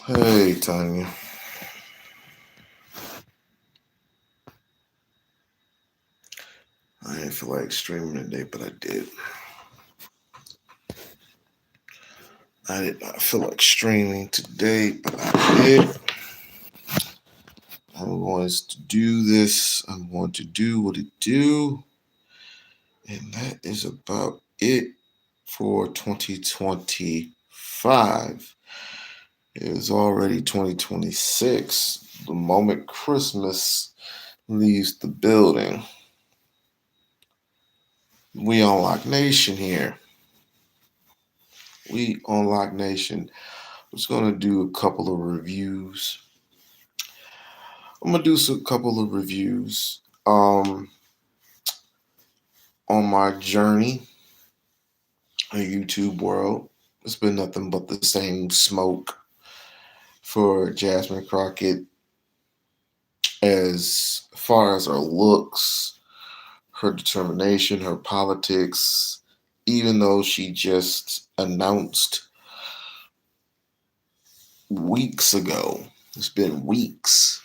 Hey, Tanya. I didn't feel like streaming today, but I did. I did not feel like streaming today, but I did. I'm going to do this. I'm going to do what it do. And that is about it for 2025. It is already 2026. The moment Christmas leaves the building. We-On-Loc Nation here. We-On-Loc Nation. I'm just going to do a couple of reviews. On my journey in YouTube world. It's been nothing but the same smoke for Jasmine Crockett as far as her looks, her determination, her politics, even though she just announced weeks ago, it's been weeks,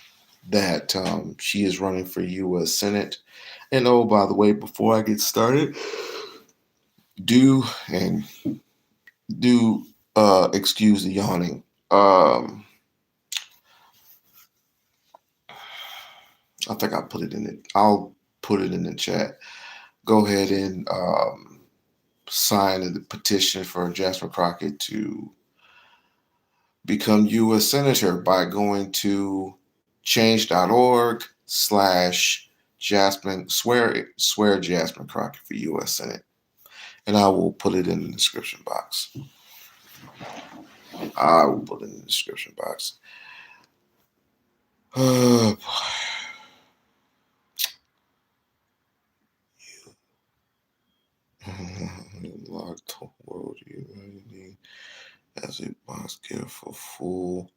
that she is running for U.S. Senate. And oh, by the way, before I get started, do excuse the yawning. I think I put it in it. I'll put it in the chat. Go ahead and sign the petition for Jasmine Crockett to become U.S. Senator by going to change.org/Jasmine swear Jasmine Crockett for U.S. Senate, and I will put it in the description box. Oh boy. Locked world humanity as a box gift for full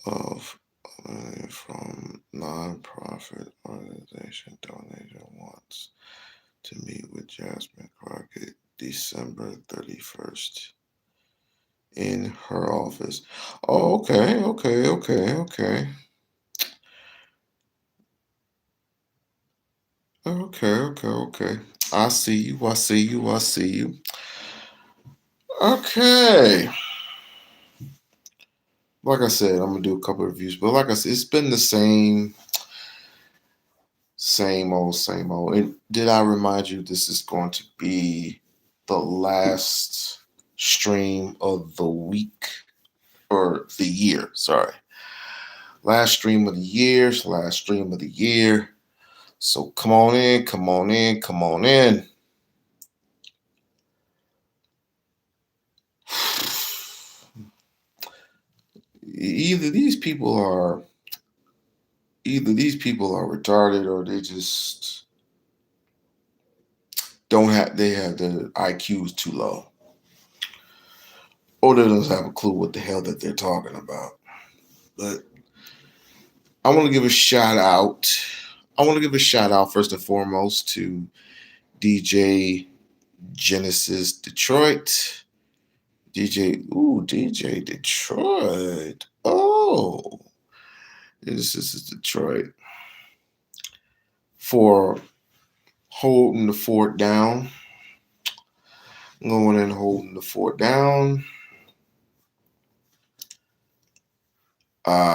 of money from non-profit organization donation wants to meet with Jasmine Crockett December 31st in her office. Oh, okay. Okay. I see you. Okay. Like I said, I'm gonna do a couple of reviews, but like I said, it's been the same old. And did I remind you this is going to be the last stream of the week or the year? Sorry. Last stream of the year. So come on in. Either these people are retarded, or they just they have the IQs too low, or they don't have a clue what the hell that they're talking about. But I want to give a shout out first and foremost to DJ Genesis Detroit. DJ Detroit. Oh, Genesis is Detroit, for holding the fort down. Going and holding the fort down.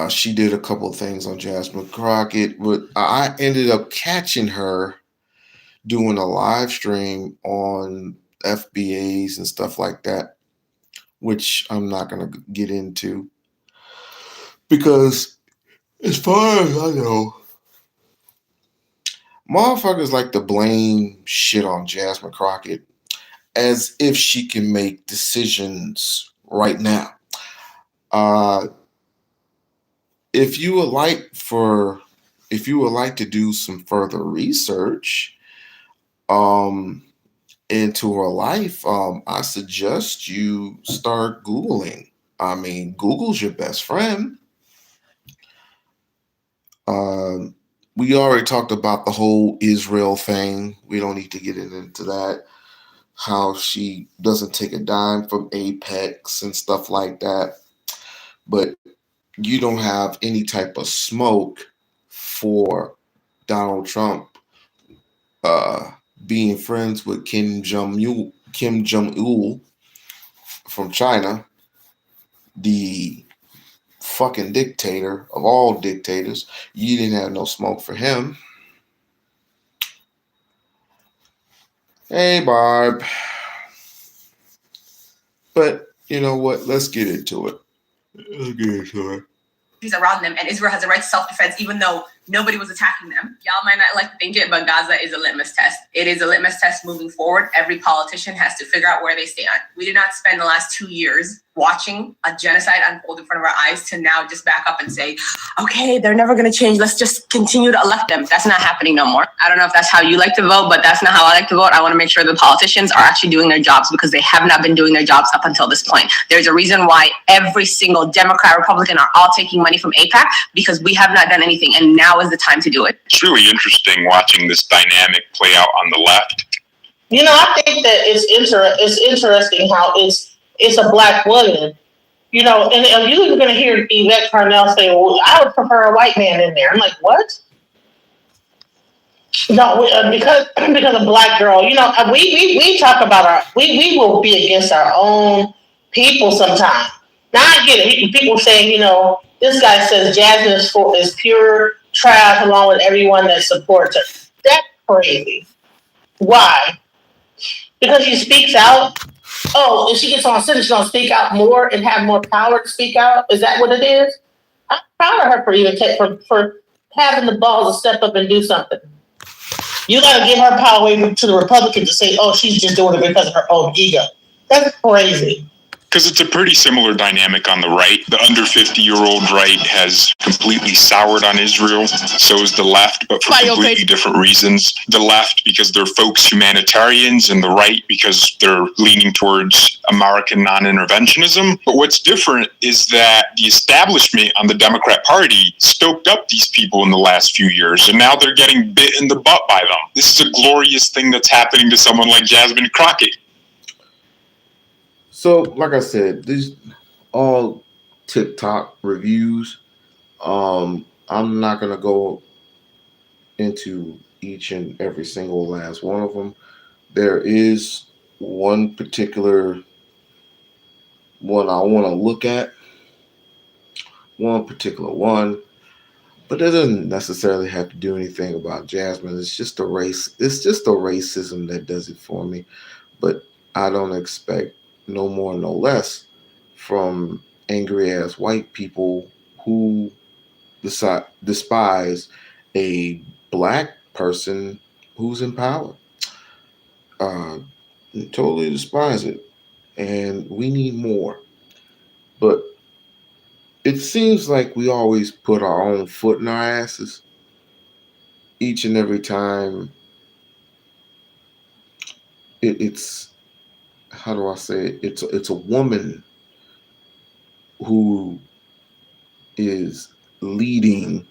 She did a couple of things on Jasmine Crockett, but I ended up catching her doing a live stream on FBAs and stuff like that, which I'm not going to get into because, as far as I know, motherfuckers like to blame shit on Jasmine Crockett as if she can make decisions right now. If you would like to do some further research into her life, I suggest you start Googling. I mean, Google's your best friend. We already talked about the whole Israel thing. We don't need to get into that. How she doesn't take a dime from Apex and stuff like that. but you don't have any type of smoke for Donald Trump uh, being friends with Kim Jong Il from China, the fucking dictator of all dictators. You didn't have no smoke for him. Hey, Barb. But you know what? Let's get into it. Around them, and Israel has a right to self-defense, even though nobody was attacking them. Y'all might not like to think it, but Gaza is a litmus test. It is a litmus test moving forward. Every politician has to figure out where they stand. We did not spend the last 2 years watching a genocide unfold in front of our eyes to now just back up and say, okay, they're never going to change. Let's just continue to elect them. That's not happening no more. I don't know if that's how you like to vote, but that's not how I like to vote. I want to make sure the politicians are actually doing their jobs, because they have not been doing their jobs up until this point. There's a reason why every single Democrat, Republican are all taking money from AIPAC, because we have not done anything, and now is the time to do it. It's really interesting watching this dynamic play out on the left. You know, I think that it's interesting how it's a black woman, you know, and you're going to hear Yvette Carnell say, well, I would prefer a white man in there. I'm like, what? No, because a black girl, you know, we talk about we will be against our own people sometimes. Now I get it. People saying, you know, this guy says Jasmine is pure trash along with everyone that supports her. That's crazy. Why? Because she speaks out. Oh, if she gets on stage, she's gonna speak out more and have more power to speak out. Is that what it is? I'm proud of her for having the balls to step up and do something. You gotta give her power away to the Republicans to say, oh, she's just doing it because of her own ego. That's crazy. Because it's a pretty similar dynamic on the right. The under 50-year-old right has completely soured on Israel. So is the left, but for completely different reasons. The left because they're folks humanitarians, and the right because they're leaning towards American non-interventionism. But what's different is that the establishment on the Democrat Party stoked up these people in the last few years, and now they're getting bit in the butt by them. This is a glorious thing that's happening to someone like Jasmine Crockett. So, like I said, these all TikTok reviews. I'm not gonna go into each and every single last one of them. There is one particular one I want to look at. One particular one, but it doesn't necessarily have to do anything about Jasmine. It's just a race. It's just a racism that does it for me. But I don't expect no more, no less from angry ass white people who despise a black person who's in power. Uh, totally despise it, and we need more. But it seems like we always put our own foot in our asses each and every time. It's how do I say it? It's a woman who is leading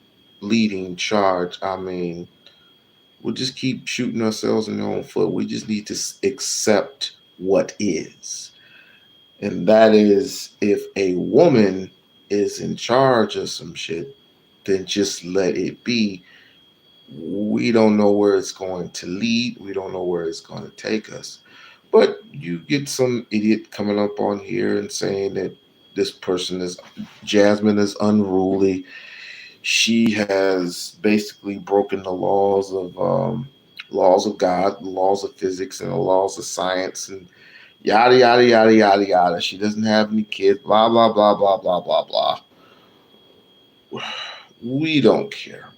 charge. I mean, we'll just keep shooting ourselves in the own foot. We just need to accept what is, and that is, if a woman is in charge of some shit, then just let it be. We don't know where it's going to lead. We don't know where it's going to take us. But you get some idiot coming up on here and saying that this person is Jasmine is unruly. She has basically broken the laws of God, the laws of physics, and the laws of science, and yada yada yada yada yada. She doesn't have any kids. Blah blah blah blah blah blah blah. We don't care.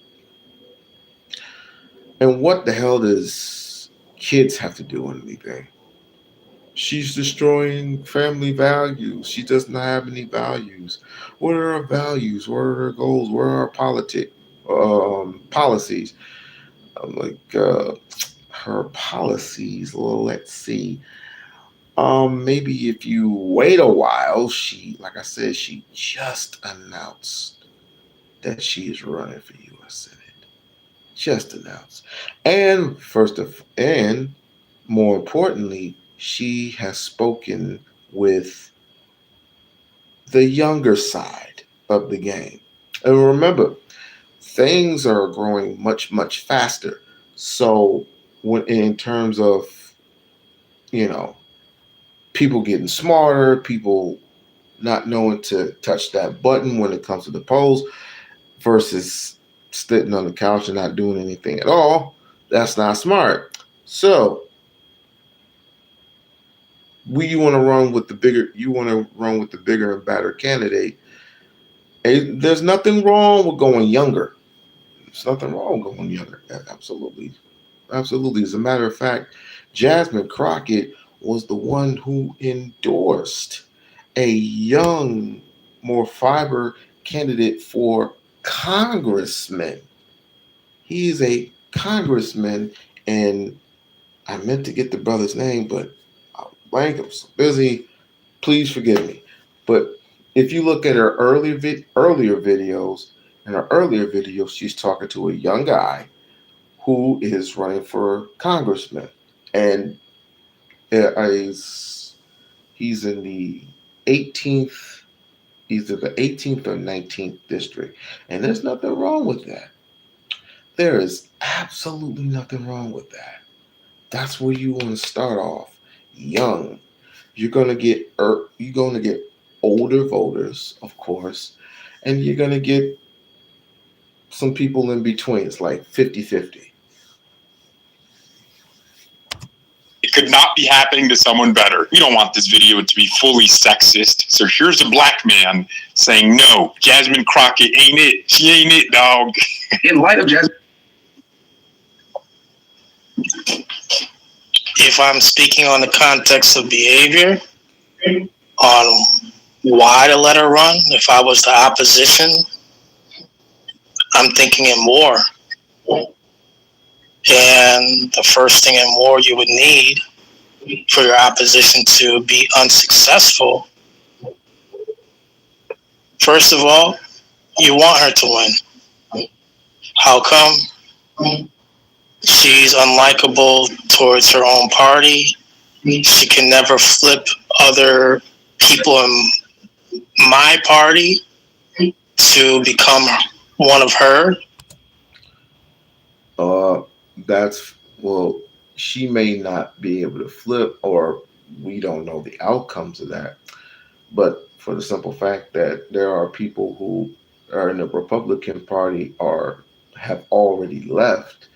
And what the hell does kids have to do with anything? She's destroying family values. She doesn't have any values. What are her values? What are her goals? What are her policies? I'm like, her policies. Well, let's see. Maybe if you wait a while, like I said, she just announced that she is running for U.S. Senate. Just announced, and more importantly, she has spoken with the younger side of the game. And remember, things are growing much, much faster. So when in terms of, you know, people getting smarter, people not knowing to touch that button when it comes to the polls versus sitting on the couch and not doing anything at all, that's not smart. So you want to run with the bigger and better candidate. There's nothing wrong with going younger. There's nothing wrong with going younger. Absolutely. Absolutely. As a matter of fact, Jasmine Crockett was the one who endorsed a young, more fiber candidate for congressman. He's a congressman, and I meant to get the brother's name, but I'm so busy. Please forgive me. But if you look at her earlier videos, in her earlier videos, she's talking to a young guy who is running for congressman, and he's in the 18th, either the 18th or 19th district, and there's nothing wrong with that. There is absolutely nothing wrong with that. That's where you want to start off, young. You're gonna get older voters, of course, and you're gonna get some people in between. It's like 50-50. It could not be happening to someone better. We don't want this video to be fully sexist. So here's a black man saying, no, Jasmine Crockett ain't it. She ain't it, dog. In light of Jasmine. If I'm speaking on the context of behavior, on why to let her run, if I was the opposition, I'm thinking in war. And the first thing in war you would need for your opposition to be unsuccessful, first of all, you want her to win. How come? She's unlikable towards her own party. She can never flip other people in my party to become one of her. She may not be able to flip, or we don't know the outcomes of that. But for the simple fact that there are people who are in the Republican Party or have already left,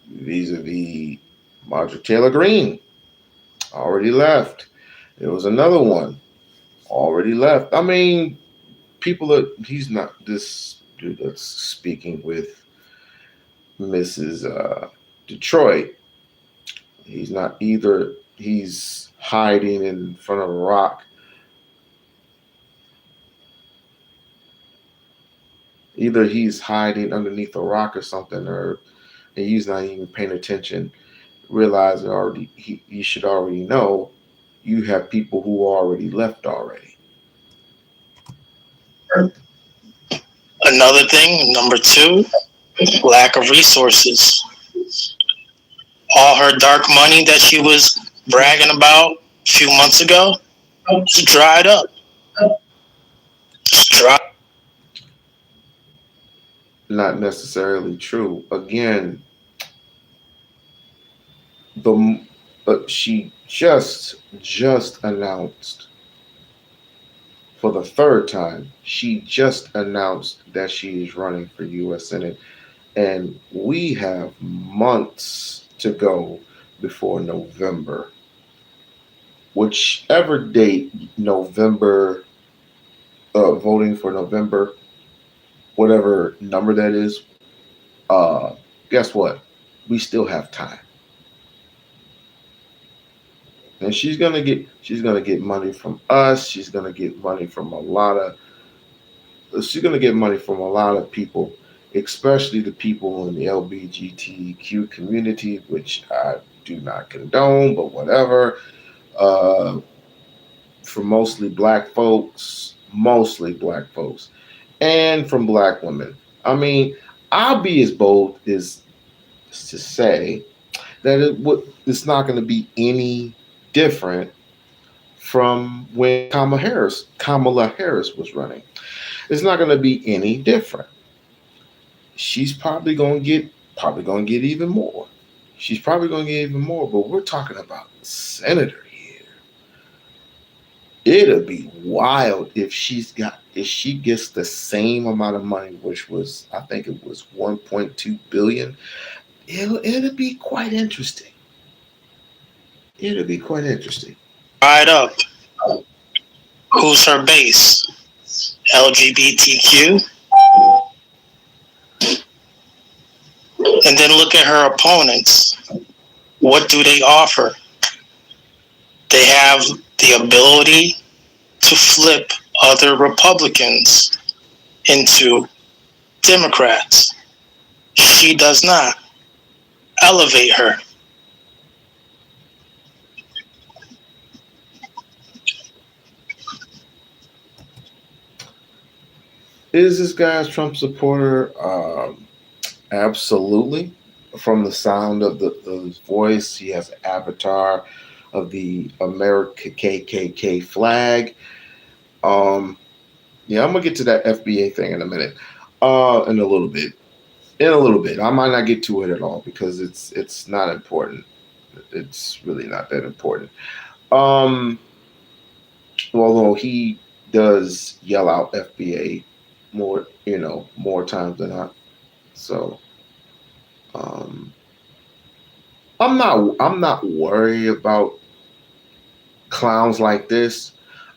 vis-a-vis Marjorie Taylor Greene, already left. There was another one, already left. I mean, he's not this dude that's speaking with Mrs. Detroit. He's not either. He's hiding in front of a rock. Either he's hiding underneath a rock or something, or he's not even paying attention, realizing you should already know you have people who already left already. Another thing, number two, lack of resources. All her dark money that she was bragging about a few months ago, it's dried up. It's dry. Not necessarily true. Again, she just announced for the third time. She just announced that she is running for U.S. Senate, and we have months to go before November. Whichever date November, voting for November, whatever number that is, guess what? We still have time. And she's gonna get money from us. She's gonna get money from a lot of people, especially the people in the LGBTQ community, which I do not condone, but whatever. For mostly black folks, and from black women. I mean, I'll be as bold as to say that it's not going to be any different from when Kamala Harris was running. It's not going to be any different. She's probably going to get even more. She's probably going to get even more, but we're talking about senator here. It'll be wild if she gets the same amount of money, which was, I think it was 1.2 billion. It'll be quite interesting. It'll be quite interesting. Right up. Who's her base? LGBTQ? And then look at her opponents. What do they offer? They have the ability to flip other Republicans into Democrats. She does not. Elevate her. Is this guy a Trump supporter? Absolutely. From the sound of his voice, he has an avatar of the America KKK flag. Yeah, I'm gonna get to that FBA thing in a minute. In a little bit. I might not get to it at all because it's not important. It's really not that important. Although he does yell out FBA more, more times than not. So I'm not worried about clowns like this.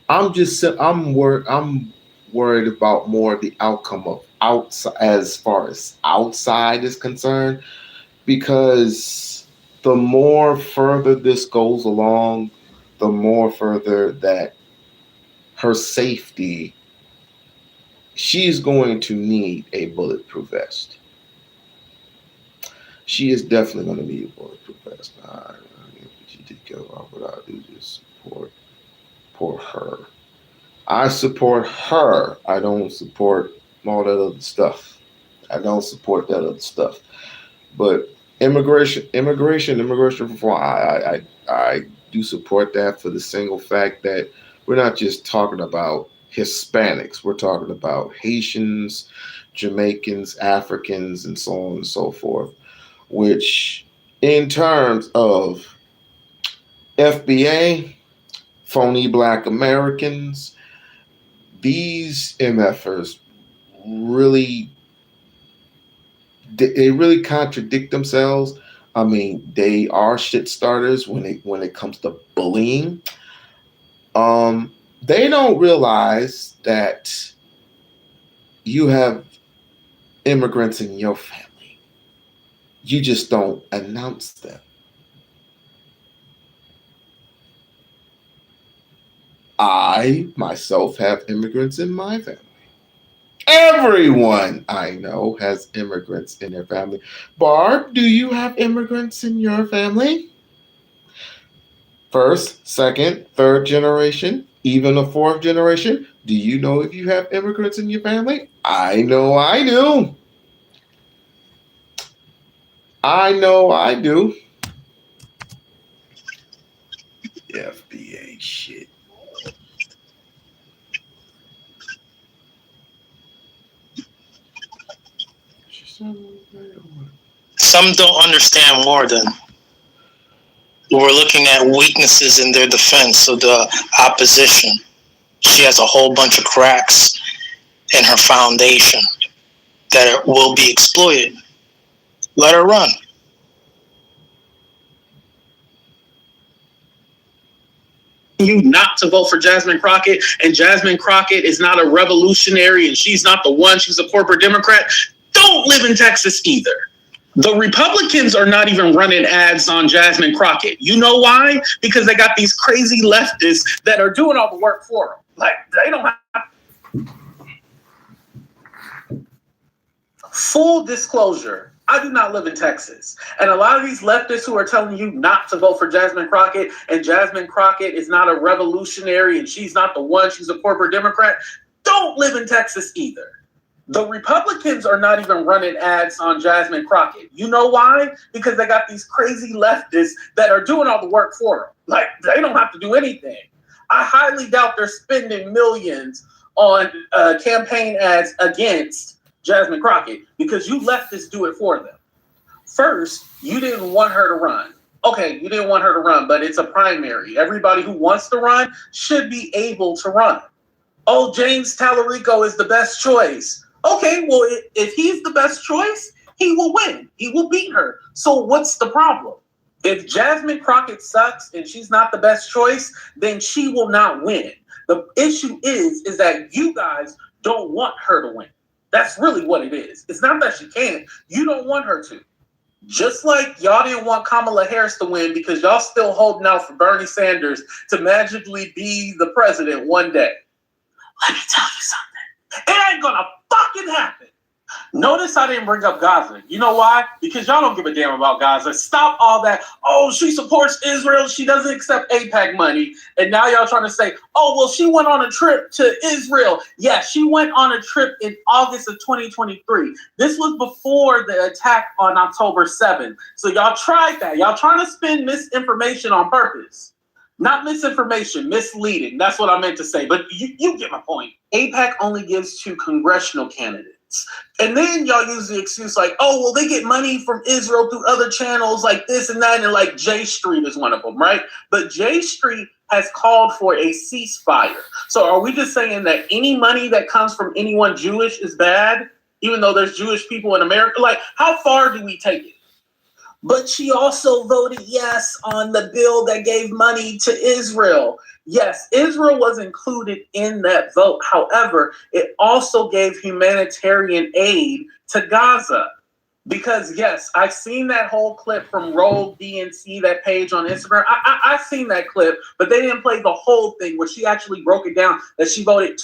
I'm worried about more the outcome of outside, as far as outside is concerned, because the more further this goes along, the more further that her safety, she's going to need a bulletproof vest. She is definitely going to need a bulletproof vest. She did go off what I do to support her. I support her. I don't support all that other stuff. But immigration reform, I do support that for the single fact that we're not just talking about Hispanics. We're talking about Haitians, Jamaicans, Africans, and so on and so forth, which in terms of FBA, phony Black Americans, these MFers really contradict themselves. I mean, they are shit starters when it comes to bullying. They don't realize that you have immigrants in your family. You just don't announce them. I myself have immigrants in my family. Everyone I know has immigrants in their family. Barb, do you have immigrants in your family? First, second, third generation, even a fourth generation. Do you know if you have immigrants in your family? I know I do. FBA shit. Some don't understand more than we're looking at weaknesses in their defense of the opposition. She has a whole bunch of cracks in her foundation that will be exploited. Let her run. You not to vote for Jasmine Crockett, and Jasmine Crockett is not a revolutionary and she's not the one, she's a corporate Democrat, don't live in Texas either. The Republicans are not even running ads on Jasmine Crockett. You know why? Because they got these crazy leftists that are doing all the work for them. Like, they don't have... Full disclosure, I do not live in Texas. And a lot of these leftists who are telling you not to vote for Jasmine Crockett, and Jasmine Crockett is not a revolutionary and she's not the one, she's a corporate Democrat, don't live in Texas either. The Republicans are not even running ads on Jasmine Crockett. You know why? Because they got these crazy leftists that are doing all the work for them. Like, they don't have to do anything. I highly doubt they're spending millions on campaign ads against Jasmine Crockett because you leftists do it for them. First, you didn't want her to run. Okay, you didn't want her to run, but it's a primary. Everybody who wants to run should be able to run. Oh, James Tallarico is the best choice. Okay, well, if he's the best choice, he will win. He will beat her. So what's the problem? If Jasmine Crockett sucks and she's not the best choice, then she will not win. The issue is that you guys don't want her to win. That's really what it is. It's not that she can't. You don't want her to. Just like y'all didn't want Kamala Harris to win because y'all still holding out for Bernie Sanders to magically be the president one day. Let me tell you something. It ain't gonna fucking happen. Notice I didn't bring up Gaza. You know why? Because y'all don't give a damn about Gaza. Stop all that. Oh, she supports Israel. She doesn't accept AIPAC money. And now y'all trying to say, oh, well, she went on a trip to Israel. Yeah, she went on a trip in August of 2023. This was before the attack on October 7th. So y'all tried that. Y'all trying to spin misinformation on purpose. Not misinformation, misleading. That's what I meant to say. But you get my point. AIPAC only gives to congressional candidates. And then y'all use the excuse like, oh, well, they get money from Israel through other channels like this and that. And like J Street is one of them, right? But J Street has called for a ceasefire. So are we just saying that any money that comes from anyone Jewish is bad, even though there's Jewish people in America? Like, how far do we take it? But she also voted yes on the bill that gave money to Israel. Yes, Israel was included in that vote. However, it also gave humanitarian aid to Gaza. Because, yes, I've seen that whole clip from Rogue DNC, that page on Instagram. I've seen that clip, but they didn't play the whole thing where she actually broke it down that she voted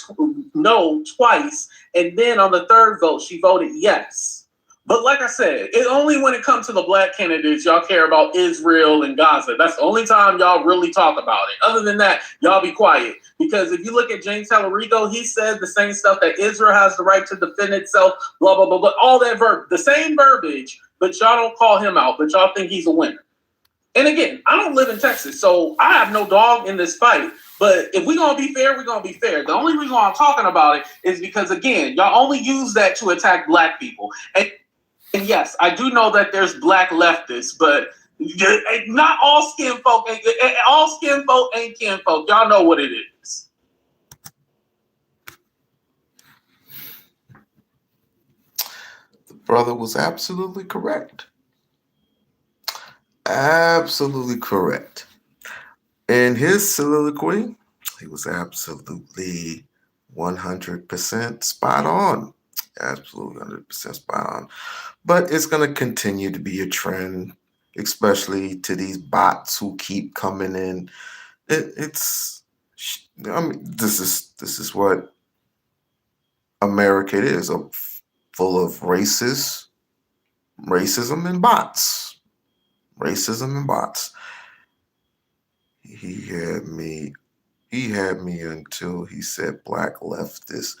no twice. And then on the third vote, she voted yes. But like I said, it only when it comes to the black candidates, y'all care about Israel and Gaza. That's the only time y'all really talk about it. Other than that, y'all be quiet. Because if you look at James Tallarico, he said the same stuff that Israel has the right to defend itself, blah, blah, blah, blah. All that the same verbiage, but y'all don't call him out, but y'all think he's a winner. And again, I don't live in Texas, so I have no dog in this fight. But if we're going to be fair, we're going to be fair. The only reason why I'm talking about it is because, again, y'all only use that to attack black people. And yes, I do know that there's black leftists, but not all skin folk. All skin folk ain't kin folk. Y'all know what it is. The brother was absolutely correct. Absolutely correct. In his soliloquy, he was absolutely 100% spot on. Absolutely 100% spot on. But it's going to continue to be a trend, especially to these bots who keep coming in. This is what America is, full of racism and bots. Racism and bots. He had me until he said black leftist.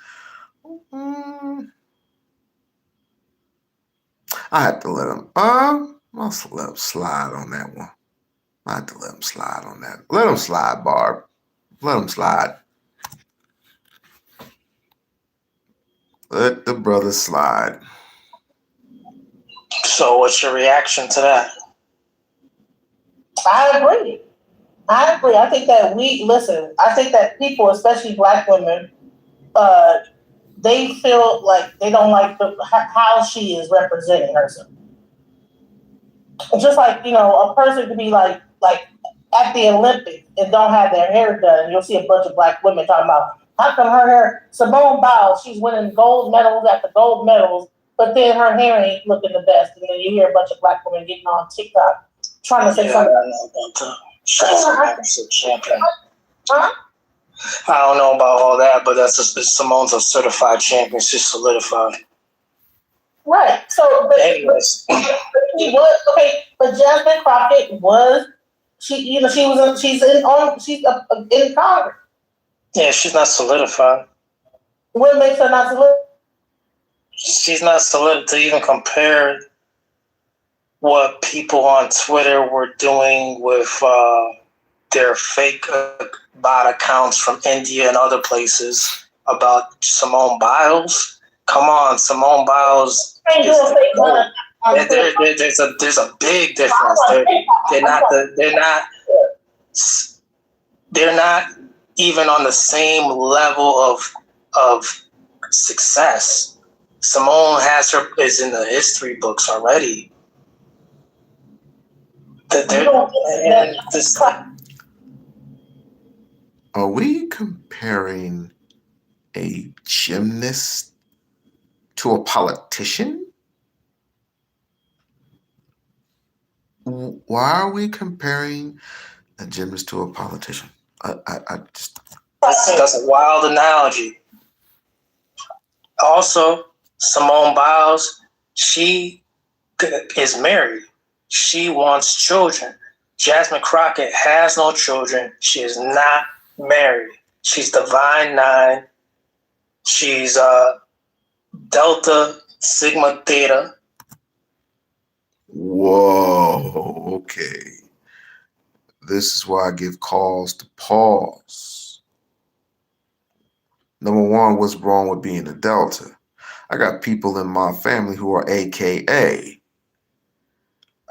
I had to let him. I'll let him slide on that one. I had to let him slide on that. Let him slide, Barb. Let him slide. Let the brother slide. So, what's your reaction to that? I agree. I think that I think that people, especially black women, they feel like they don't like how she is representing herself. Just like, a person could be like at the Olympics and don't have their hair done, and you'll see a bunch of black women talking about how come her hair, Simone Biles, she's winning gold medals after gold medals, but then her hair ain't looking the best. And then you hear a bunch of black women getting on TikTok trying to say something. Huh? I don't know about all that, but Simone's a certified champion. She's solidified. Right. So, anyways, but Jasmine Crockett she's in Congress. Yeah, she's not solidified. What makes her not solidified? She's not solidified to even compare what people on Twitter were doing with their fake bot accounts from India and other places about Simone Biles. Come on, Simone Biles. There's a big difference. They're not even on the same level of success. Simone is in the history books already. Are we comparing a gymnast to a politician? Why are we comparing a gymnast to a politician? I just... That's a wild analogy. Also, Simone Biles, she is married. She wants children. Jasmine Crockett has no children. She is not married. She's Divine Nine. She's Delta Sigma Theta. Whoa, okay. This is why I give calls to pause. Number one, what's wrong with being a Delta? I got people in my family who are AKA.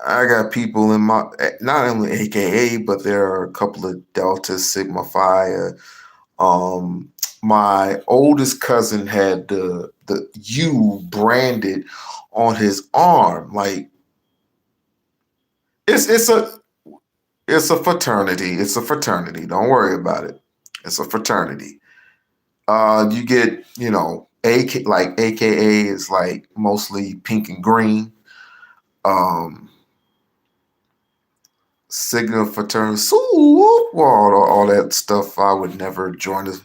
I got people in my, not only AKA, but there are a couple of Delta Sigma Phi. My oldest cousin had the U branded on his arm. Like, it's a fraternity. It's a fraternity. Don't worry about it. It's a fraternity. You get, like AKA is like mostly pink and green. Sigma fraternity, all that stuff. I would never join the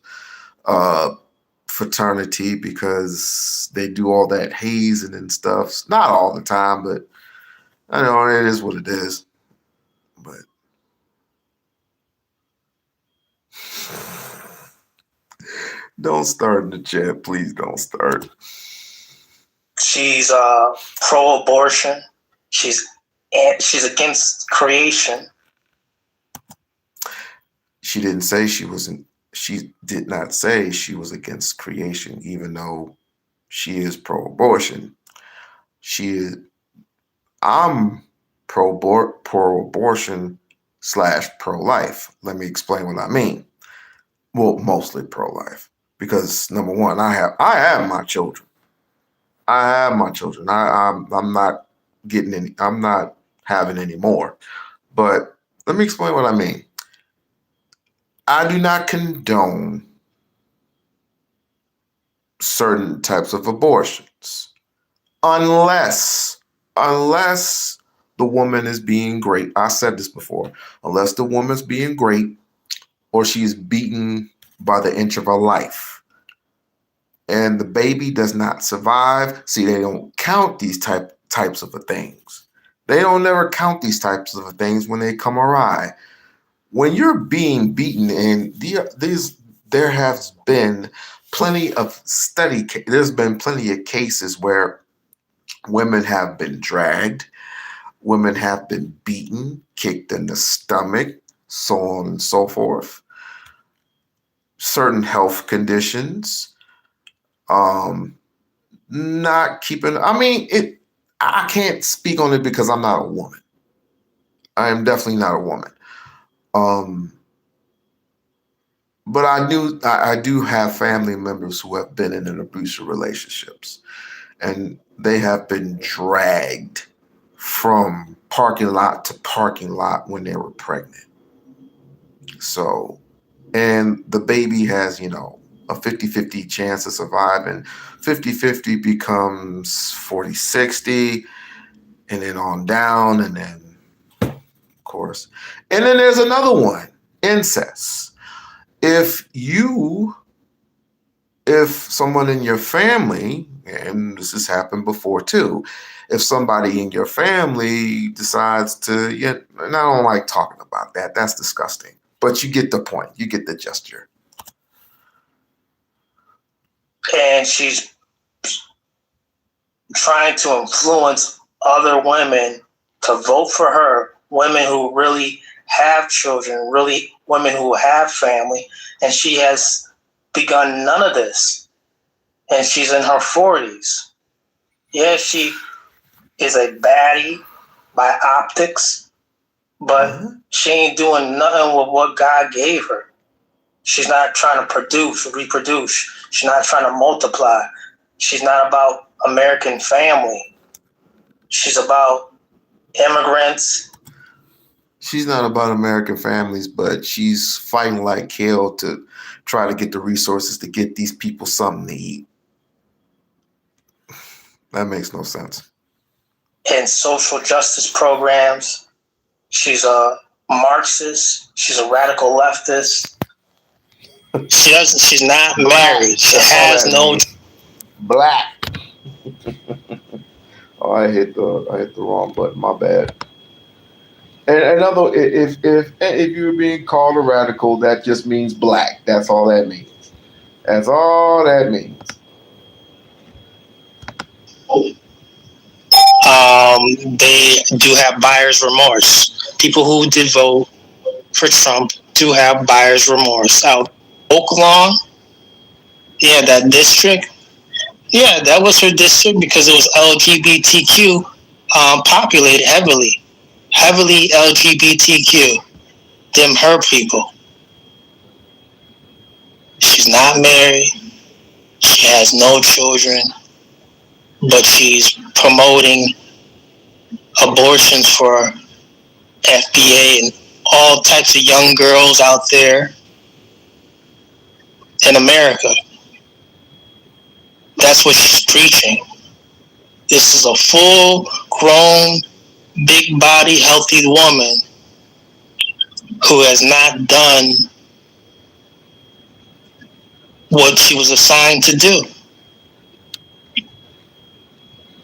fraternity because they do all that hazing and stuff. Not all the time, but I know it is what it is. But don't start in the chat, please. Don't start. She's pro-abortion. She's against creation. She didn't say she wasn't. She did not say she was against creation, even though she is pro-abortion. She is. I'm pro-abortion / pro-life. Let me explain what I mean. Well, mostly pro-life, because number one, I have my children. I have my children. I'm not getting any. I'm not having any more. But let me explain what I mean. I do not condone certain types of abortions unless the woman is being great. I said this before. Unless the woman's being great or she's beaten by the inch of her life and the baby does not survive. See, they don't count these types of things. They don't never count these types of things when they come awry. When you're being beaten, and there has been plenty of there's been plenty of cases where women have been dragged, women have been beaten, kicked in the stomach, so on and so forth. Certain health conditions, not keeping, I can't speak on it because I'm not a woman. I am definitely not a woman. But I do have family members who have been in abusive relationships, and they have been dragged from parking lot to parking lot when they were pregnant. So, and the baby has, a 50-50 chance of surviving. 50-50 becomes 40-60, and then on down, and then, of course. And then there's another one, incest. If someone in your family, and this has happened before too, if somebody in your family decides to, and I don't like talking about that, that's disgusting, but you get the point, you get the gesture. And she's trying to influence other women to vote for her, women who really have children, really women who have family, and she has begun none of this. And she's in her 40s. Yeah, she is a baddie by optics, but she ain't doing nothing with what God gave her. She's not trying to produce, reproduce. She's not trying to multiply. She's not about American family. She's about immigrants. She's not about American families, but she's fighting like hell to try to get the resources to get these people something to eat. That makes no sense. And social justice programs. She's a Marxist. She's a radical leftist. She's not married. She has no black. Oh, I hit the wrong button. My bad. And another, if you're being called a radical, that just means black. That's all that means. That's all that means. They do have buyer's remorse. People who did vote for Trump do have buyer's remorse. Out Oaklawn, yeah, that district, yeah, that was her district because it was LGBTQ populated heavily LGBTQ. Them her people. She's not married. She has no children, but she's promoting abortions for FBA and all types of young girls out there in America. That's what she's preaching. This is a full-grown, big-body, healthy woman who has not done what she was assigned to do.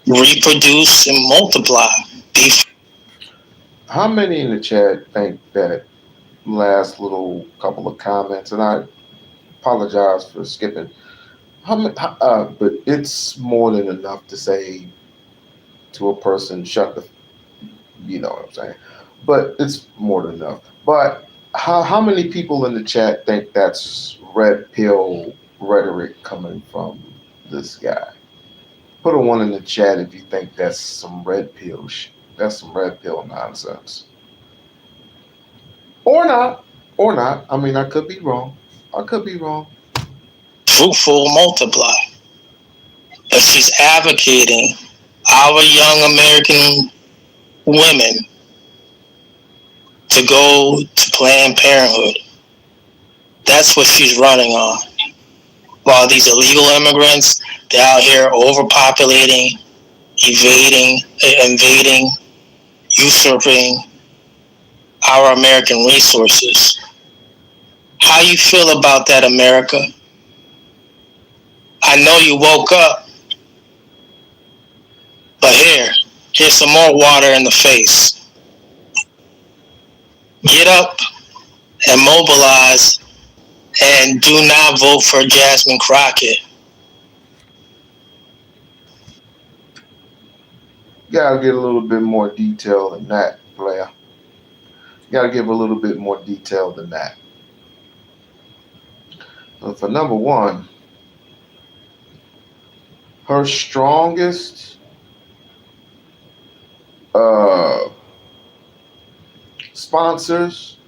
Reproduce and multiply. How many in the chat think that last little couple of comments, and I apologize for skipping, but it's more than enough to say to a person, shut the, you know what I'm saying? But it's more than enough. But how many people in the chat think that's red pill rhetoric coming from this guy? Put a 1 in the chat if you think that's some red pill that's some red pill nonsense. Or not. I mean, I could be wrong. Fruitful multiply. But she's advocating our young American women to go to Planned Parenthood. That's what she's running on. While these illegal immigrants, they're out here overpopulating, invading, usurping our American resources. How you feel about that, America? I know you woke up, but here's some more water in the face. Get up and mobilize and do not vote for Jasmine Crockett. You gotta get a little bit more detail than that, player. You gotta give a little bit more detail than that. So for number one, her strongest sponsors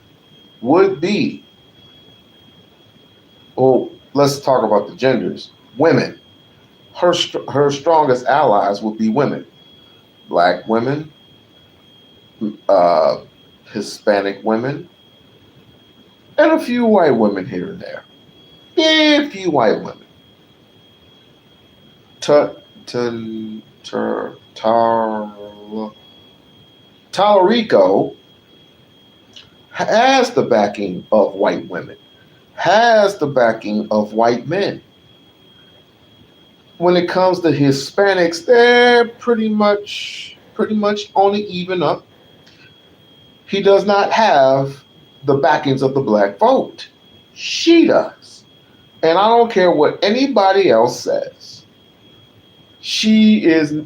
would be, well, let's talk about the genders. Women. Her strongest allies would be women. Black women, Hispanic women, and a few white women here and there. A few white women. Tallarico has the backing of white women, has the backing of white men. When it comes to Hispanics, they're pretty much on the even up. He does not have the backings of the black vote. She does. And I don't care what anybody else says. She is,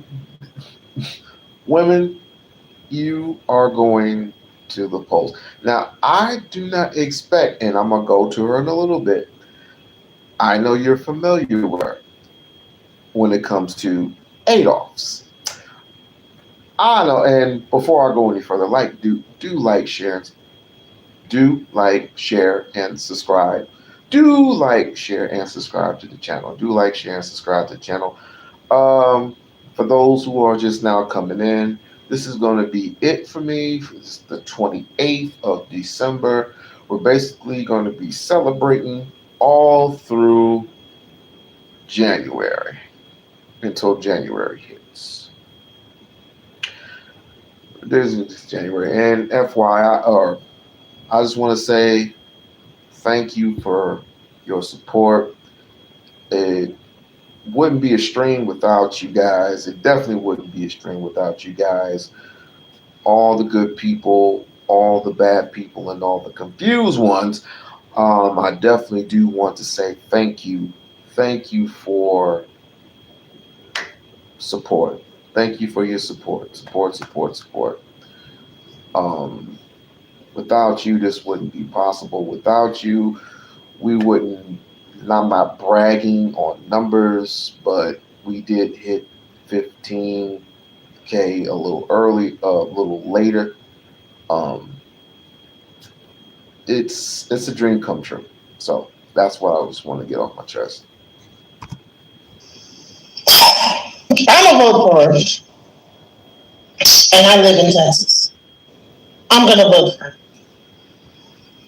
women, you are going to the polls. Now, I do not expect, and I'm going to go to her in a little bit. I know you're familiar with her when it comes to Adolf's. I know, and before I go any further, do like, share, and subscribe. Do like, share, and subscribe to the channel. Do like, share, and subscribe to the channel. For those who are just now coming in, this is going to be it for me. It's the 28th of December. We're basically going to be celebrating all through January until January hits. This is January. And FYI, I just want to say thank you for your support. It wouldn't be a stream without you guys. It definitely wouldn't be a stream without you guys. All the good people, all the bad people, and all the confused ones. I definitely do want to say thank you. Thank you for support. Thank you for your support. Support. Without you, this wouldn't be possible. Without you, we wouldn't. And I'm not bragging on numbers, but we did hit 15K a little early, a little later. It's a dream come true. So that's what I just want to get off my chest. I'm a vote for her, and I live in Texas. I'm gonna vote for her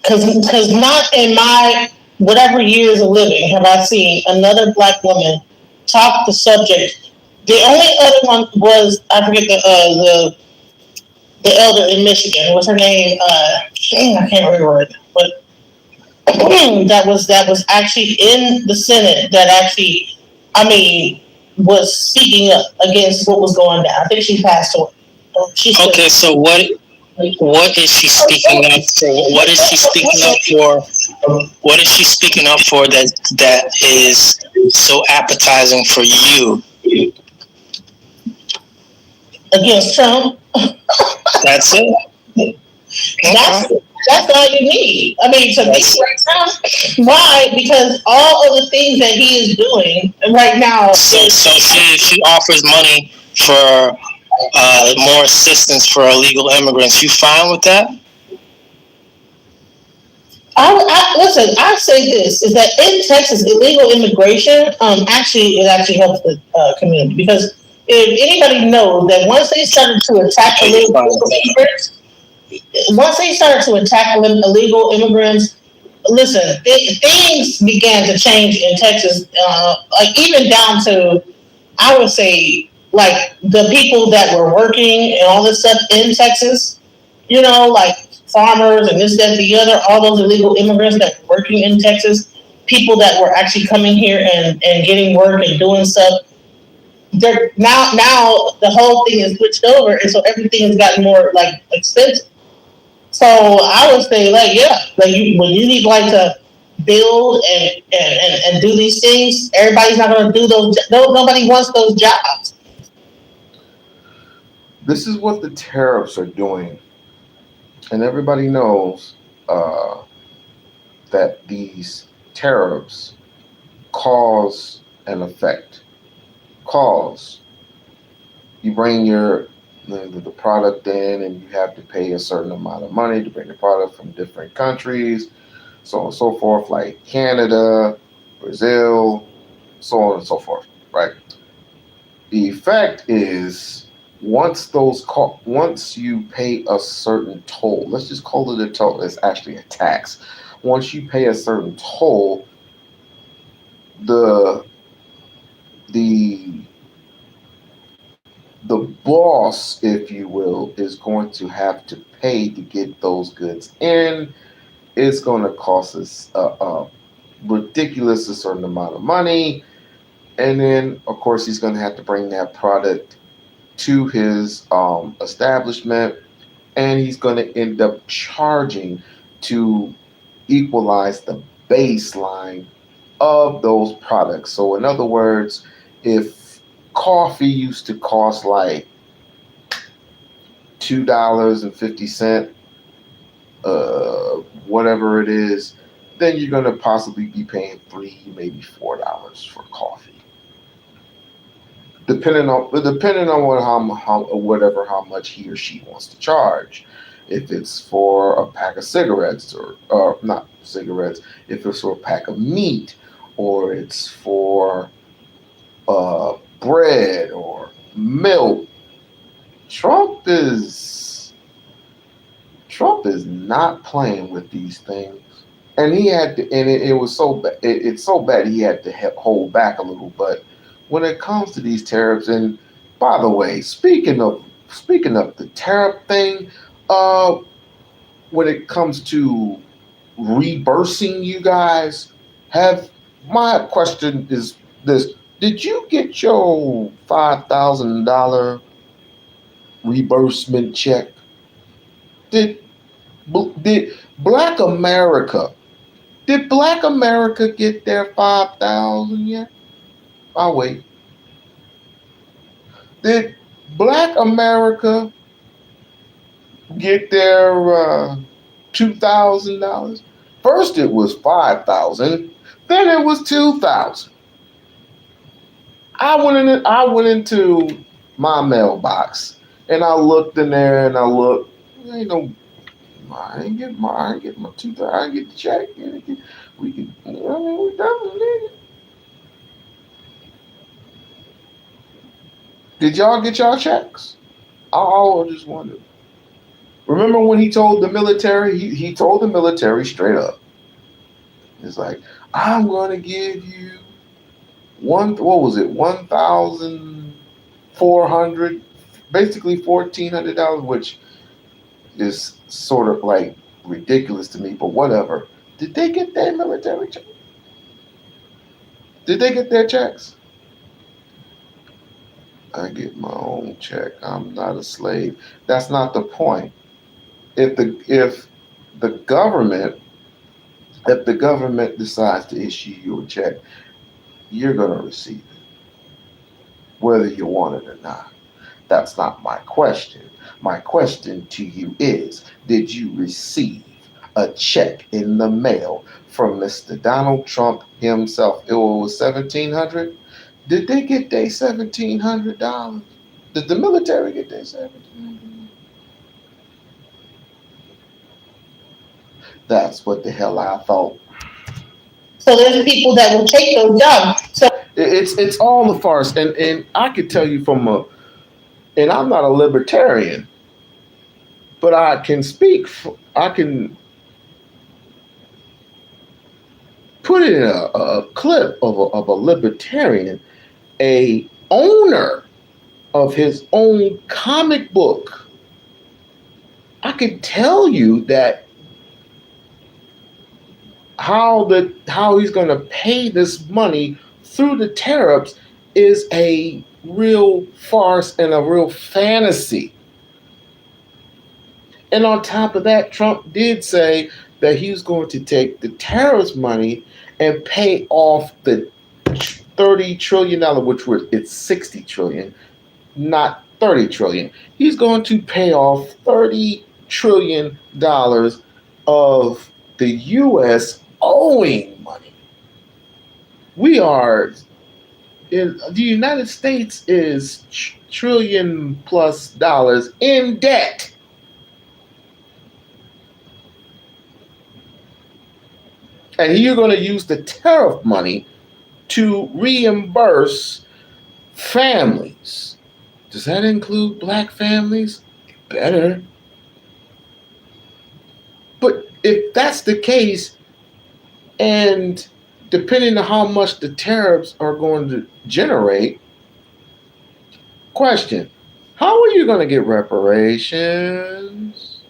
because not in my whatever years of living have I seen another black woman talk the subject. The only other one was I forget the elder in Michigan. What's her name? I can't remember it, but that was actually in the Senate. That actually, was speaking up against what was going down. I think she passed away. Okay, so what is she speaking up for? What is she speaking up for? What is she speaking up for that is so appetizing for you? Against Trump. That's it. That's all you need. To me right now. Why? Because all of the things that he is doing right now. So she offers money for more assistance for illegal immigrants. You fine with that? Listen. I say this is that in Texas, illegal immigration actually helps the community because if anybody knows that once they started to attack illegal immigrants, listen, things began to change in Texas. Even down to, I would say, like the people that were working and all this stuff in Texas, like farmers and this, that, the other, all those illegal immigrants that were working in Texas, people that were actually coming here and getting work and doing stuff. They're now the whole thing is switched over, and so everything has gotten more expensive. So I would say, when you need to build and do these things, everybody's not going to do those. Nobody wants those jobs. This is what the tariffs are doing, and everybody knows that these tariffs cause an effect. You bring the product in, and you have to pay a certain amount of money to bring the product from different countries, so on and so forth, like Canada, Brazil, so on and so forth, right? The effect is once you pay a certain toll, let's just call it a toll, it's actually a tax. Once you pay a certain toll, the boss, if you will, is going to have to pay to get those goods in. It's going to cost us a ridiculous a certain amount of money. And then, of course, he's going to have to bring that product to his establishment, and he's going to end up charging to equalize the baseline of those products. So in other words, if coffee used to cost like $2.50, whatever it is, then you're going to possibly be paying $3, maybe $4 for coffee, depending on how much he or she wants to charge. If it's for a pack of cigarettes or not cigarettes, if it's for a pack of meat, or it's for bread or milk, Trump is not playing with these things, and he had to, and it was so bad. It's so bad he had to hold back a little. But when it comes to these tariffs, and by the way, speaking of the tariff thing, when it comes to reversing, you guys my question is this: did you get your $5,000 reimbursement check? Did Black America get their 5,000 yet? I'll wait. Did Black America get their $2,000? First it was 5,000, then it was 2,000. I went into my mailbox and I looked in there and I looked. Ain't no. I ain't get my 2,000. I ain't get the check. We can. I mean, we definitely need it. Did y'all get y'all checks? I just wondered. Remember when he told the military? He told the military straight up. It's like, I'm going to give you what was it? $1,400, basically $1,400, which is sort of like ridiculous to me, but whatever. Did they get their military check? Did they get their checks? I get my own check. I'm not a slave. That's not the point. If the government decides to issue you a check, you're gonna receive it, whether you want it or not. That's not my question. My question to you is, did you receive a check in the mail from Mr. Donald Trump himself? It was $1,700. Did they get their $1,700? Did the military get their $1,700? That's what the hell I thought. So there's people that will take those jobs. So it's all a farce, and I could tell you and I'm not a libertarian, but I can put in a clip of a libertarian, a owner of his own comic book. I could tell you that how he's going to pay this money through the tariffs is a real farce and a real fantasy. And on top of that, Trump did say that he was going to take the tariffs money and pay off the $30 trillion, it's $60 trillion, not $30 trillion. He's going to pay off $30 trillion of the U.S. owing money. The United States is trillion plus dollars in debt. And you're going to use the tariff money to reimburse families. Does that include Black families? Better. But if that's the case, and depending on how much the tariffs are going to generate, question, how are you going to get reparations?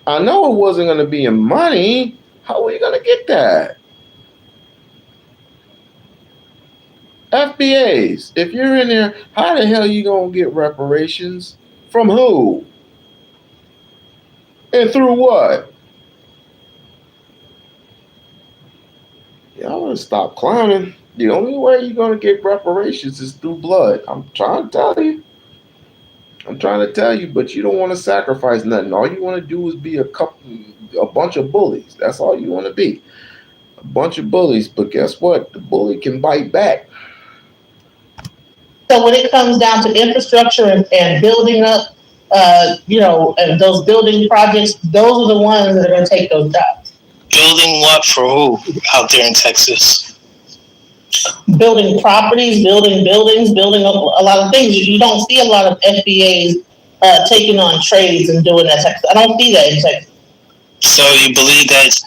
I know it wasn't going to be in money. How are you going to get that? FBAs, if you're in there, how the hell are you going to get reparations? From who? And through what? Y'all want to stop clowning. The only way you're going to get reparations is through blood. I'm trying to tell you. I'm trying to tell you, but you don't want to sacrifice nothing. All you want to do is be a bunch of bullies. That's all you want to be. A bunch of bullies. But guess what? The bully can bite back. So when it comes down to infrastructure and building up, and those building projects, those are the ones that are going to take those jobs. Building what for who out there in Texas? Building properties, building buildings, building up a lot of things. You don't see a lot of FBAs taking on trades and doing that. I don't see that in Texas. So you believe that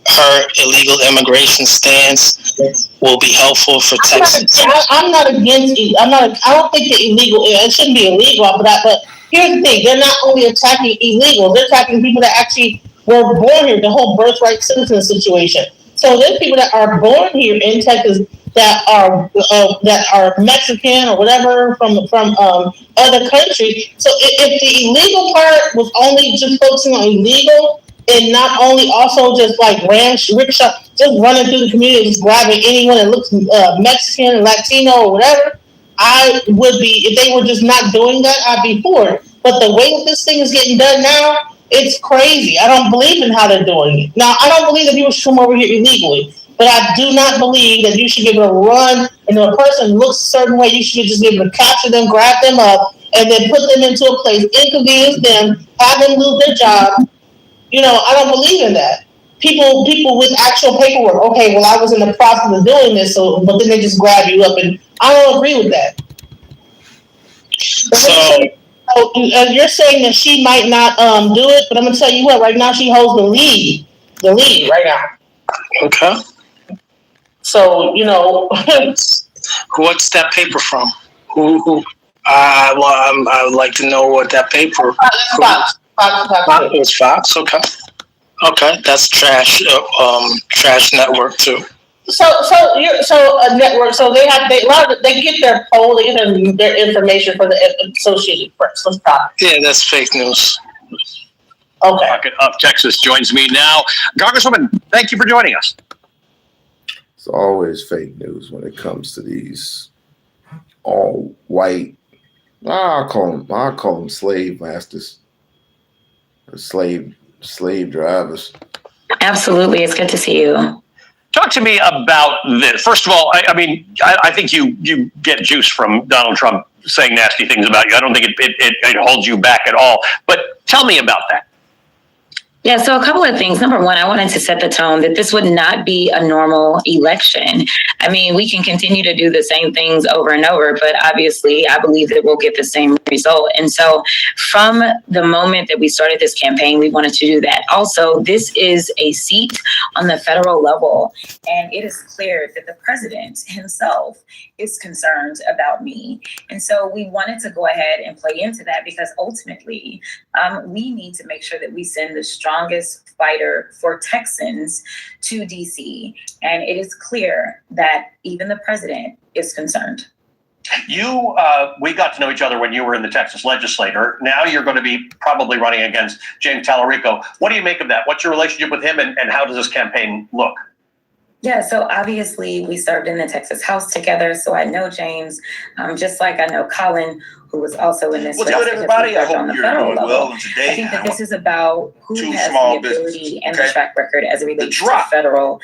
her illegal immigration stance will be helpful for Texas? I'm not against it. I don't think the illegal. It shouldn't be illegal, but here's the thing: they're not only attacking illegals; they're attacking people that actually were born here. The whole birthright citizen situation. So there's people that are born here in Texas that are Mexican or whatever from other countries. So if the illegal part was only just focusing on illegal and not only also just like rickshaw, just running through the community, just grabbing anyone that looks Mexican, Latino, or whatever, I would be, if they were just not doing that, I'd be for it. But the way that this thing is getting done now, it's crazy. I don't believe in how they're doing it. Now, I don't believe that people should come over here illegally, but I do not believe that you should be able to run, and if a person looks a certain way, you should just be able to capture them, grab them up, and then put them into a place, inconvenience them, have them lose their job. I don't believe in that. People with actual paperwork. Okay, well, I was in the process of doing this, but then they just grab you up, and I don't agree with that. So you're saying that she might not do it, but I'm gonna tell you what. Right now, she holds the lead right now. Okay. So what's that paper from? Who? I would like to know what that paper. Fox. It was Fox. Okay, that's trash. Trash network too. So a network. So they get their poll, they get their information from the Associated Press. Let's talk. Yeah, that's fake news. Okay. Crockett of Texas joins me now. Congresswoman, thank you for joining us. It's always fake news when it comes to these all white. I'll call them slave masters, or slave drivers. Absolutely, it's good to see you. Talk to me about this. First of all, I think you get juice from Donald Trump saying nasty things about you. I don't think it holds you back at all. But tell me about that. Yeah, so a couple of things. Number one, I wanted to set the tone that this would not be a normal election. I mean, we can continue to do the same things over and over, but obviously I believe that we'll get the same result. And so from the moment that we started this campaign, we wanted to do that. Also, this is a seat on the federal level, and it is clear that the president himself is concerned about me. And so we wanted to go ahead and play into that because ultimately we need to make sure that we send the strongest fighter for Texans to DC. And it is clear that even the president is concerned. We got to know each other when you were in the Texas legislature. Now you're going to be probably running against James Tallarico. What do you make of that? What's your relationship with him, and how does this campaign look? Yeah, so obviously we served in the Texas House together, so I know James, just like I know Colin, who was also in this. What's good, everybody? I hope you're doing well. And today, I think that this is about who has the ability and the track record as it relates to federal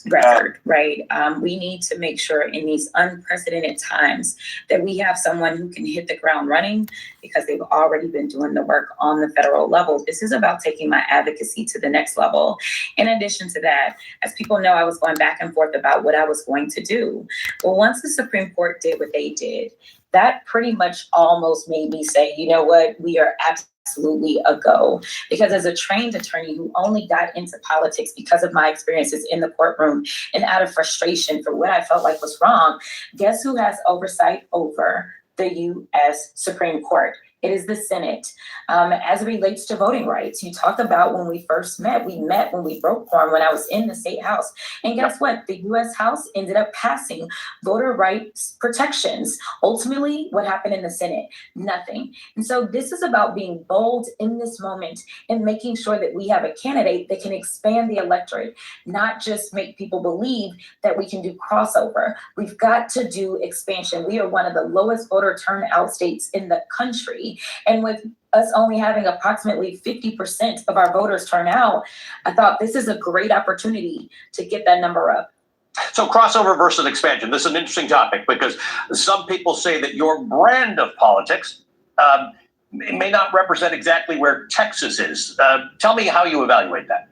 record, right? We need to make sure in these unprecedented times that we have someone who can hit the ground running because they've already been doing the work on the federal level. This is about taking my advocacy to the next level. In addition to that, as people know, I was going back and forth about what I was going to do. Well, once the Supreme Court did what they did, that pretty much almost made me say, you know what, we are absolutely a go. Because as a trained attorney who only got into politics because of my experiences in the courtroom and out of frustration for what I felt like was wrong, guess who has oversight over the U.S. Supreme Court? It is the Senate. As it relates to voting rights, you talked about when we first met. We met when we broke quorum when I was in the state house. And guess what? The U.S. House ended up passing voter rights protections. Ultimately, what happened in the Senate? Nothing. And so this is about being bold in this moment and making sure that we have a candidate that can expand the electorate, not just make people believe that we can do crossover. We've got to do expansion. We are one of the lowest voter turnout states in the country. country. And with us only having approximately 50% of our voters turn out, I thought this is a great opportunity to get that number up. So crossover versus expansion. This is an interesting topic because some people say that your brand of politics may not represent exactly where Texas is. Tell me how you evaluate that.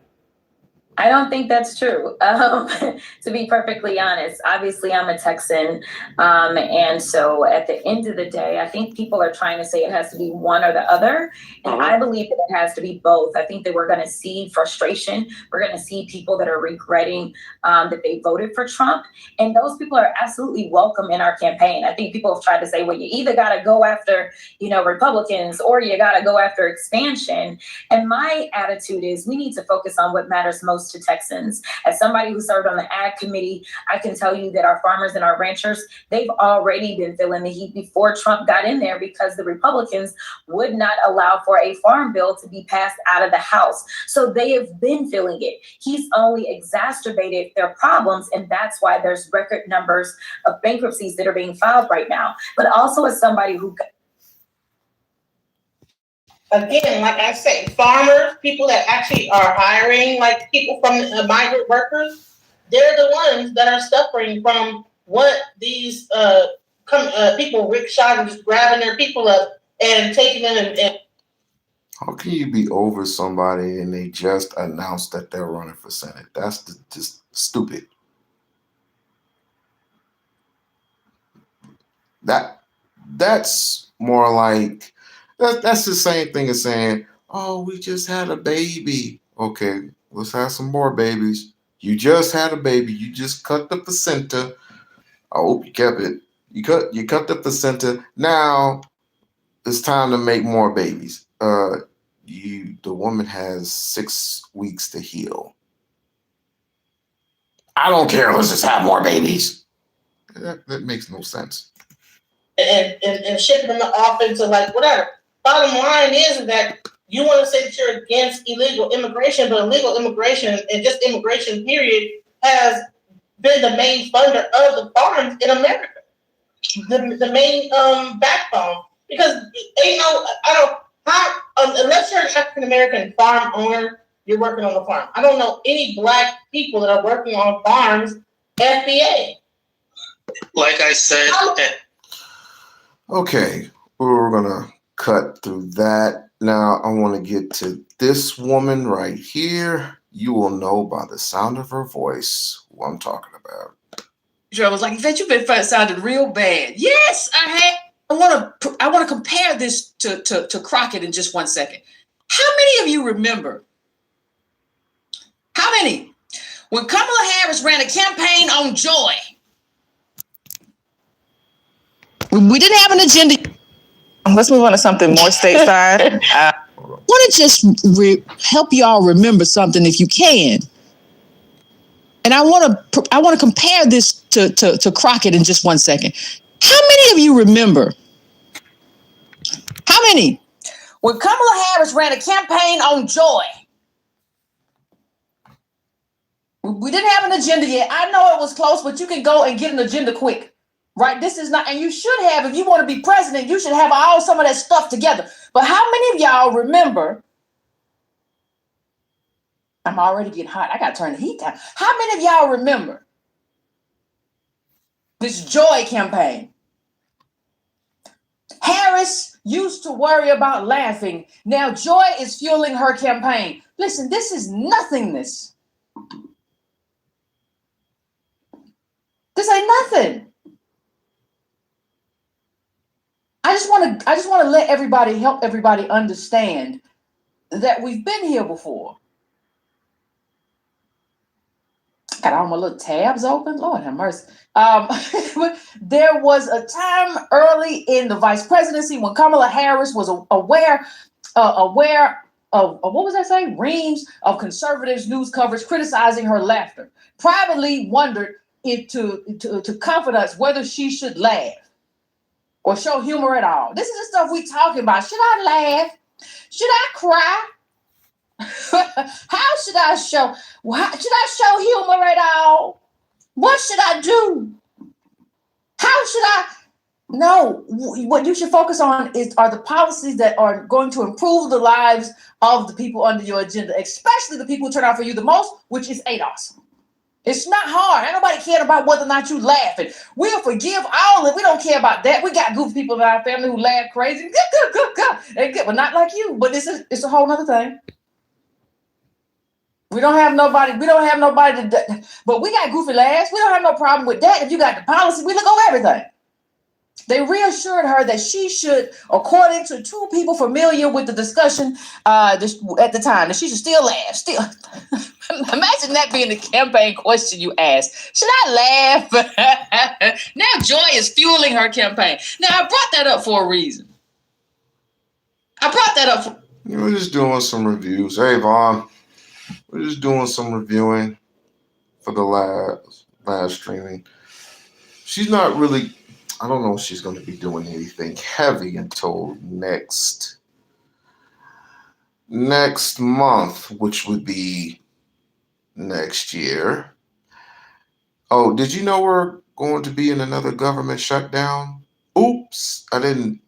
I don't think that's true. To be perfectly honest, obviously I'm a Texan. And so at the end of the day, I think people are trying to say it has to be one or the other. And I believe that it has to be both. I think that we're going to see frustration. We're going to see people that are regretting that they voted for Trump. And those people are absolutely welcome in our campaign. I think people have tried to say, well, you either got to go after, Republicans or you got to go after expansion. And my attitude is we need to focus on what matters most to Texans. As somebody who served on the ag committee, I can tell you that our farmers and our ranchers, they've already been feeling the heat before Trump got in there because the Republicans would not allow for a farm bill to be passed out of the House. So they have been feeling it. He's only exacerbated their problems, and that's why there's record numbers of bankruptcies that are being filed right now. But also as somebody who, again, like I say, farmers, people that actually are hiring, like people from migrant workers, they're the ones that are suffering from what these people rickshaws and just grabbing their people up and taking them and How can you be over somebody and they just announced that they're running for Senate? That's just stupid. That's more like that's the same thing as saying, "Oh, we just had a baby." Okay, let's have some more babies. You just had a baby. You just cut the placenta. I hope you kept it. You cut the placenta. Now it's time to make more babies. The woman has 6 weeks to heal. I don't care. Let's just have more babies. That makes no sense. And shipping them off into like whatever. Bottom line is that you want to say that you're against illegal immigration, but illegal immigration and just immigration period has been the main funder of the farms in America. The main backbone. Because unless you're an African American farm owner, you're working on the farm. I don't know any black people that are working on farms, FBA. Like I said. Okay, we're gonna cut through that. Now I want to get to this woman right here. You will know by the sound of her voice who I'm talking about. Joe was like, "Yvette, you've been sounding real bad." Yes, I have. I want to compare this to Crockett in just 1 second. How many of you remember? How many? When Kamala Harris ran a campaign on joy. We didn't have an agenda. Let's move on to something more stateside. I want to just help y'all remember something if you can. And I want to compare this to Crockett in just 1 second. How many of you remember? How many? When Kamala Harris ran a campaign on joy. We didn't have an agenda yet. I know it was close, but you can go and get an agenda quick. Right? This is not, and you should have, if you want to be president, you should have some of that stuff together. But how many of y'all remember? I'm already getting hot. I got to turn the heat down. How many of y'all remember this joy campaign? Harris used to worry about laughing. Now joy is fueling her campaign. Listen, this is nothingness. This ain't nothing. I just want to let help everybody understand that we've been here before. Got all my little tabs open. Lord have mercy. There was a time early in the vice presidency when Kamala Harris was aware of what was I saying? Reams of conservatives' news coverage criticizing her laughter. Privately wondered if to comfort us whether she should laugh or show humor at all. This is the stuff we talking about. Should I laugh? Should I cry? How should I show? Should I show humor at all? What should I do? How should I No, what you should focus on are the policies that are going to improve the lives of the people under your agenda, especially the people who turn out for you the most, which is ADOS. It's not hard. Ain't nobody cared about whether or not you laughing. We'll forgive all of it. We don't care about that. We got goofy people in our family who laugh crazy. Good. They good, but not like you. But it's a whole other thing. We don't have nobody to, but we got goofy laughs. We don't have no problem with that. If you got the policy, we look over everything. They reassured her that she should, according to two people familiar with the discussion at the time, that she should still laugh. Still, imagine that being the campaign question you asked. Should I laugh? Now joy is fueling her campaign. Now I brought that up for a reason. We're just doing some reviews. Hey, Vaughn, we're just doing some reviewing for the live streaming. She's not really. I don't know if she's going to be doing anything heavy until next month, which would be next year. Oh, did you know we're going to be in another government shutdown? Oops, I didn't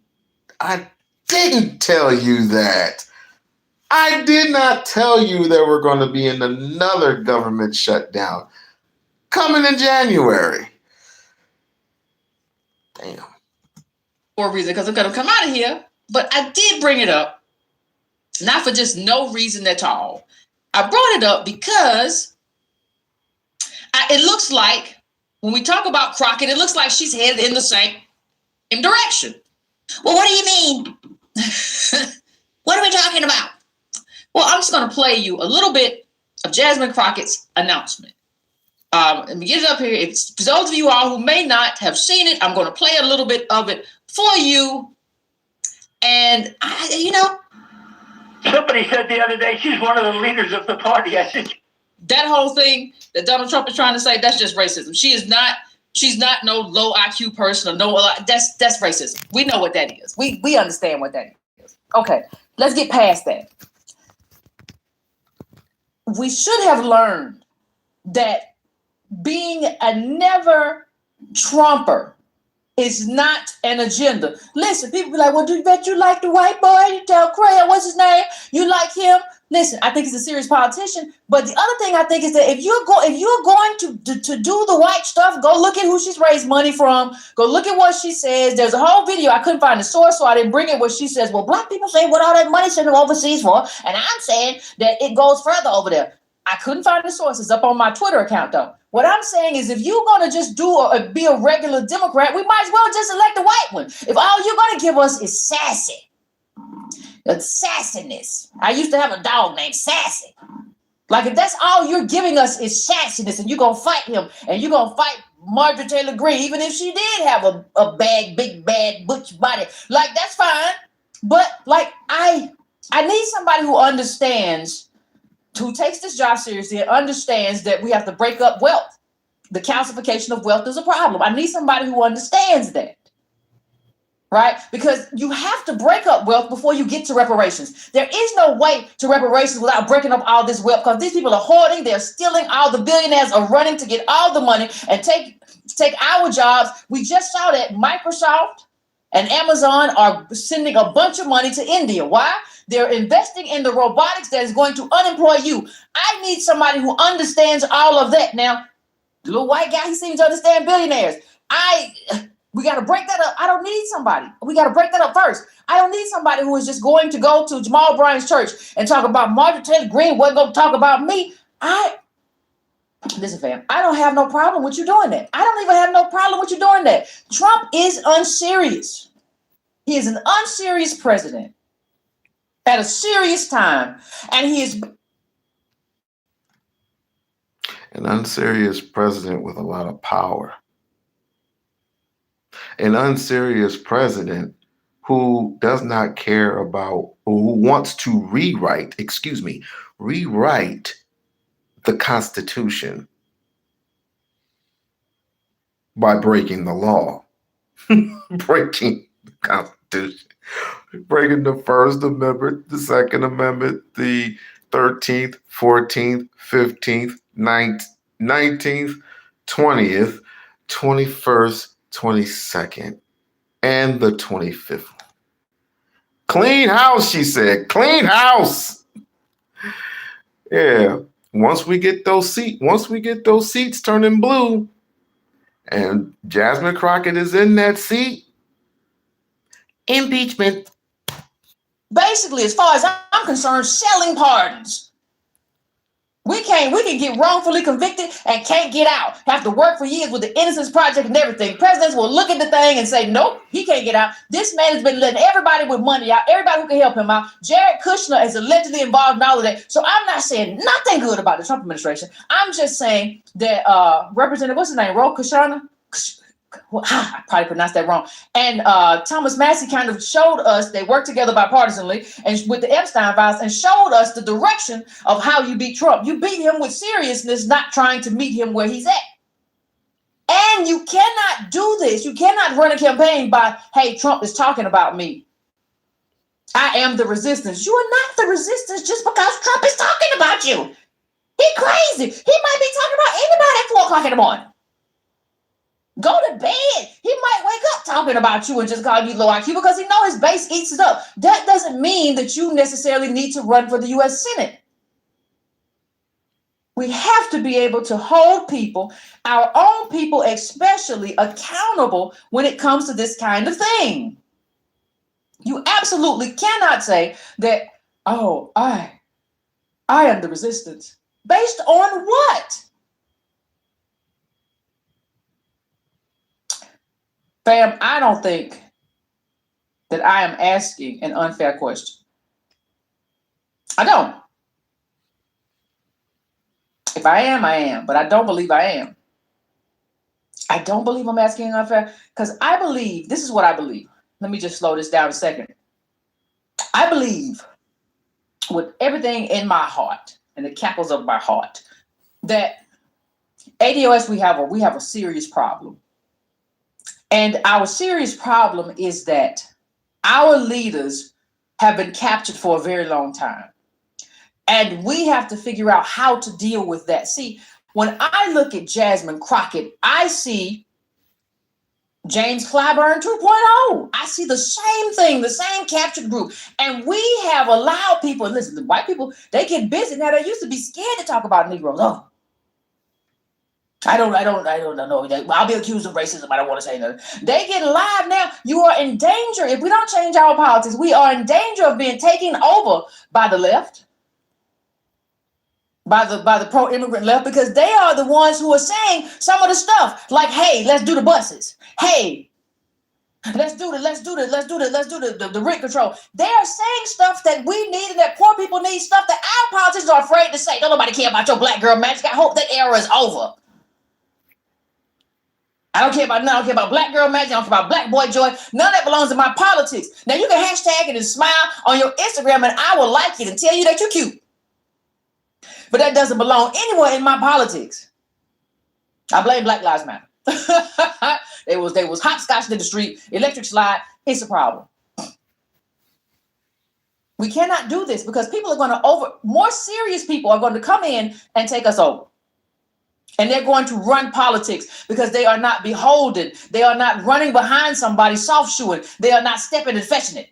tell you that. I did not tell you that we're going to be in another government shutdown coming in January. Damn. For a reason, because I'm going to come out of here. But I did bring it up, not for just no reason at all. I brought it up because it looks like, when we talk about Crockett, it looks like she's headed in the same direction. Well, what do you mean? What are we talking about? Well, I'm just going to play you a little bit of Jasmine Crockett's announcement. Let me get it up here. For those of you all who may not have seen it, I'm going to play a little bit of it for you. And, somebody said the other day, she's one of the leaders of the party. I said, that whole thing that Donald Trump is trying to say, that's just racism. She's not no low IQ person or that's racism. We know what that is. We understand what that is. Okay, let's get past that. We should have learned that being a never Trumper is not an agenda. Listen, people be like, well, do you bet you like the white boy? You tell Craig, what's his name? You like him? Listen, I think he's a serious politician. But the other thing I think is that if you're going to do the white stuff, go look at who she's raised money from. Go look at what she says. There's a whole video. I couldn't find the source, so I didn't bring it, where she says, well, black people say what all that money sent them overseas for. And I'm saying that it goes further over there. I couldn't find the sources up on my Twitter account, though. What I'm saying is, if you're going to just be a regular Democrat, we might as well just elect a white one. If all you're going to give us is sassy, sassiness. I used to have a dog named Sassy. Like, if that's all you're giving us is sassiness, and you're going to fight him, and you're going to fight Marjorie Taylor Greene, even if she did have a big, bad, butch body, like, that's fine. But, like, I need somebody who understands, who takes this job seriously and understands that we have to break up wealth. The calcification of wealth is a problem. I need somebody who understands that, right? Because you have to break up wealth before you get to reparations. There is no way to reparations without breaking up all this wealth, because these people are hoarding, they're stealing, all the billionaires are running to get all the money and take our jobs. We just saw that Microsoft and Amazon are sending a bunch of money to India. Why? They're investing in the robotics that is going to unemploy you. I need somebody who understands all of that. Now, the little white guy, he seems to understand billionaires. We got to break that up. I don't need somebody. We got to break that up first. I don't need somebody who is just going to go to Jamal Bryant's church and talk about Marjorie Taylor Greene, wasn't going to talk about me. Listen, fam, I don't have no problem with you doing that. I don't even have no problem with you doing that. Trump is unserious. He is an unserious president at a serious time, and he is an unserious president with a lot of power. An unserious president who does not care about, who wants to rewrite the Constitution by breaking the law, breaking the Constitution, breaking the First Amendment, the Second Amendment, the 13th, 14th, 15th, 19th, 20th, 21st, 22nd, and the 25th. Clean house, she said. Clean house. Yeah. Once we get those seats turning blue, and Jasmine Crockett is in that seat, impeachment. Basically, as far as I'm concerned, selling pardons. We can get wrongfully convicted and can't get out. Have to work for years with the Innocence Project and everything. Presidents will look at the thing and say, nope, he can't get out. This man has been letting everybody with money out, everybody who can help him out. Jared Kushner is allegedly involved in all of that. So I'm not saying nothing good about the Trump administration. I'm just saying that Representative, what's his name? Ro Kashana? I probably pronounced that wrong. And Thomas Massey kind of showed us, they worked together bipartisanly and with the Epstein files and showed us the direction of how you beat Trump. You beat him with seriousness, not trying to meet him where he's at. And you cannot do this. You cannot run a campaign by, hey, Trump is talking about me. I am the resistance. You are not the resistance just because Trump is talking about you. He crazy. He might be talking about anybody at 4 o'clock in the morning. Go to bed. He might wake up talking about you and just call you low IQ because he knows his base eats it up. That doesn't mean that you necessarily need to run for the U.S. Senate. We have to be able to hold people, our own people especially, accountable when it comes to this kind of thing. You absolutely cannot say that, oh, I am the resistance. Based on what? Fam, I don't think that I am asking an unfair question. I don't. If I am, but I don't believe I am. I don't believe I'm asking unfair because I believe, this is what I believe. Let me just slow this down a second. I believe with everything in my heart and the cackles of my heart that ADOS, we have a serious problem. And our serious problem is that our leaders have been captured for a very long time. And we have to figure out how to deal with that. See, when I look at Jasmine Crockett, I see James Clyburn 2.0. I see the same thing, the same captured group. And we have allowed people, and listen, the white people, they get busy now. They used to be scared to talk about Negroes. Oh, I don't know. I'll be accused of racism. I don't want to say nothing. They get live now. You are in danger. If we don't change our politics, we are in danger of being taken over by the left, by the pro-immigrant left, because they are the ones who are saying some of the stuff like, hey, let's do the buses. Hey, let's do the rent control. They are saying stuff that we need and that poor people need, stuff that our politicians are afraid to say. Don't nobody care about your black girl magic. I hope that era is over. I don't care about none. I don't care about black girl magic. I don't care about black boy joy. None of that belongs in my politics. Now you can hashtag it and smile on your Instagram and I will like it and tell you that you're cute. But that doesn't belong anywhere in my politics. I blame Black Lives Matter. They was hopscotching in the street, electric slide. It's a problem. We cannot do this because people are going to more serious people are going to come in and take us over. And they're going to run politics because they are not beholden. They are not running behind somebody soft-shoeing. They are not stepping and fetching it.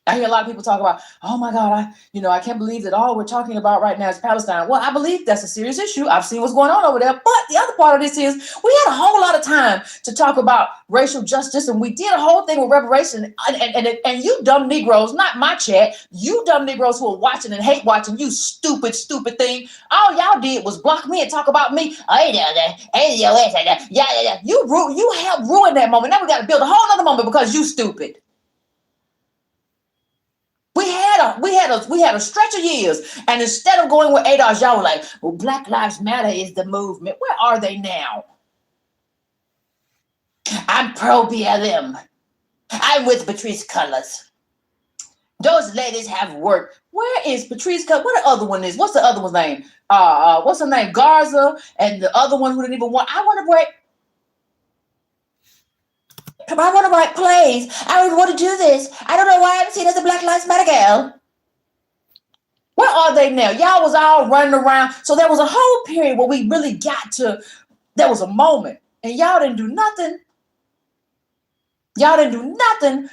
I hear a lot of people talk about, oh my God, I can't believe that all we're talking about right now is Palestine. Well, I believe that's a serious issue. I've seen what's going on over there. But the other part of this is we had a whole lot of time to talk about racial justice, and we did a whole thing with reparation. And you dumb Negroes, not my chat, you dumb Negroes who are watching and hate watching, you stupid thing. All y'all did was block me and talk about me. Yeah. You helped ruin that moment. Now we got to build a whole other moment because you stupid. We had a stretch of years, and instead of going with ADOS, y'all were like, well, Black Lives Matter is the movement. Where are they now? I'm pro-BLM. I'm with Patrice Cullors. Those ladies have worked. Where is Patrice Cullors? What the other one is? What's the other one's name? What's her name? Garza, and the other one who didn't even want. I want to write plays. I would want to do this. I don't know why I'm seen as a Black Lives Matter girl. Where are they now? Y'all was all running around. So there was a whole period where we really there was a moment. And y'all didn't do nothing Y'all didn't do nothing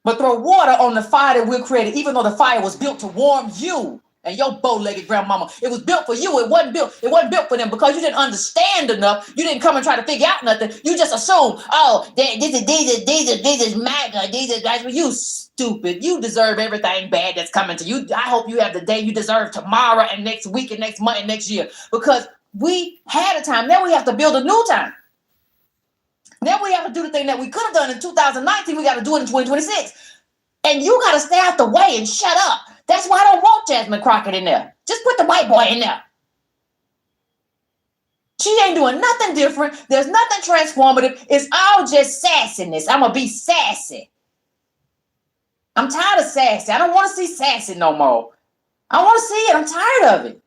but throw water on the fire that we're creating, even though the fire was built to warm you and your bow-legged grandmama. It was built for you. It wasn't built for them because you didn't understand enough. You didn't come and try to figure out nothing. You just assumed, oh, this is MAGA. That's what you stupid. You deserve everything bad that's coming to you. I hope you have the day you deserve tomorrow and next week and next month and next year, because we had a time. Now we have to build a new time. Now we have to do the thing that we could have done in 2019. We got to do it in 2026. And you got to stay out the way and shut up. That's why I don't want Jasmine Crockett in there. Just put the white boy in there. She ain't doing nothing different. There's nothing transformative. It's all just sassiness. I'm going to be sassy. I'm tired of sassy. I don't want to see sassy no more. I want to see it. I'm tired of it.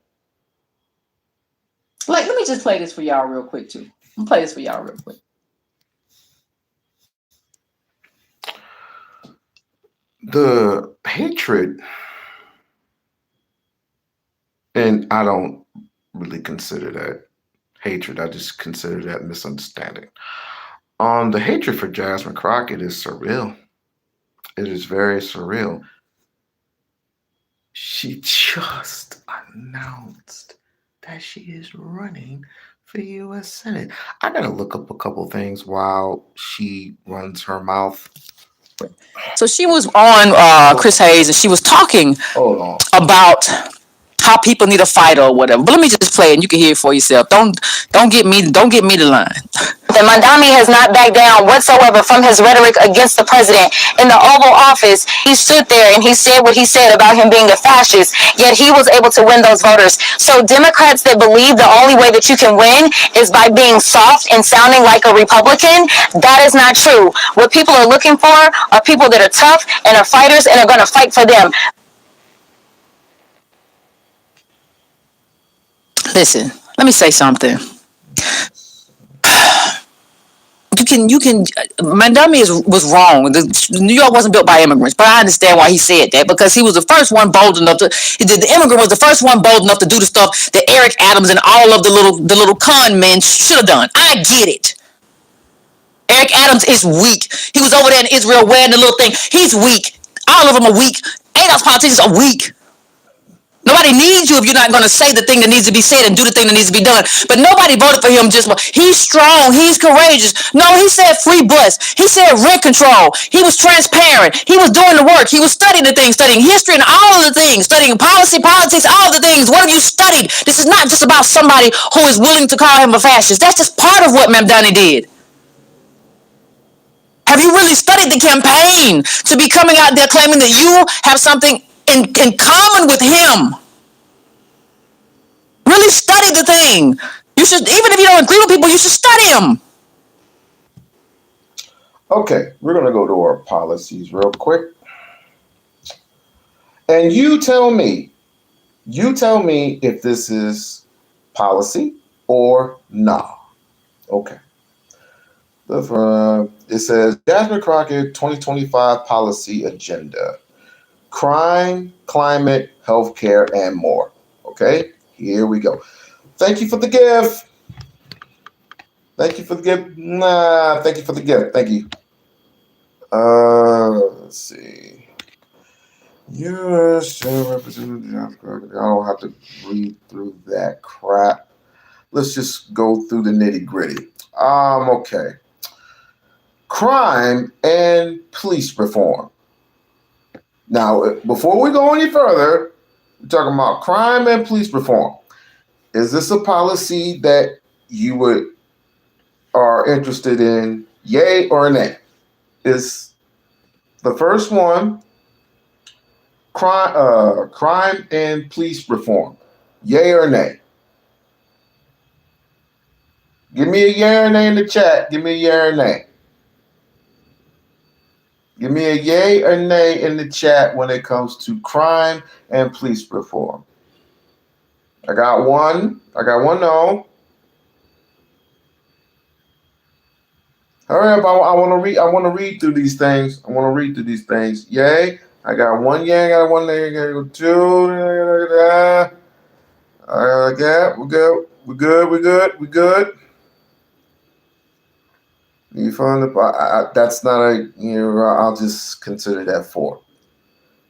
Like, let me just play this for y'all real quick, too. I'm going to play this for y'all real quick. The hatred, and I don't really consider that hatred. I just consider that misunderstanding. The hatred for Jasmine Crockett is surreal. It is very surreal. She just announced that she is running for the U.S. Senate. I gotta look up a couple things while she runs her mouth. So she was on Chris Hayes, and she was talking about how people need a fight or whatever. But let me just play it, and you can hear it for yourself. Don't get me the line. And Mandami has not backed down whatsoever from his rhetoric against the president. In the Oval Office, he stood there and he said what he said about him being a fascist, yet he was able to win those voters. So Democrats that believe the only way that you can win is by being soft and sounding like a Republican, that is not true. What people are looking for are people that are tough and are fighters and are going to fight for them. Listen, let me say something. You can. Mandami was wrong. New York wasn't built by immigrants, but I understand why he said that, because he was the first one bold enough to. The immigrant was the first one bold enough to do the stuff that Eric Adams and all of the little con men should have done. I get it. Eric Adams is weak. He was over there in Israel wearing the little thing. He's weak. All of them are weak. ADOS politicians are weak. Nobody needs you if you're not going to say the thing that needs to be said and do the thing that needs to be done. But nobody voted for him just, he's strong, he's courageous. No, he said free bus. He said rent control. He was transparent. He was doing the work. He was studying the things, studying history and all of the things, studying policy, politics, all the things. What have you studied? This is not just about somebody who is willing to call him a fascist. That's just part of what Mamdani did. Have you really studied the campaign to be coming out there claiming that you have something in common with him? Really study the thing. You should, even if you don't agree with people, you should study them. Okay, we're gonna go to our policies real quick. And you tell me if this is policy or nah. Okay. It says Jasmine Crockett 2025 policy agenda. Crime, climate, healthcare, and more. Okay, here we go. Thank you for the gift. Thank you for the gift. Thank you for the gift. Thank you. Let's see. U.S. Representative Jasmine Crockett. I don't have to read through that crap. Let's just go through the nitty gritty. Okay. Crime and police reform. Now, before we go any further, we're talking about crime and police reform. Is this a policy that you are interested in, yay or nay? Is the first one crime and police reform, yay or nay? Give me a yay or nay in the chat. Give me a yay or nay. Give me a yay or nay in the chat when it comes to crime and police reform. I got one no. Hurry up, I want to read through these things. Yay. I got one yay, I got one nay, I got two. Yeah, we're good. defund the that's not a, I'll just consider that 4.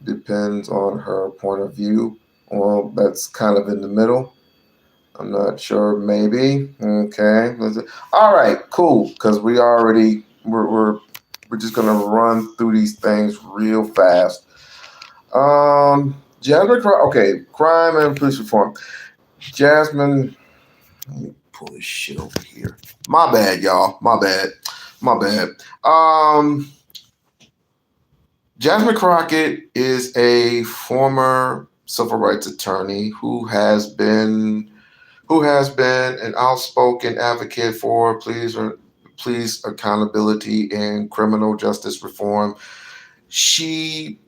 Depends on her point of view. Well, that's kind of in the middle. I'm not sure. Maybe. Okay. All right. Cool. Because we're just gonna run through these things real fast. Jasmine. Okay. Crime and police reform. Jasmine. Let me pull this shit over here. My bad, y'all. My bad. Jasmine Crockett is a former civil rights attorney who has been an outspoken advocate for police accountability and criminal justice reform. She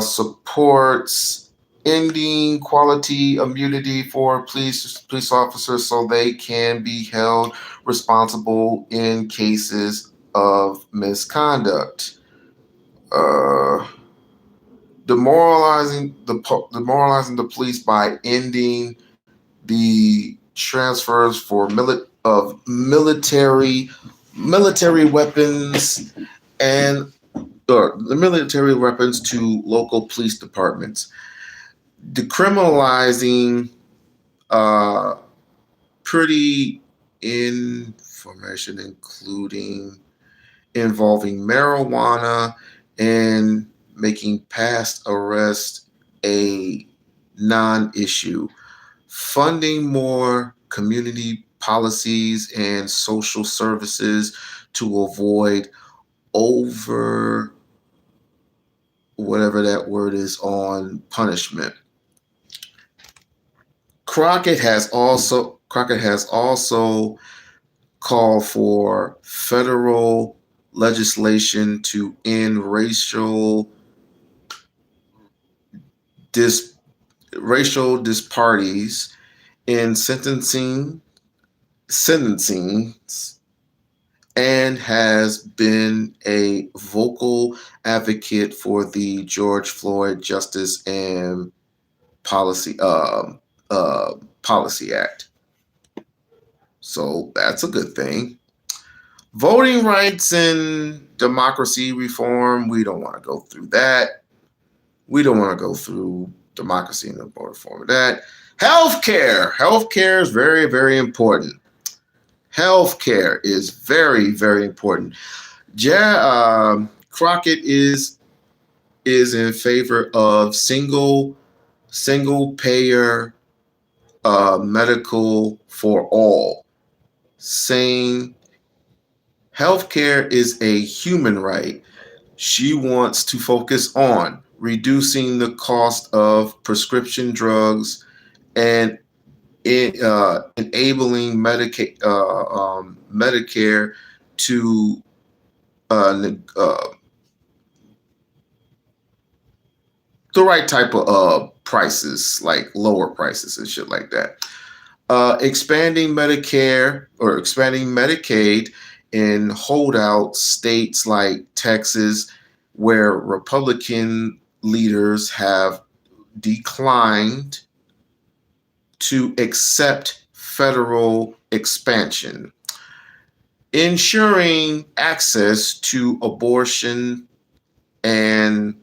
supports ending quality immunity for police officers so they can be held responsible in cases of misconduct. Demoralizing the police by ending the transfers for military weapons and the military weapons to local police departments. Decriminalizing pretty information involving marijuana and making past arrest a non-issue. Funding more community policies and social services to avoid over whatever that word is on punishment. Crockett has also called for federal legislation to end racial disparities in sentencing and has been a vocal advocate for the George Floyd Justice and Policy Act. So that's a good thing. Voting rights and democracy reform, we don't want to go through that. We don't want to go through democracy and the voting reform of that. Healthcare is very, very important. Healthcare is very, very important. Crockett is in favor of single payer medical for all, saying healthcare is a human right. She wants to focus on reducing the cost of prescription drugs and enabling Medicare to the right type of prices, like lower prices and shit like that. Expanding Medicare or expanding Medicaid in holdout states like Texas, where Republican leaders have declined to accept federal expansion. Ensuring access to abortion and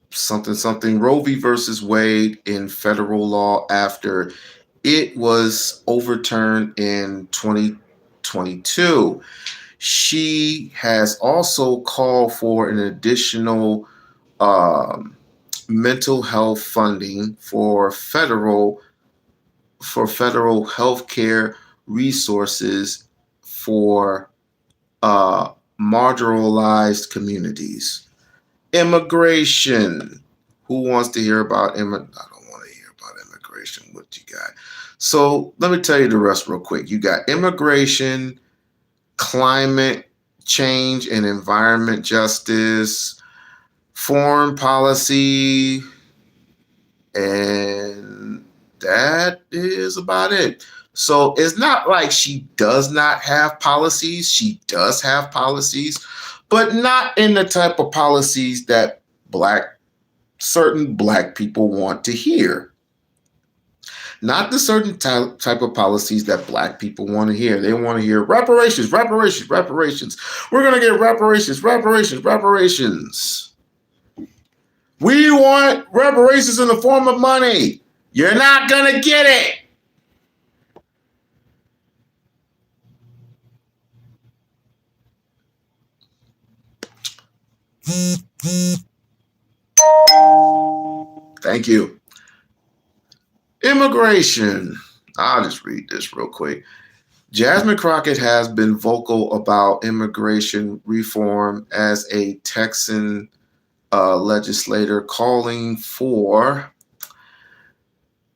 something Roe v. versus Wade in federal law after it was overturned in 2022. She has also called for an additional mental health funding for federal health care resources for marginalized communities. Immigration. Who wants to hear about immigration? I don't want to hear about immigration. What you got? So let me tell you the rest real quick. You got immigration, climate change and environment justice, foreign policy, and that is about it. So it's not like she does not have policies. She does have policies, but not in the type of policies that certain black people want to hear. not the certain type of policies that Black people want to hear. They want to hear reparations, reparations, reparations. We're going to get reparations, reparations, reparations. We want reparations in the form of money. You're not going to get it. Thank you. Immigration. I'll just read this real quick. Jasmine Crockett has been vocal about immigration reform as a Texan legislator, calling for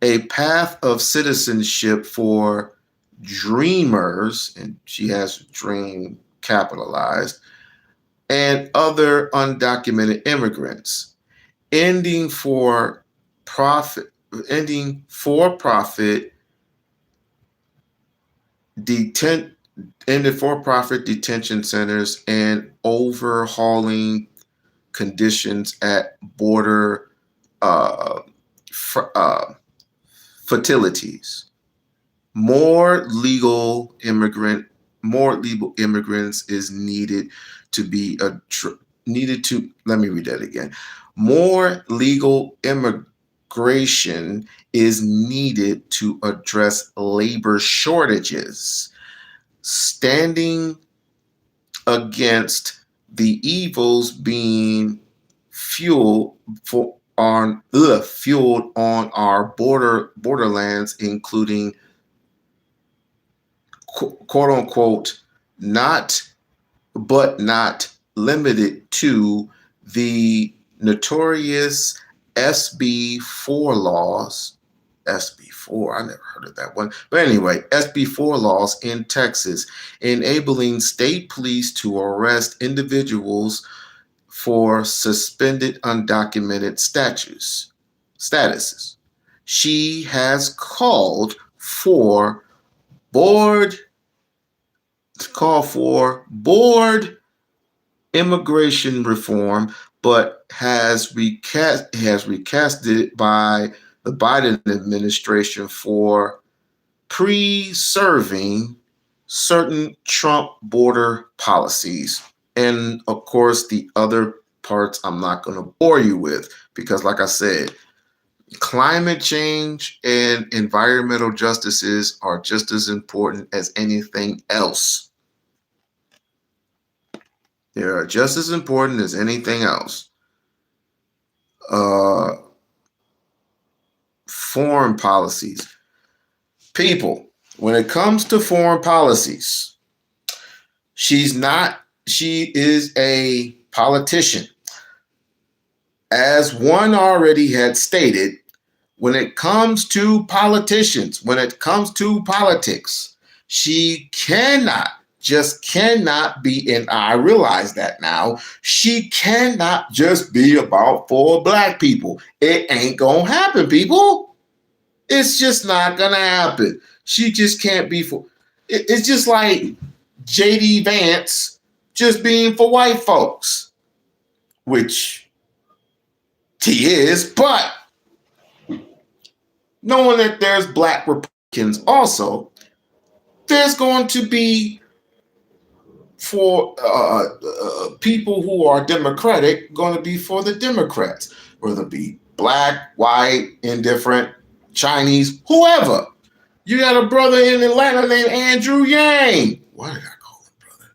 a path of citizenship for dreamers, and she has dream capitalized, and other undocumented immigrants, ending for-profit detention centers and overhauling conditions at border facilities. More legal immigrants is needed to be let me read that again. More legal immigration is needed to address labor shortages, standing against the evils being fueled on our borderlands, including quote unquote not limited to the notorious SB4 laws. SB4, I never heard of that one. But anyway, SB4 laws in Texas, enabling state police to arrest individuals for suspended undocumented statuses. She has called for board immigration reform, but has recasted it by the Biden administration for preserving certain Trump border policies. And of course, the other parts I'm not going to bore you with, because like I said, climate change and environmental justices are just as important as anything else. They are just as important as anything else. Foreign policies. People, when it comes to foreign policies, she is a politician. As one already had stated, when it comes to politicians, when it comes to politics, she cannot be, and I realize that now, she cannot just be about for Black people. It ain't gonna happen, people. It's just not gonna happen. She just can't be for, it's just like J.D. Vance just being for white folks, which he is, but knowing that there's Black Republicans also, there's going to be for people who are Democratic, going to be for the Democrats, whether it be Black, white, indifferent, Chinese, whoever. You got a brother in Atlanta named Andrew Yang. Why did I call him brother?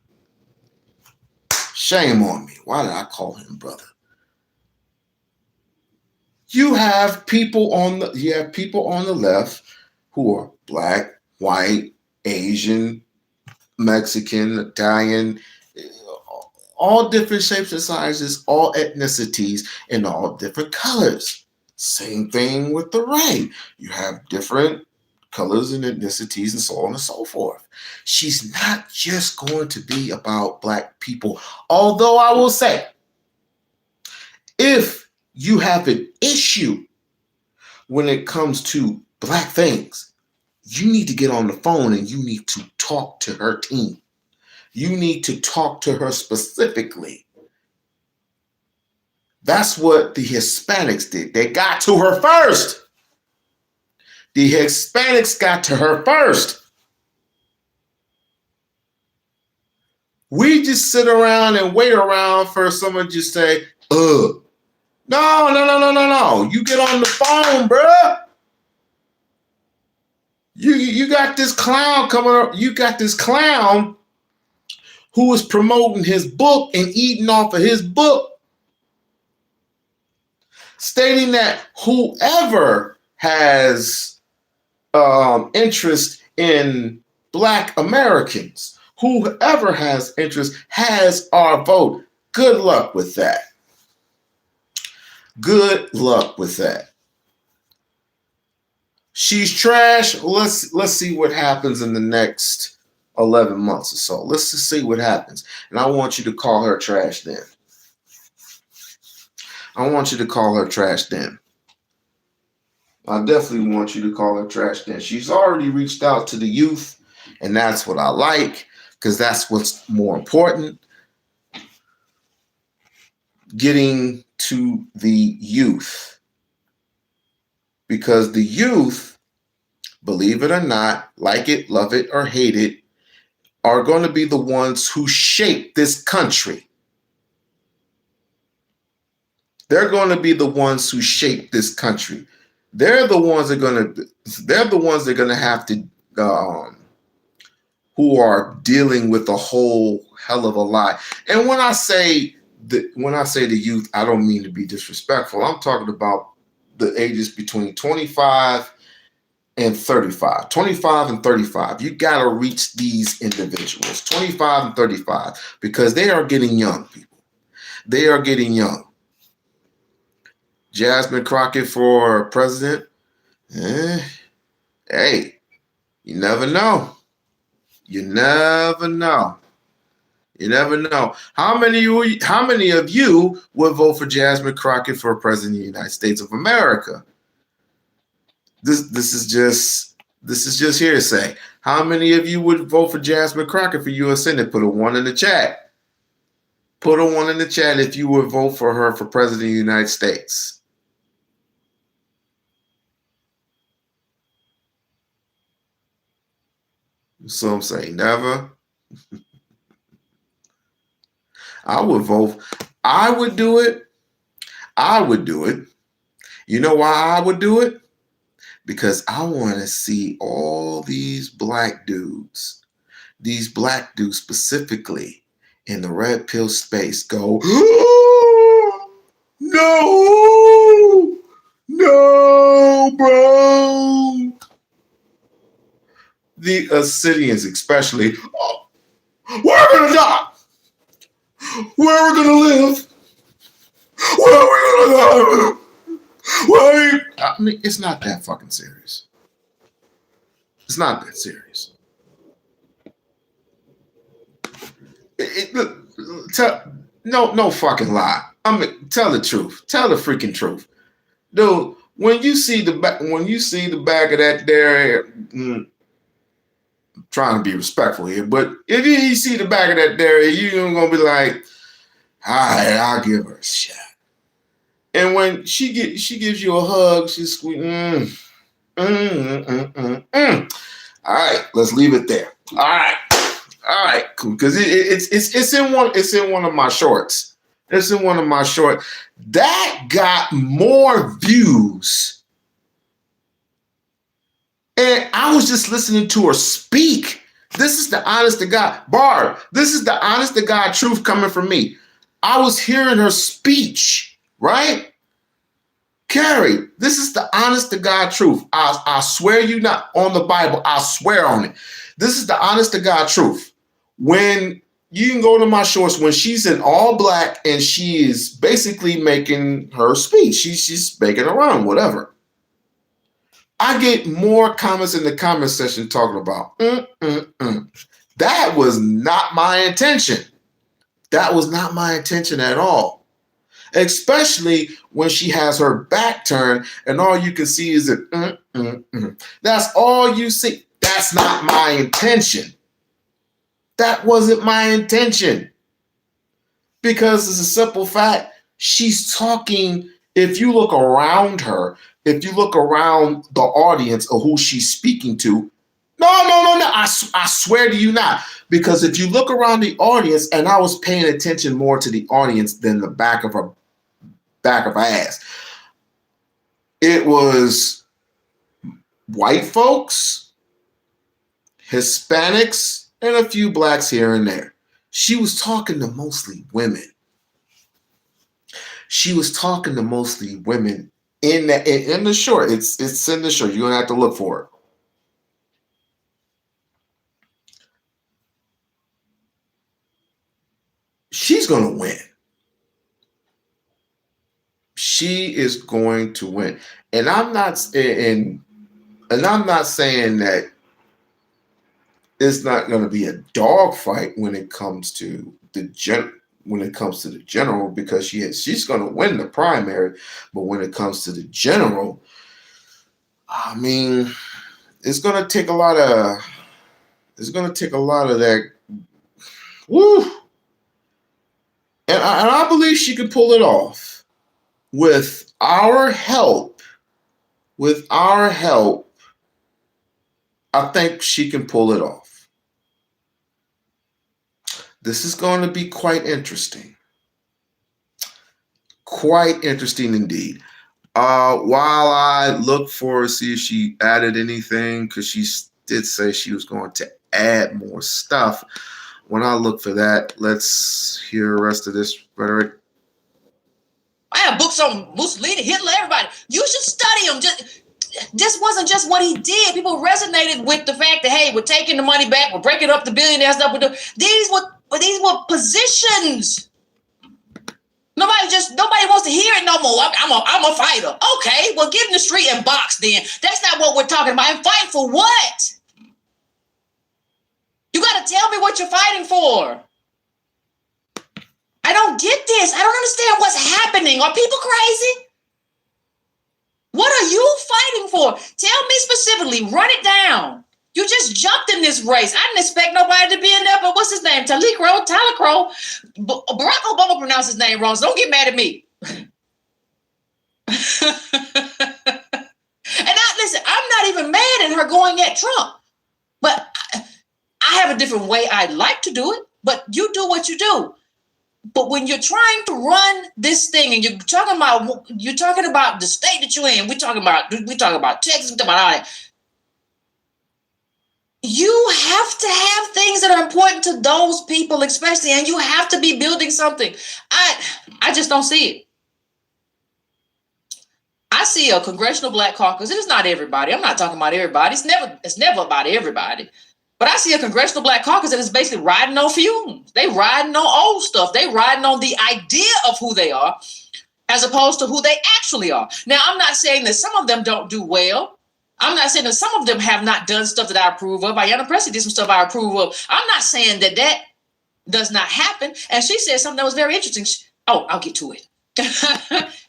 Shame on me. Why did I call him brother? You have people on the left who are Black, white, Asian, Mexican, Italian, all different shapes and sizes, all ethnicities, and all different colors. Same thing with the right. You have different colors and ethnicities and so on and so forth. She's not just going to be about Black people. Although I will say, if you have an issue when it comes to Black things, you need to get on the phone and you need to talk to her team. You need to talk to her specifically. That's what the Hispanics did. They got to her first. The Hispanics got to her first. We just sit around and wait around for someone to just say, ugh. No. You get on the phone, bruh. You got this clown coming up. You got this clown who is promoting his book and eating off of his book, stating that whoever has interest in Black Americans, whoever has interest has our vote. Good luck with that. Good luck with that. She's trash. Let's see what happens in the next 11 months or so. Let's just see what happens. And I want you to call her trash then. I want you to call her trash then. I definitely want you to call her trash then. She's already reached out to the youth, and that's what I like, because that's what's more important. Getting to the youth. Because the youth, believe it or not, like it, love it, or hate it, are going to be the ones who shape this country. They're going to be the ones who shape this country. They're the ones that are going to have to, who are dealing with a whole hell of a lot. And when I say the youth, I don't mean to be disrespectful. I'm talking about the ages between 25 and 35. 25 and 35. You got to reach these individuals, 25 and 35, because they are getting young, people. They are getting young. Jasmine Crockett for president? Hey, you never know. You never know. You never know. How many of you would vote for Jasmine Crockett for president of the United States of America? This is just hearsay. How many of you would vote for Jasmine Crockett for U.S. Senate? Put a 1 in the chat. Put a 1 in the chat if you would vote for her for president of the United States. So I'm saying never. I would vote. I would do it. I would do it. You know why I would do it? Because I want to see all these black dudes specifically in the red pill space go, no, bro. The Assyrians especially, we're going to die. Where are we going to live? Where are we going to live? I mean, it's not that fucking serious. It's not that serious. No fucking lie. I mean, tell the truth. Tell the freaking truth, dude. When you see the back of that there, I'm trying to be respectful here, but if you see the back of that there, you're gonna be like, all right, I'll give her a shot. And when she gives you a hug, she's squeezing. All right, let's leave it there. All right, cool. Because it's in one of my shorts. It's in one of my shorts. That got more views. And I was just listening to her speak. This is the honest to God. Barb, this is the honest to God truth coming from me. I was hearing her speech, right? Carrie, this is the honest to God truth. I swear you not on the Bible. I swear on it. This is the honest to God truth. When you can go to my shorts, when she's in all black and she is basically making her speech, she's making her own, whatever. I get more comments in the comment section talking about, That was not my intention. That was not my intention at all. Especially when she has her back turned and all you can see is a That's all you see. That's not my intention. That wasn't my intention. Because it's a simple fact. She's talking, if you look around her, if you look around the audience of who she's speaking to, no. I swear to you not. Because if you look around the audience, and I was paying attention more to the audience than the back of her ass, it was white folks, Hispanics, and a few blacks here and there. She was talking to mostly women. In the short. It's in the short. You're gonna have to look for it. She's gonna win. She is going to win, and I'm not saying that it's not going to be a dogfight when it comes to the general, because she's going to win the primary, but when it comes to the general, I mean, it's going to take a lot of that. Woo! And I believe she can pull it off. With our help, I think she can pull it off. This is going to be quite interesting. Quite interesting indeed. While I look for see if she added anything, because she did say she was going to add more stuff. When I look for that, let's hear the rest of this rhetoric. I have books on Mussolini, Hitler, everybody. You should study them. This wasn't just what he did. People resonated with the fact that, hey, we're taking the money back, we're breaking up the billionaire stuff. These were positions. Nobody wants to hear it no more. I'm a fighter. Okay, well, get in the street and box then. That's not what we're talking about. And fight for what? You got to tell me what you're fighting for. I don't get this. I don't understand what's happening. Are people crazy? What are you fighting for? Tell me specifically. Run it down. You just jumped in this race. I didn't expect nobody to be in there, but what's his name? Tyler Crow. Barack Obama pronounced his name wrong, so don't get mad at me. And listen, I'm not even mad at her going at Trump, but I have a different way I'd like to do it, but you do what you do. But when you're trying to run this thing and you're talking about the state that you're in, we're talking about Texas, we're talking about all that. You have to have things that are important to those people, especially, and you have to be building something. I just don't see it. I see a congressional black caucus. It is not everybody. I'm not talking about everybody. It's never about everybody. But I see a congressional black caucus that is basically riding on fumes. They riding on old stuff. They riding on the idea of who they are as opposed to who they actually are. Now, I'm not saying that some of them don't do well. I'm not saying that some of them have not done stuff that I approve of. Ayanna Pressley did some stuff I approve of. I'm not saying that does not happen. And she said something that was very interesting. I'll get to it.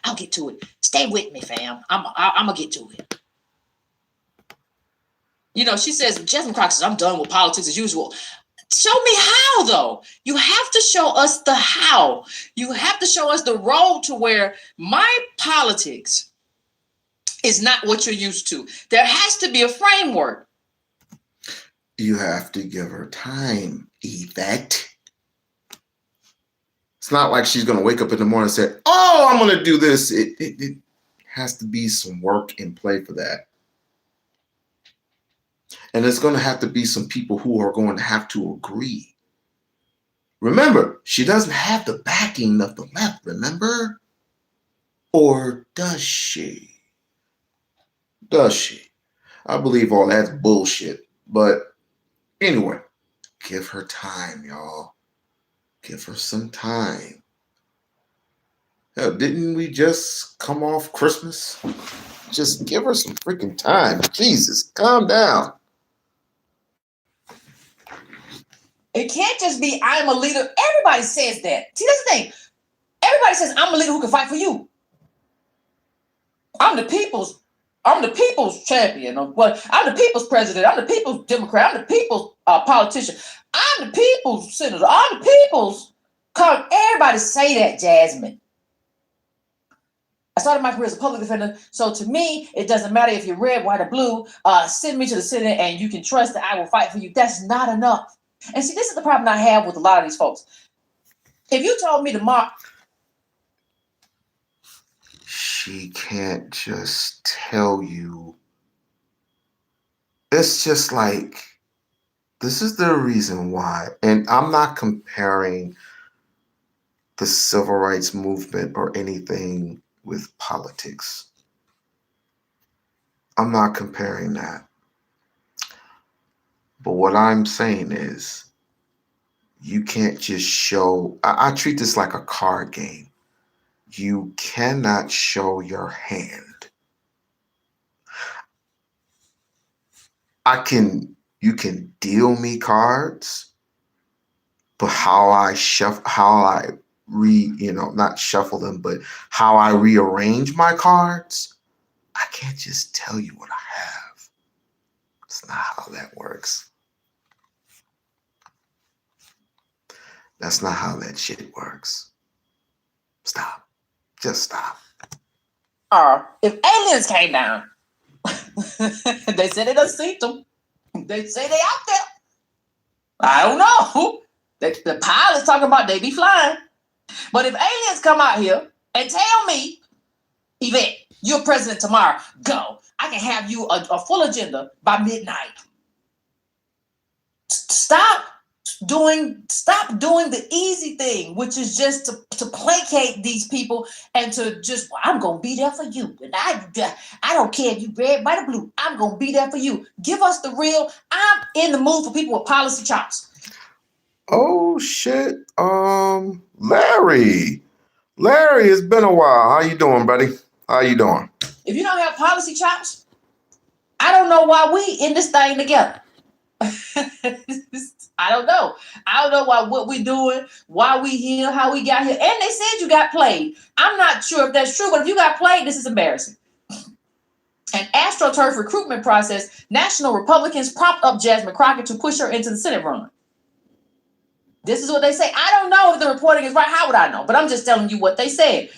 I'll get to it. Stay with me, fam. I'm going to get to it. You know, she says, Jasmine Crockett says, I'm done with politics as usual. Show me how, though. You have to show us the how. You have to show us the road to where my politics is not what you're used to. There has to be a framework. You have to give her time, Yvette. It's not like she's going to wake up in the morning and say, oh, I'm going to do this. It has to be some work in play for that. And there's going to have to be some people who are going to have to agree. Remember, she doesn't have the backing of the left, remember? Or does she? Does she? I believe all that's bullshit. But anyway, give her time, y'all. Give her some time. Hell, didn't we just come off Christmas? Just give her some freaking time. Jesus, calm down. It can't just be, I'm a leader. Everybody says that. See, that's the thing. Everybody says, I'm a leader who can fight for you. I'm the people's champion. Well, I'm the people's president. I'm the people's Democrat. I'm the people's politician. I'm the people's senator. I'm the people's. Everybody say that, Jasmine. I started my career as a public defender. So to me, it doesn't matter if you're red, white, or blue. Send me to the Senate and you can trust that I will fight for you. That's not enough. And see, this is the problem I have with a lot of these folks. If you told me tomorrow, she can't just tell you. It's just like, this is the reason why. And I'm not comparing the civil rights movement or anything with politics. I'm not comparing that. But what I'm saying is, you can't just show. I treat this like a card game. You cannot show your hand. You can deal me cards, but not shuffle them, but how I rearrange my cards, I can't just tell you what I have. It's not how that works. That's not how that shit works. Stop. Just stop. If aliens came down, they said they done seen them. They say they out there. I don't know. The pilot's talking about they be flying. But if aliens come out here and tell me, Yvette, you're president tomorrow, go. I can have you a full agenda by midnight. Stop doing the easy thing, which is just to placate these people and to just, well, I'm gonna be there for you. And I don't care if you red, white, or blue. I'm gonna be there for you. Give us the real. I'm in the mood for people with policy chops. Oh shit. Larry, it's been a while. How you doing, buddy? How you doing? If you don't have policy chops, I don't know why we in this thing together. I don't know. I don't know what we're doing, why we here, how we got here. And they said you got played. I'm not sure if that's true, but if you got played, this is embarrassing. An AstroTurf recruitment process, national Republicans propped up Jasmine Crockett to push her into the Senate run. This is what they say. I don't know if the reporting is right. How would I know? But I'm just telling you what they said.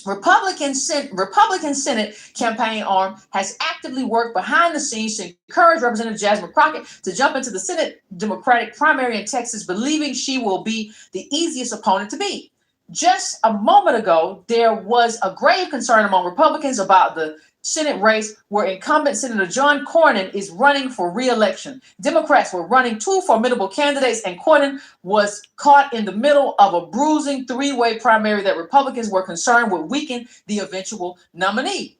Republican Senate campaign arm has actively worked behind the scenes to encourage Representative Jasmine Crockett to jump into the Senate Democratic primary in Texas, believing she will be the easiest opponent to beat. Just a moment ago, there was a grave concern among Republicans about the Senate race where incumbent Senator John Cornyn is running for re-election. Democrats were running two formidable candidates, and Cornyn was caught in the middle of a bruising three-way primary that Republicans were concerned would weaken the eventual nominee.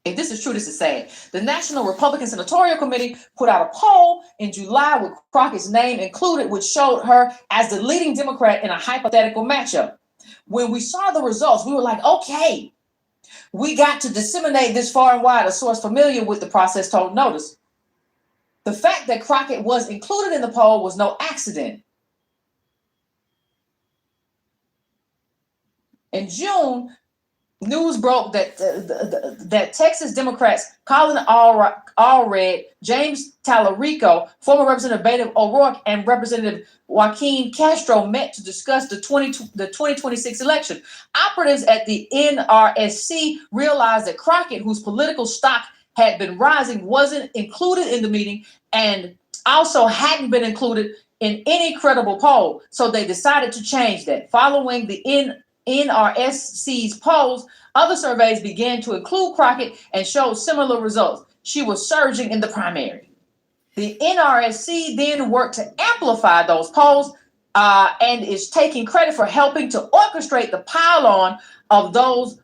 If this is true, this is sad. The National Republican Senatorial Committee put out a poll in July with Crockett's name included, which showed her as the leading Democrat in a hypothetical matchup. When we saw the results, we were like, okay, we got to disseminate this far and wide. A source familiar with the process told Notice. The fact that Crockett was included in the poll was no accident. In June, news broke that that Texas Democrats Colin Allred, James Tallarico, former Representative Beto O'Rourke, and Representative Joaquin Castro met to discuss the 2026 election. Operatives at the NRSC realized that Crockett, whose political stock had been rising, wasn't included in the meeting and also hadn't been included in any credible poll. So they decided to change that. Following the NRSC's polls, other surveys began to include Crockett and showed similar results. She was surging in the primary. The NRSC then worked to amplify those polls and is taking credit for helping to orchestrate the pile-on of those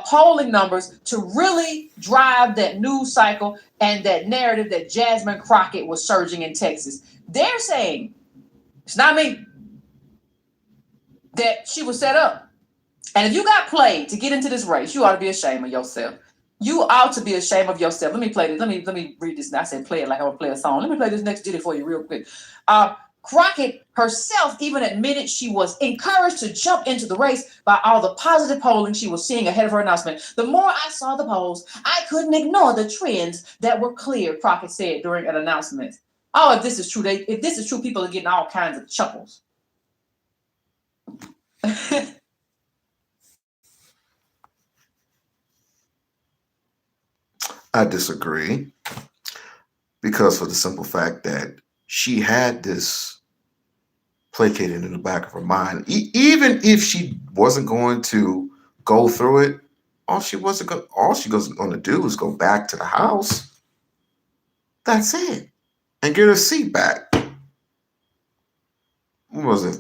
polling numbers to really drive that news cycle and that narrative that Jasmine Crockett was surging in Texas. They're saying, it's not me, that she was set up. And if you got played to get into this race, you ought to be ashamed of yourself. You ought to be ashamed of yourself. Let me play this. Let me read this. I said play it like I would play a song. Let me play this next ditty for you real quick. Crockett herself even admitted she was encouraged to jump into the race by all the positive polling she was seeing ahead of her announcement. The more I saw the polls, I couldn't ignore the trends that were clear, Crockett said during an announcement. Oh, if this is true, people are getting all kinds of chuckles. I disagree, because for the simple fact that she had this placated in the back of her mind. Even if she wasn't going to go through it, all she was going to do is go back to the house. That's it. And get her seat back. What was it?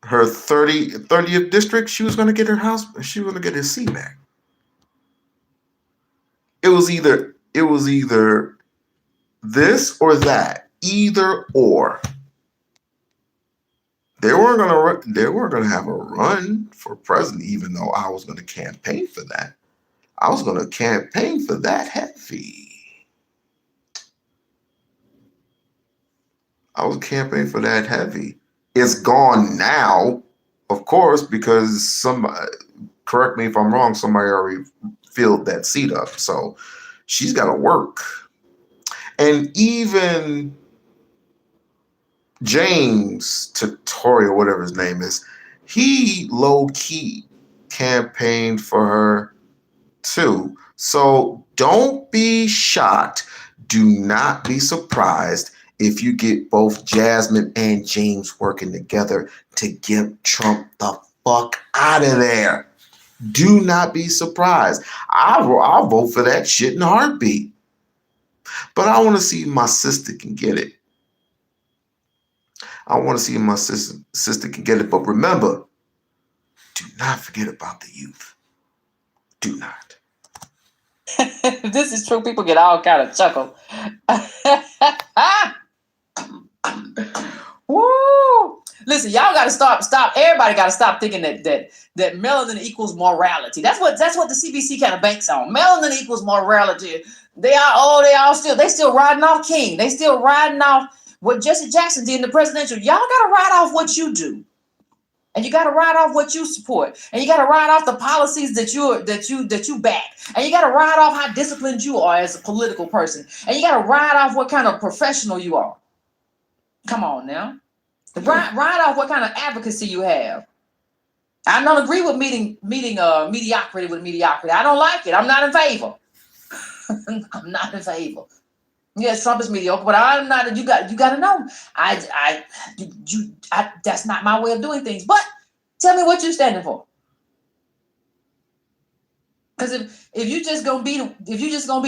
Her 30th district, she was going to get her house, she was going to get her seat back. It was either this or that. Either or. They weren't gonna have a run for president, even though I was gonna campaign for that. I was gonna campaign for that heavy. I was campaigning for that heavy. It's gone now, of course, because somebody, correct me if I'm wrong, somebody already filled that seat up. So she's got to work. And even James Tutorial, whatever his name is, he low-key campaigned for her too. So don't be shocked. Do not be surprised if you get both Jasmine and James working together to get Trump the fuck out of there. Do not be surprised. I'll vote for that shit in a heartbeat. But I want to see my sister can get it. I want to see my sister can get it. But remember, do not forget about the youth. Do not. This is true. People get all kind of chuckle. Woo! Listen, y'all got to stop. Everybody got to stop thinking that melanin equals morality. That's what the CBC kind of banks on. Melanin equals morality. They still riding off King. They still riding off what Jesse Jackson did in the presidential. Y'all got to ride off what you do. And you got to ride off what you support. And you got to ride off the policies that you back. And you got to ride off how disciplined you are as a political person. And you got to ride off what kind of professional you are. Come on now. Ride off what kind of advocacy you have. I don't agree with meeting mediocrity with mediocrity. I don't like it. I'm not in favor. I'm not in favor. Yes, Trump is mediocre, but I'm not. You got to know. That's not my way of doing things. But tell me what you're standing for. Because if you just gonna be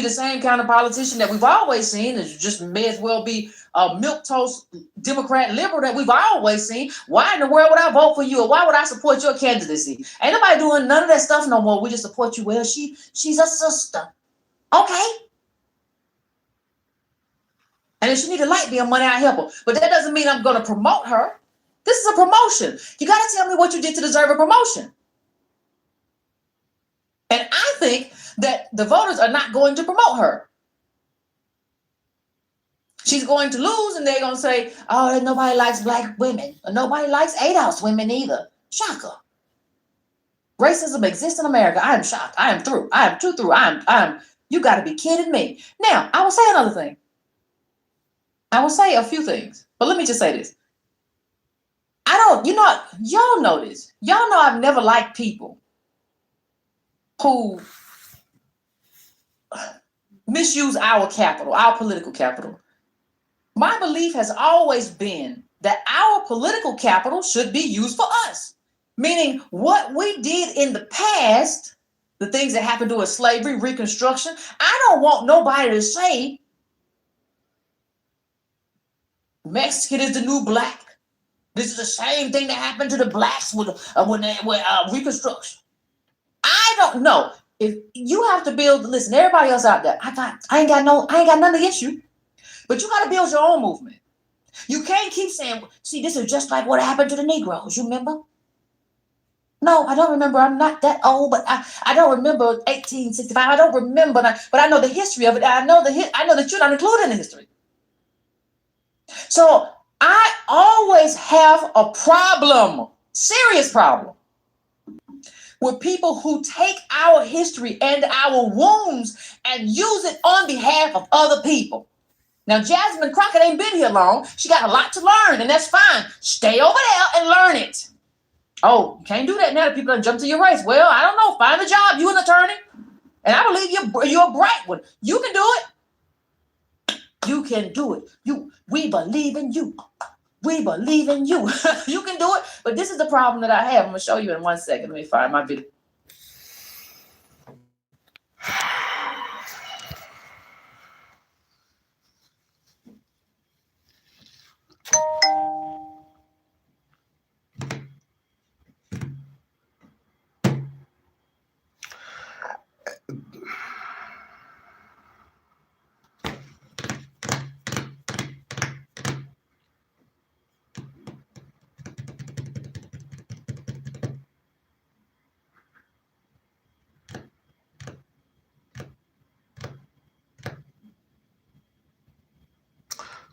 the same kind of politician that we've always seen, you just may as well be a milquetoast Democrat liberal that we've always seen. Why in the world would I vote for you, or why would I support your candidacy? Ain't nobody doing none of that stuff no more. We just support you. Well, she's a sister, okay. And if she need a light bill money, I help her. But that doesn't mean I'm going to promote her. This is a promotion. You got to tell me what you did to deserve a promotion. And I think that the voters are not going to promote her. She's going to lose, and they're going to say, oh, nobody likes black women. Or nobody likes ADOS women either. Shocker. Racism exists in America. I am shocked. I am through. I am too through. You got to be kidding me. Now, I will say another thing. I will say a few things, but let me just say this. Y'all know this. Y'all know I've never liked people who misuse our capital, our political capital. My belief has always been that our political capital should be used for us. Meaning what we did in the past, the things that happened to us, slavery, Reconstruction, I don't want nobody to say Mexican is the new black. This is the same thing that happened to the blacks with Reconstruction. I don't know. If you have to build, listen, everybody else out there, I ain't got nothing against you. But you got to build your own movement. You can't keep saying, see, this is just like what happened to the Negroes. You remember? No, I don't remember. I'm not that old, but I don't remember 1865. I don't remember, but I know the history of it. I know that you're not included in the history. So I always have a problem, serious problem, with people who take our history and our wounds and use it on behalf of other people. Now, Jasmine Crockett ain't been here long. She got a lot to learn, and that's fine. Stay over there and learn it. Oh, can't do that now that people done jump to your race. Well, I don't know. Find a job. You an attorney. And I believe you're a bright one. You can do it. You can do it. We believe in you. We believe in you. You can do it. But this is the problem that I have. I'm going to show you in 1 second. Let me find my video.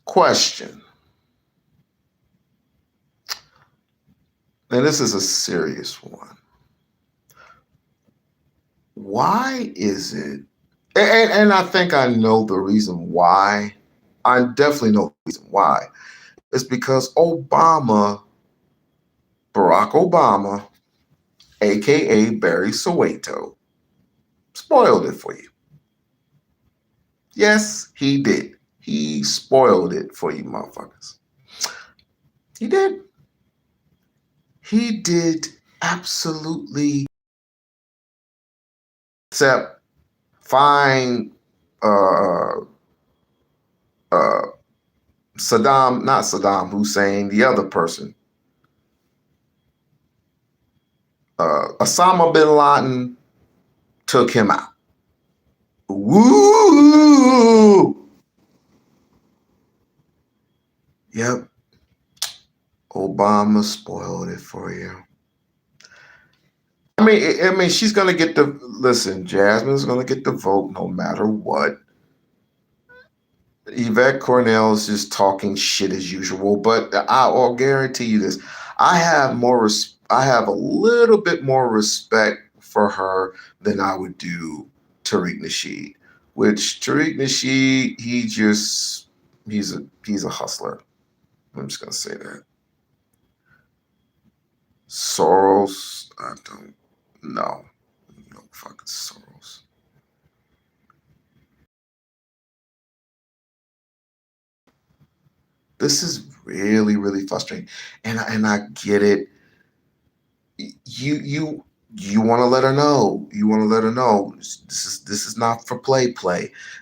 Question. And this is a serious one. Why is it, and I think I know the reason why. I definitely know the reason why. It's because Barack Obama, aka Barry Soweto, spoiled it for you. Yes, he did. He spoiled it for you motherfuckers. He did. He did absolutely, except find not Saddam Hussein, the other person. Osama bin Laden took him out. Woo! Yep. Obama spoiled it for you. I mean, she's gonna get the listen. Jasmine's gonna get the vote no matter what. Yvette Cornell is just talking shit as usual, but I'll guarantee you this: I have a little bit more respect for her than I would do Tariq Nasheed. Which Tariq Nasheed, he's a hustler. I'm just gonna say that. Soros, I don't know. No fucking Soros. This is really, really frustrating, and I get it. You want to let her know. You want to let her know. This is not for play.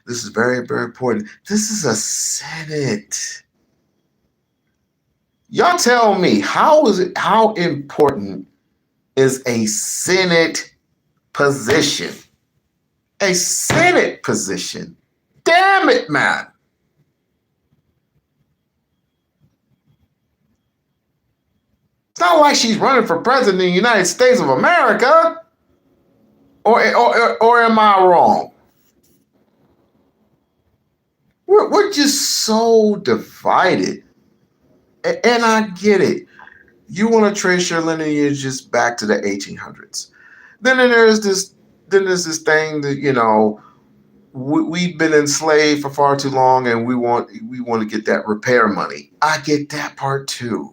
This is very, very important. This is a Senate. Y'all tell me, how important is a Senate position? A Senate position. Damn it, man. It's not like she's running for president of the United States of America. Or am I wrong? We're just so divided. And I get it. You want to trace your lineages back to the 1800s. Then there's this thing that, we've been enslaved for far too long, and we want to get that repair money. I get that part too.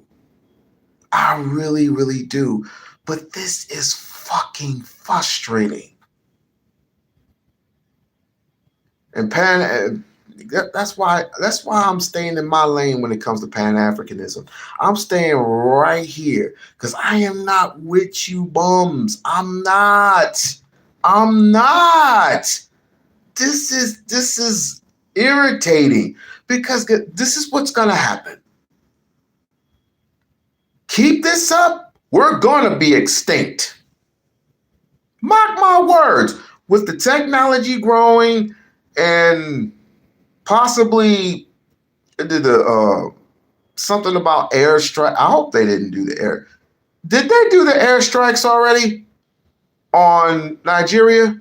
I really, really do. But this is fucking frustrating. And that's why I'm staying in my lane when it comes to Pan-Africanism. I'm staying right here because I am not with you bums. I'm not. This is irritating because this is what's gonna happen. Keep this up, we're gonna be extinct. Mark my words. With the technology growing and possibly something about airstrike. I hope they didn't do the air. Did they do the airstrikes already on Nigeria?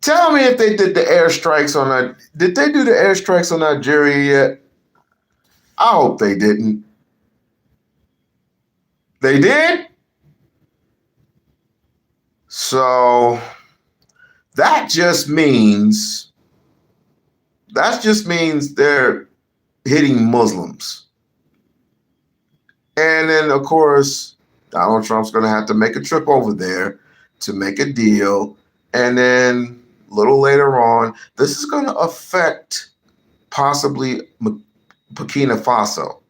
Tell me if they did the airstrikes on that. Did they do the airstrikes on Nigeria yet? I hope they didn't. They did? So that just means they're hitting Muslims. And then, of course, Donald Trump's going to have to make a trip over there to make a deal. And then a little later on, this is going to affect possibly Burkina Faso.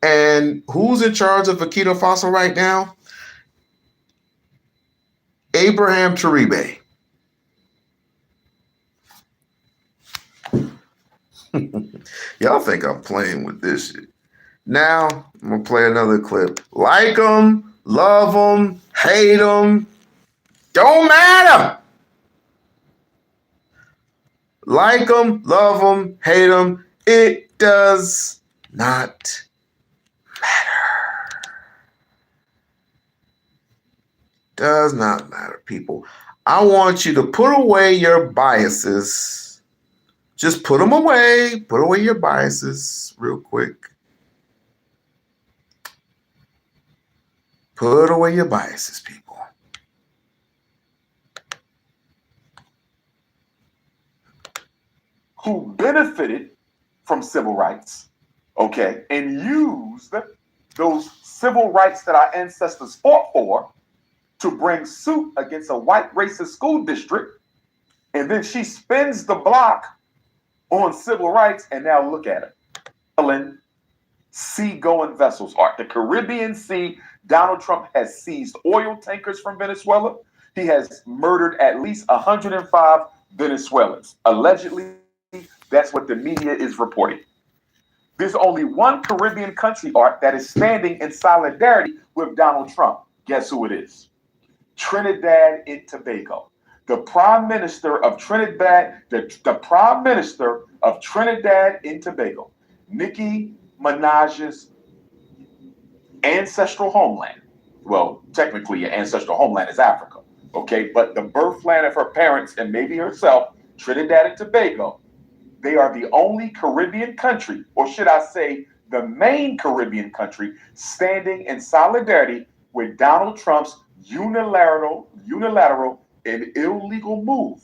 And who's in charge of Burkina Faso right now? Abraham Traoré. Y'all think I'm playing with this shit. Now, I'm going to play another clip. Like them, love them, hate them. Don't matter. Like them, love them, hate them. It does not matter. Does not matter, people. I want you to put away your biases. Just put them away. Put away your biases real quick. Put away your biases, people. Who benefited from civil rights, okay, and used those civil rights that our ancestors fought for to bring suit against a white racist school district, and then she spins the block on civil rights, and now look at it. Sea-going vessels are. The Caribbean Sea, Donald Trump has seized oil tankers from Venezuela. He has murdered at least 105 Venezuelans. Allegedly, that's what the media is reporting. There's only one Caribbean country, Art, that is standing in solidarity with Donald Trump. Guess who it is? Trinidad and Tobago. The Prime Minister of Trinidad, the Prime Minister of Trinidad and Tobago, Nicki Minaj's ancestral homeland. Well, technically, your ancestral homeland is Africa, okay? But the birthland of her parents and maybe herself, Trinidad and Tobago, they are the only Caribbean country, or should I say, the main Caribbean country, standing in solidarity with Donald Trump's unilateral and illegal move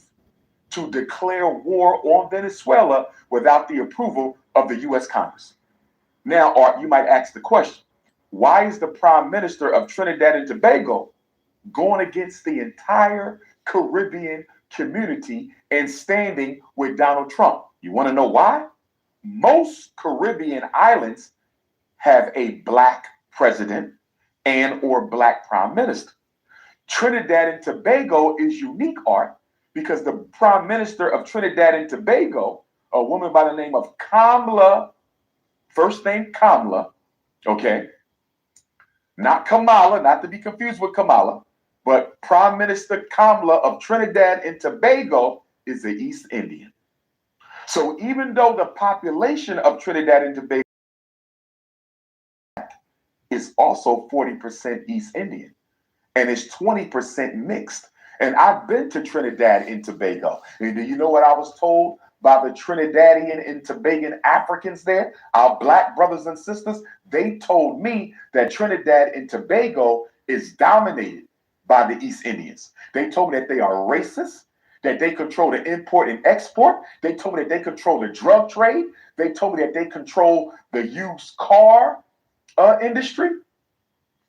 to declare war on Venezuela without the approval of the U.S. Congress. Now, Art, you might ask the question, why is the Prime Minister of Trinidad and Tobago going against the entire Caribbean community and standing with Donald Trump? You want to know why? Most Caribbean islands have a black president and or black prime minister. Trinidad and Tobago is unique, Art, because the Prime Minister of Trinidad and Tobago, a woman by the name of Kamala, first name Kamala, okay, not Kamala, not to be confused with Kamala, but Prime Minister Kamala of Trinidad and Tobago is the East Indian. So even though the population of Trinidad and Tobago is also 40% East Indian, and it's 20% mixed. And I've been to Trinidad and Tobago. And do you know what I was told by the Trinidadian and Tobagan Africans there, our black brothers and sisters? They told me that Trinidad and Tobago is dominated by the East Indians. They told me that they are racist, that they control the import and export. They told me that they control the drug trade. They told me that they control the used car industry.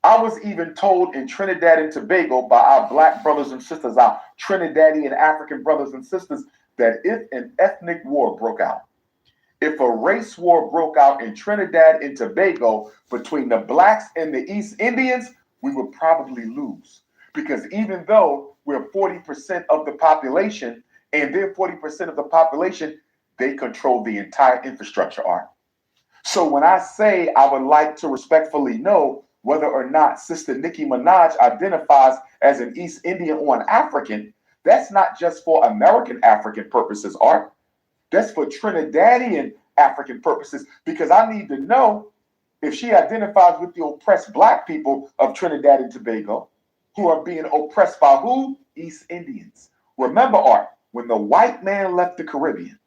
I was even told in Trinidad and Tobago by our black brothers and sisters, our Trinidadian African brothers and sisters, that if an ethnic war broke out, if a race war broke out in Trinidad and Tobago between the blacks and the East Indians, we would probably lose. Because even though we're 40% of the population and they're 40% of the population, they control the entire infrastructure, Art. So when I say I would like to respectfully know whether or not Sister Nicki Minaj identifies as an East Indian or an African, that's not just for American African purposes, Art. That's for Trinidadian African purposes, because I need to know if she identifies with the oppressed black people of Trinidad and Tobago, who are being oppressed by who? East Indians. Remember, Art, when the white man left the Caribbean,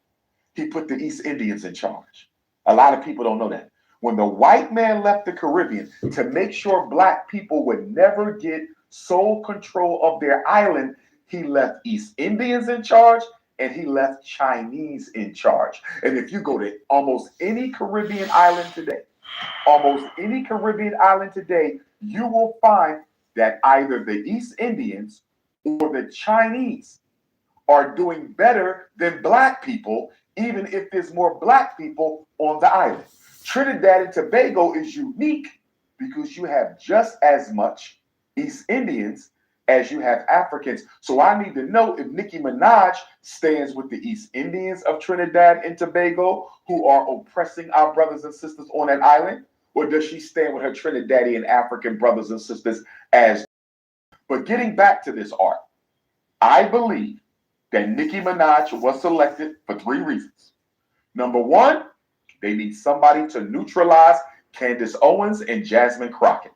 he put the East Indians in charge. A lot of people don't know that. When the white man left the Caribbean to make sure black people would never get sole control of their island, he left East Indians in charge and he left Chinese in charge. And if you go to almost any Caribbean island today, Almost any Caribbean island today, you will find that either the East Indians or the Chinese are doing better than black people, even if there's more black people on the island. Trinidad and Tobago is unique because you have just as much East Indians as you have Africans. So I need to know if Nicki Minaj stands with the East Indians of Trinidad and Tobago who are oppressing our brothers and sisters on that island, or does she stand with her Trinidadian African brothers and sisters as? But getting back to this art, I believe that Nicki Minaj was selected for 3 reasons. Number 1, they need somebody to neutralize Candace Owens and Jasmine Crockett.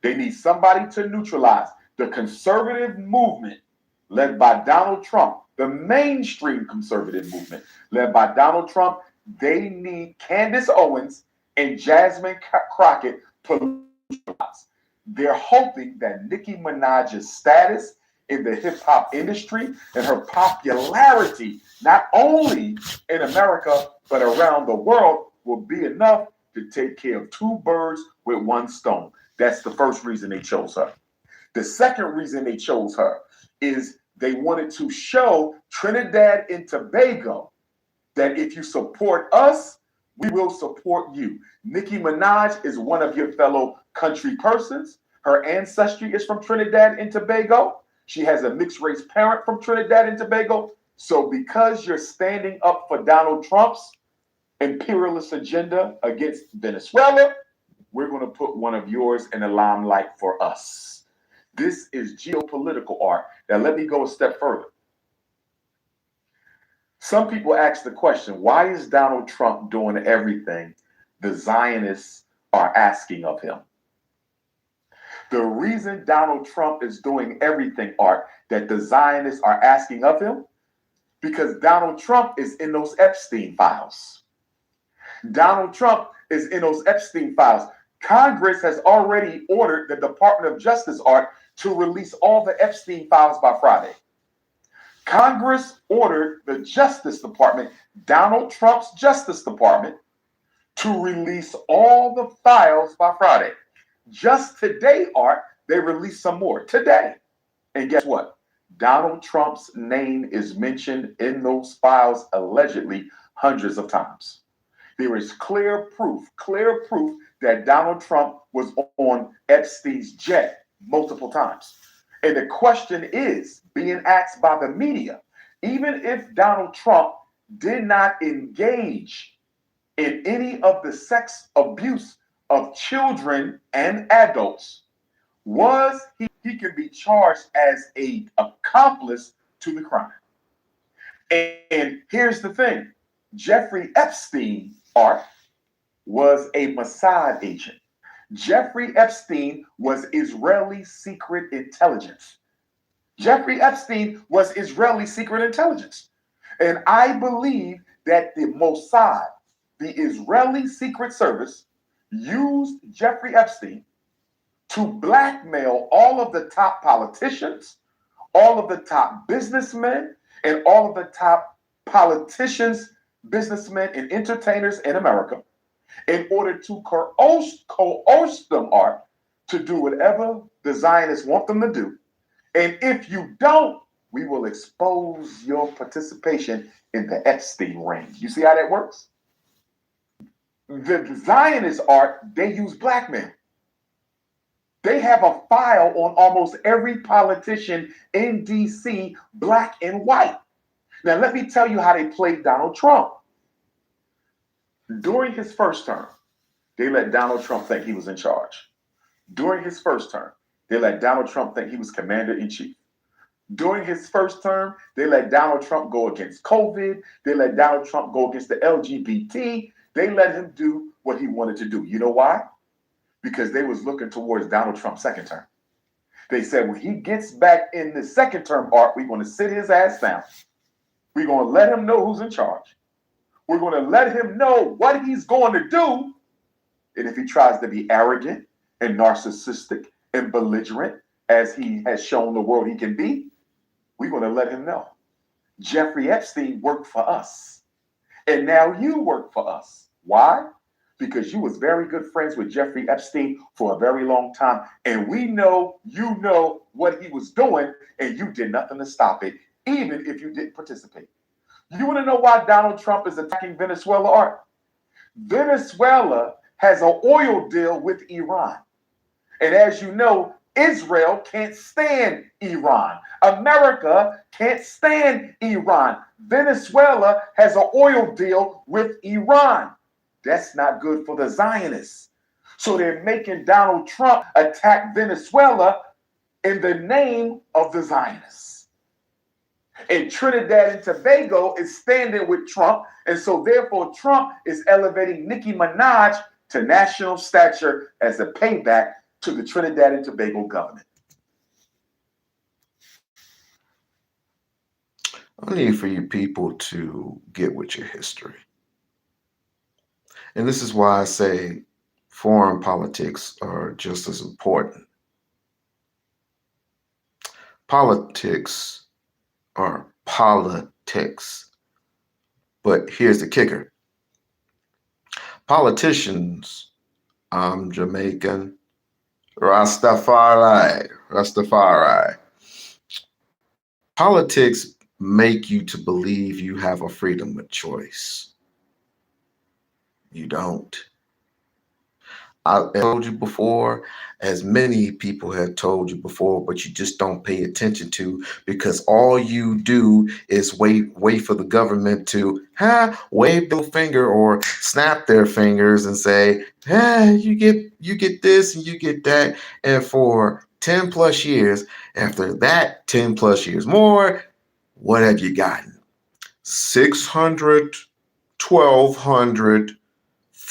They need somebody to neutralize the conservative movement led by Donald Trump, the mainstream conservative movement led by Donald Trump. They need Candace Owens and Jasmine Crockett to neutralize. They're hoping that Nicki Minaj's status in the hip-hop industry and her popularity, not only in America, but around the world, will be enough to take care of 2 birds with 1 stone. That's the first reason they chose her. The second reason they chose her is they wanted to show Trinidad and Tobago that if you support us, we will support you. Nicki Minaj is one of your fellow country persons. Her ancestry is from Trinidad and Tobago. She has a mixed race parent from Trinidad and Tobago. So because you're standing up for Donald Trump's imperialist agenda against Venezuela, we're going to put one of yours in the limelight for us. This is geopolitical art. Now, let me go a step further. Some people ask the question, why is Donald Trump doing everything the Zionists are asking of him? The reason Donald Trump is doing everything, Art, that the Zionists are asking of him, because Donald Trump is in those Epstein files. Donald Trump is in those Epstein files. Congress has already ordered the Department of Justice, Art, to release all the Epstein files by Friday. Congress ordered the Justice Department, Donald Trump's Justice Department, to release all the files by Friday. Just today, Art, they released some more today. And guess what? Donald Trump's name is mentioned in those files allegedly hundreds of times. There is clear proof that Donald Trump was on Epstein's jet multiple times. And the question is being asked by the media, even if Donald Trump did not engage in any of the sex abuse of children and adults, was he can be charged as an accomplice to the crime. And here's the thing, Jeffrey Epstein, Art, was a Mossad agent. Jeffrey Epstein was Israeli secret intelligence. Jeffrey Epstein was Israeli secret intelligence. And I believe that the Mossad, the Israeli Secret Service, used Jeffrey Epstein to blackmail all of the top politicians, all of the top businessmen, and all of the top politicians, businessmen, and entertainers in America in order to coerce them, Art, to do whatever the Zionists want them to do. And if you don't, we will expose your participation in the Epstein ring. You see how that works? The Zionists, Art, they use blackmail. They have a file on almost every politician in DC, black and white. Now, let me tell you how they played Donald Trump. During his first term, they let Donald Trump think he was in charge. During his first term, they let Donald Trump think he was commander-in-chief. During his first term, they let Donald Trump go against COVID. They let Donald Trump go against the LGBT. They let him do what he wanted to do. You know why? Because they was looking towards Donald Trump's second term. They said, when he gets back in the second term, Art, we're going to sit his ass down. We're going to let him know who's in charge. We're going to let him know what he's going to do. And if he tries to be arrogant and narcissistic and belligerent, as he has shown the world he can be, we're going to let him know. Jeffrey Epstein worked for us. And now you work for us. Why? because you was very good friends with Jeffrey Epstein for a very long time. And we know, you know what he was doing, and you did nothing to stop it, even if you didn't participate. You want to know why Donald Trump is attacking Venezuela, Art? Venezuela has an oil deal with Iran. And as you know, Israel can't stand Iran. America can't stand Iran. Venezuela has an oil deal with Iran. That's not good for the Zionists. So they're making Donald Trump attack Venezuela in the name of the Zionists. And Trinidad and Tobago is standing with Trump. And so therefore Trump is elevating Nicki Minaj to national stature as a payback to the Trinidad and Tobago government. I need for you people to get with your history. And this is why I say foreign politics are just as important. Politics are politics. But here's the kicker. Politicians, I'm Jamaican, Rastafari. Politics make you to believe you have a freedom of choice. You don't. I told you before, as many people have told you before, but you just don't pay attention to, because all you do is wait for the government to wave their finger or snap their fingers and say, you get this and you get that. And for 10 plus years, after that 10 plus years more, what have you gotten? 600, 1,200,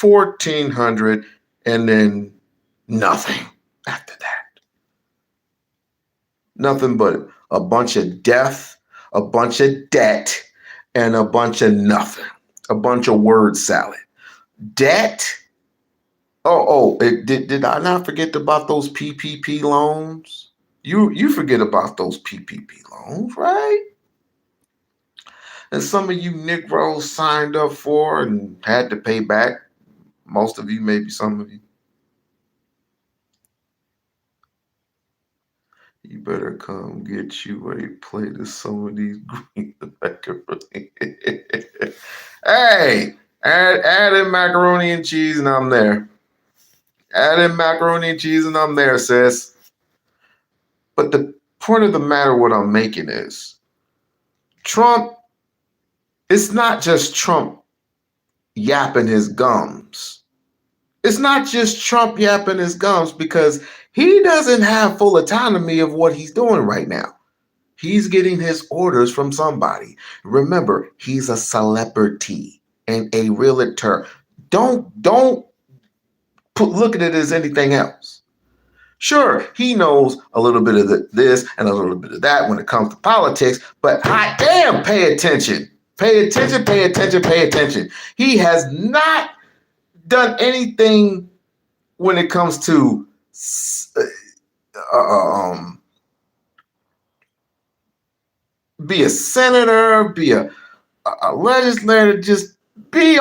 1,400, and then nothing after that. Nothing but a bunch of death, a bunch of debt, and a bunch of nothing. A bunch of word salad. Debt. Did I not forget about those PPP loans? You forget about those PPP loans, right? And some of you Negroes signed up for and had to pay back. Most of you, maybe some of you. You better come get you a plate of some of these green macaroni. Hey, add in macaroni and cheese and I'm there. Add in macaroni and cheese and I'm there, sis. But the point of the matter, what I'm making is, Trump, it's not just Trump yapping his gums. It's not just Trump yapping his gums, because he doesn't have full autonomy of what he's doing right now. He's getting his orders from somebody. Remember, he's a celebrity and a realtor. Don't look at it as anything else. Sure, he knows a little bit of this and a little bit of that when it comes to politics, but hot damn, pay attention. Pay attention, pay attention, pay attention. He has not done anything when it comes to be a senator, be a legislator, just be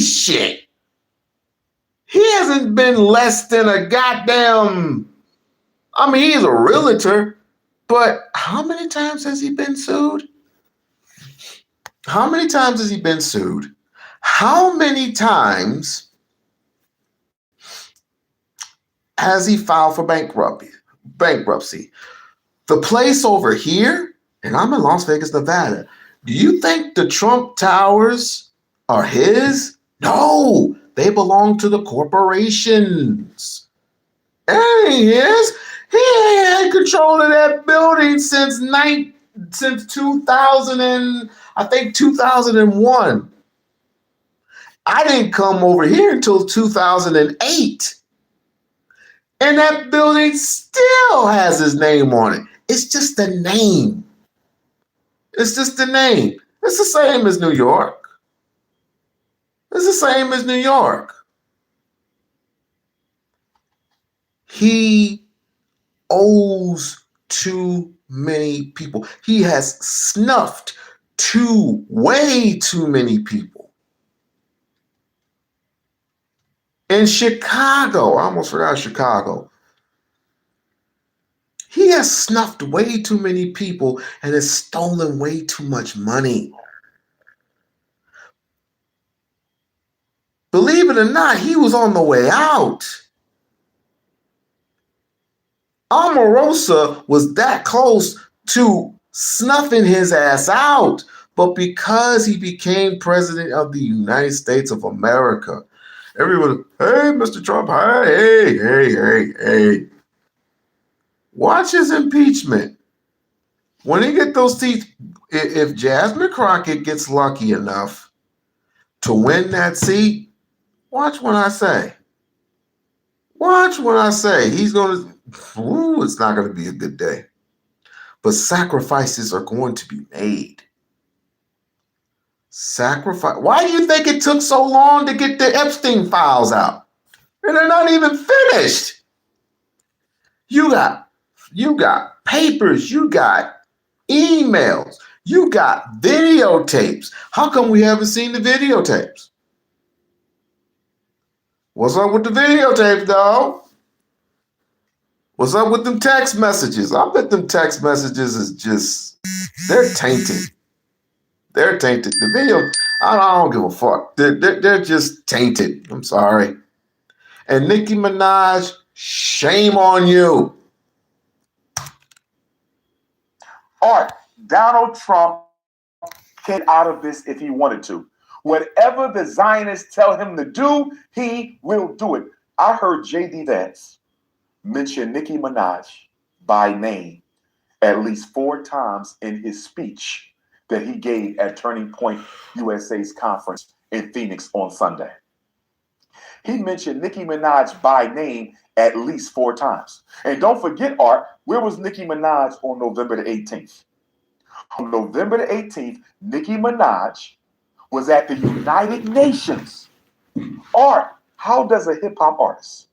shit. He hasn't been less than a goddamn, he's a realtor, but how many times has he been sued? How many times has he been sued? How many times has he filed for bankruptcy? The place over here, and I'm in Las Vegas, Nevada. Do you think the Trump Towers are his? No, they belong to the corporations. And he is. He had control of that building since 2001. I didn't come over here until 2008. And that building still has his name on it. It's just the name. It's just the name. It's the same as New York. It's the same as New York. He owes too many people. He has snuffed way too many people. In Chicago, I almost forgot Chicago. He has snuffed way too many people and has stolen way too much money. Believe it or not, he was on the way out. Omarosa was that close to snuffing his ass out. But because he became president of the United States of America, everyone, hey, Mr. Trump, hey. Watch his impeachment. When he get those seats, if Jasmine Crockett gets lucky enough to win that seat, watch what I say. Watch what I say. He's going to, it's not going to be a good day. But sacrifices are going to be made. Sacrifice. Why do you think it took so long to get the Epstein files out? And they're not even finished. You got papers, you got emails, you got videotapes. How come we haven't seen the videotapes? What's up with the videotapes, though? What's up with them text messages? I bet them text messages is just, they're tainted. They're tainted. The video, I don't give a fuck. They're just tainted. I'm sorry. And Nicki Minaj, shame on you. Art, Donald Trump came out of this if he wanted to. Whatever the Zionists tell him to do, he will do it. I heard J.D. Vance mention Nicki Minaj by name at least 4 times in his speech that he gave at Turning Point USA's conference in Phoenix on Sunday. He mentioned Nicki Minaj by name at least 4 times. And don't forget, Art, where was Nicki Minaj on November the 18th? On November the 18th, Nicki Minaj was at the United Nations. Art, how does a hip-hop artist,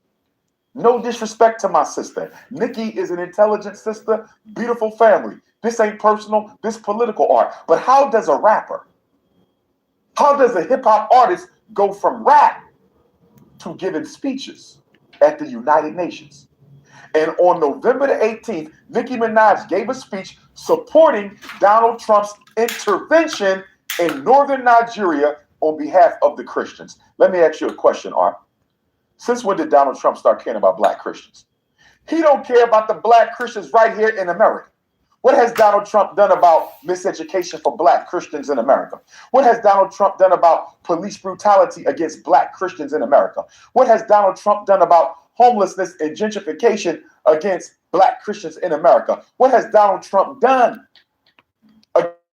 no disrespect to my sister, Nicki is an intelligent sister, beautiful family. This ain't personal, this political art. But how does a rapper, how does a hip-hop artist go from rap to giving speeches at the United Nations? And on November the 18th, Nicki Minaj gave a speech supporting Donald Trump's intervention in northern Nigeria on behalf of the Christians. Let me ask you a question, Art. Since when did Donald Trump start caring about black Christians? He don't care about the black Christians right here in America. What has Donald Trump done about miseducation for black Christians in America? What has Donald Trump done about police brutality against black Christians in America? What has Donald Trump done about homelessness and gentrification against black Christians in America? What has Donald Trump done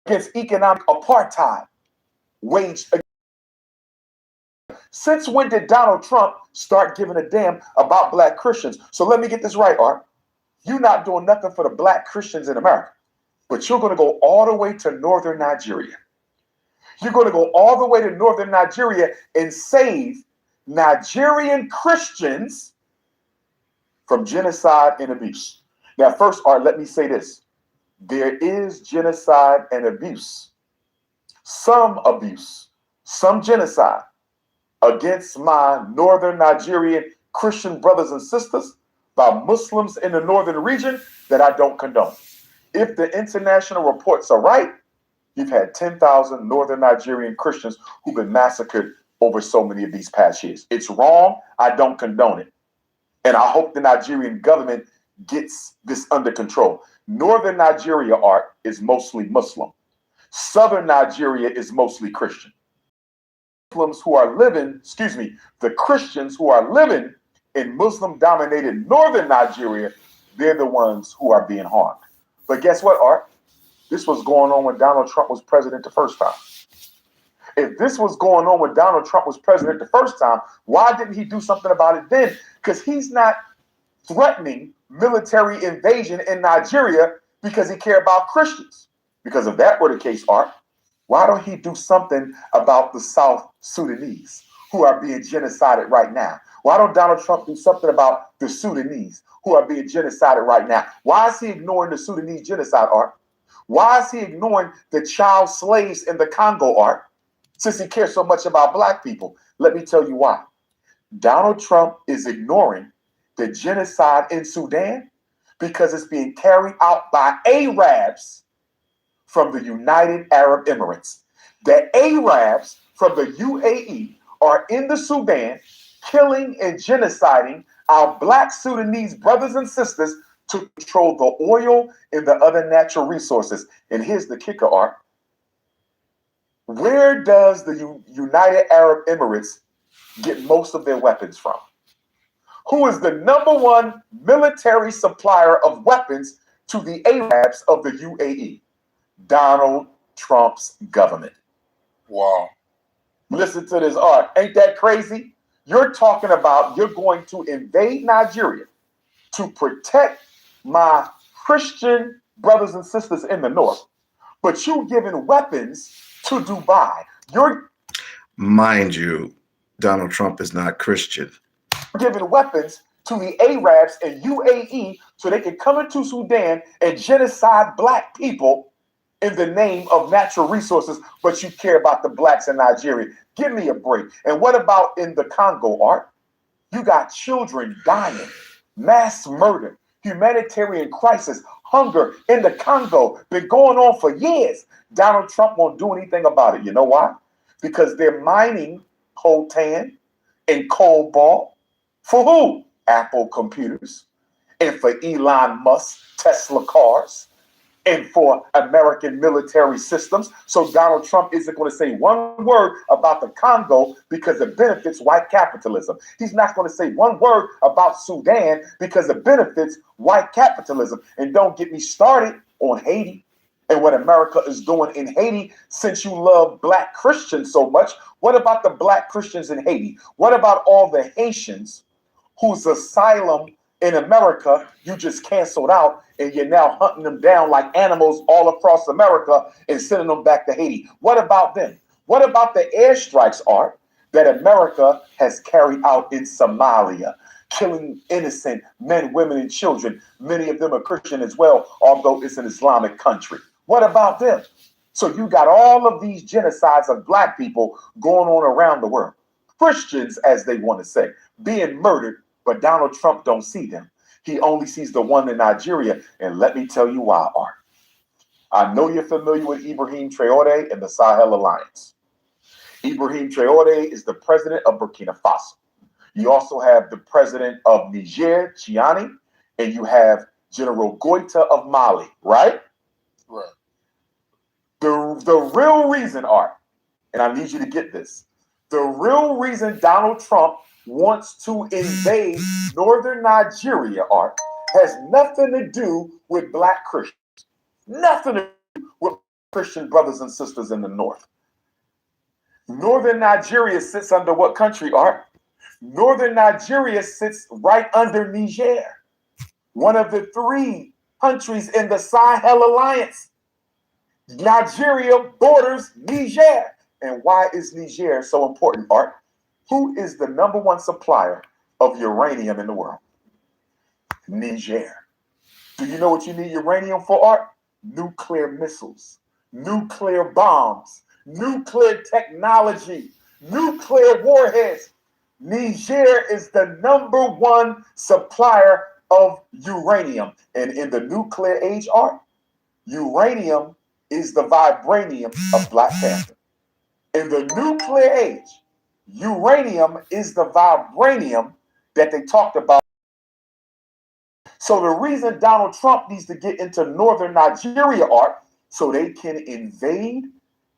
against economic apartheid waged? Since when did Donald Trump start giving a damn about black Christians? So let me get this right, Art. You're not doing nothing for the black Christians in America, but you're going to go all the way to northern Nigeria. You're going to go all the way to northern Nigeria and save Nigerian Christians from genocide and abuse. Now, first, Art, let me say this. There is genocide and abuse, some genocide against my northern Nigerian Christian brothers and sisters by Muslims in the northern region that I don't condone. If the international reports are right, you've had 10,000 northern Nigerian Christians who've been massacred over so many of these past years. It's wrong. I don't condone it. And I hope the Nigerian government gets this under control. Northern Nigeria, Art, is mostly Muslim. Southern Nigeria is mostly Christian. Muslims who are living, the Christians who are living in Muslim-dominated northern Nigeria, they're the ones who are being harmed. But guess what, Art? This was going on when Donald Trump was president the first time. If this was going on when Donald Trump was president the first time, why didn't he do something about it then? Because he's not threatening military invasion in Nigeria because he cares about Christians. Because if that were the case, Art, why don't he do something about the South Sudanese who are being genocided right now? Why don't Donald Trump do something about the Sudanese who are being genocided right now? Why is he ignoring the Sudanese genocide, Art? Why is he ignoring the child slaves in the Congo, Art? Since he cares so much about black people, let me tell you why. Donald Trump is ignoring the genocide in Sudan because it's being carried out by Arabs from the United Arab Emirates. The Arabs from the UAE are in the Sudan killing and genociding our black Sudanese brothers and sisters to control the oil and the other natural resources. And here's the kicker, Art. Where does the United Arab Emirates get most of their weapons from? Who is the number one military supplier of weapons to the Arabs of the UAE? Donald Trump's government. Wow. Listen to this, Art. Ain't that crazy? You're talking about you're going to invade Nigeria to protect my Christian brothers and sisters in the north, but you giving weapons to Dubai. Mind you, Donald Trump is not Christian. Giving weapons to the Arabs and UAE so they can come into Sudan and genocide black people in the name of natural resources, but you care about the blacks in Nigeria. Give me a break. And what about in the Congo, Art? You got children dying, mass murder, humanitarian crisis, hunger in the Congo, been going on for years. Donald Trump won't do anything about it. You know why? Because they're mining coltan and cobalt for who? Apple computers, and for Elon Musk Tesla cars, and for American military systems. So Donald Trump isn't going to say one word about the Congo because it benefits white capitalism. He's not going to say one word about Sudan because it benefits white capitalism. And don't get me started on Haiti and what America is doing in Haiti. Since you love black Christians so much, what about the black Christians in Haiti? What about all the Haitians whose asylum in America you just canceled out, and you're now hunting them down like animals all across America and sending them back to Haiti? What about them? What about the airstrikes, Art, that America has carried out in Somalia, killing innocent men, women, and children? Many of them are Christian as well, although it's an Islamic country. What about them? So you got all of these genocides of black people going on around the world. Christians, as they want to say, being murdered, but Donald Trump don't see them. He only sees the one in Nigeria. And let me tell you why, Art. I know you're familiar with Ibrahim Traoré and the Sahel Alliance. Ibrahim Traoré is the president of Burkina Faso. You also have the president of Niger, Chiani, and you have General Goita of Mali, right? Right. The real reason, Art, and I need you to get this, the real reason Donald Trump wants to invade northern Nigeria, Art, has nothing to do with black Christians. Nothing to do with Christian brothers and sisters in the north. Northern Nigeria sits under what country, Art? Northern Nigeria sits right under Niger, one of the three countries in the Sahel Alliance. Nigeria borders Niger. And why is Niger so important, Art? Who is the number one supplier of uranium in the world? Niger. Do you know what you need uranium for, Art? Nuclear missiles, nuclear bombs, nuclear technology, nuclear warheads. Niger is the number one supplier of uranium. And in the nuclear age, Art, uranium is the vibranium of Black Panther. In the nuclear age, uranium is the vibranium that they talked about. So the reason Donald Trump needs to get into northern Nigeria, Art, so they can invade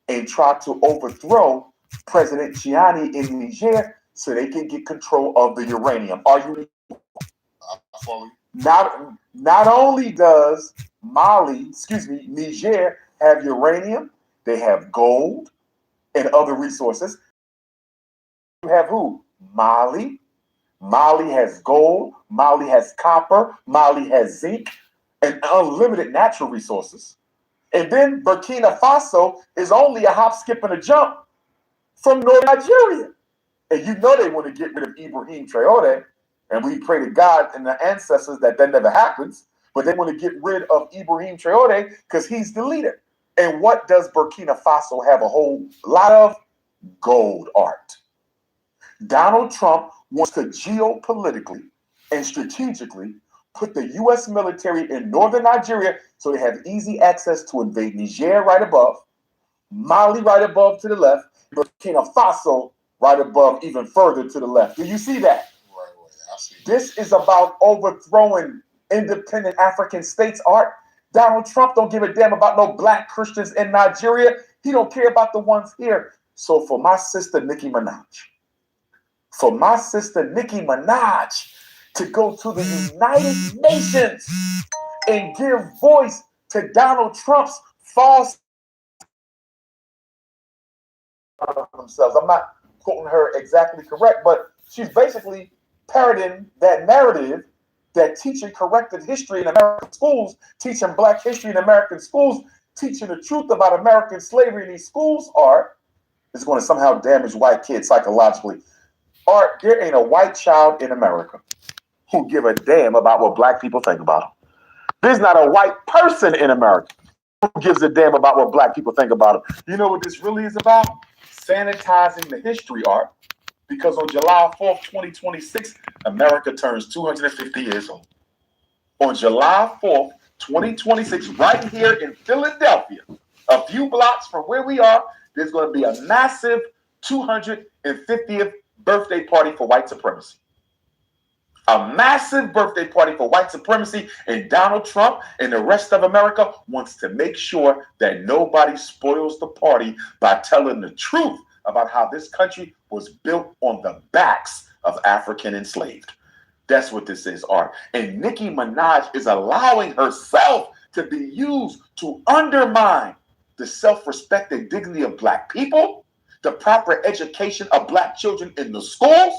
and try to overthrow President Chiani in Niger so they can get control of the uranium. Are you following? Not only does Niger have uranium, they have gold and other resources. You have who? Mali. Mali has gold. Mali has copper. Mali has zinc and unlimited natural resources. And then Burkina Faso is only a hop, skip, and a jump from North Nigeria. And you know they want to get rid of Ibrahim Traoré. And we pray to God and the ancestors that never happens. But they want to get rid of Ibrahim Traoré because he's the leader. And what does Burkina Faso have a whole lot of? Gold, Art. Donald Trump wants to geopolitically and strategically put the U.S. military in northern Nigeria so they have easy access to invade Niger right above, Mali right above to the left, Burkina Faso right above even further to the left. Do you see that? This is about overthrowing independent African states, Art. Donald Trump don't give a damn about no black Christians in Nigeria. He don't care about the ones here. So for my sister, Nicki Minaj, to go to the United Nations and give voice to Donald Trump's false themselves. I'm not quoting her exactly correct, but she's basically parroting that narrative that teaching corrected history in American schools, teaching black history in American schools, teaching the truth about American slavery in these schools is going to somehow damage white kids psychologically. Art, there ain't a white child in America who give a damn about what black people think about them. There's not a white person in America who gives a damn about what black people think about them. You know what this really is about? Sanitizing the history, Art. Because on July 4th, 2026, America turns 250 years old. On July 4th, 2026, right here in Philadelphia, a few blocks from where we are, there's going to be a massive 250th birthday party for white supremacy. A massive birthday party for white supremacy, and Donald Trump and the rest of America wants to make sure that nobody spoils the party by telling the truth about how this country was built on the backs of African enslaved. That's what this is, Art. And Nicki Minaj is allowing herself to be used to undermine the self-respect and dignity of black people, the proper education of black children in the schools.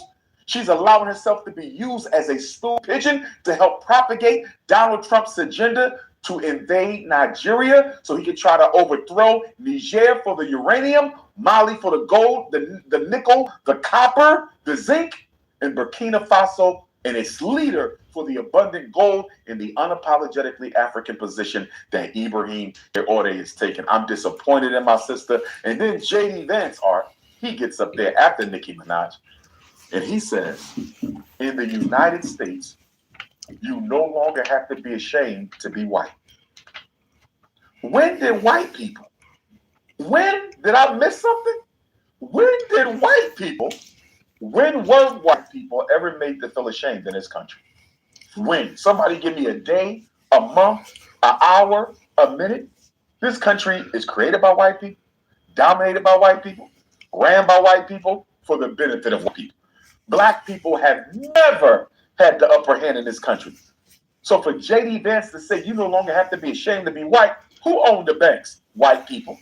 She's allowing herself to be used as a stool pigeon to help propagate Donald Trump's agenda to invade Nigeria so he can try to overthrow Niger for the uranium, Mali for the gold, the nickel, the copper, the zinc, and Burkina Faso and its leader for the abundant gold in the unapologetically African position that Ibrahim Traoré is taking. I'm disappointed in my sister. And then J.D. Vance, he gets up there after Nicki Minaj, and he says, in the United States, you no longer have to be ashamed to be white. When did I miss something? When were white people ever made to feel ashamed in this country? When? Somebody give me a day, a month, an hour, a minute. This country is created by white people, dominated by white people, ran by white people for the benefit of white people. Black people have never had the upper hand in this country. So for J.D. Vance to say you no longer have to be ashamed to be white, who owned the banks? White people.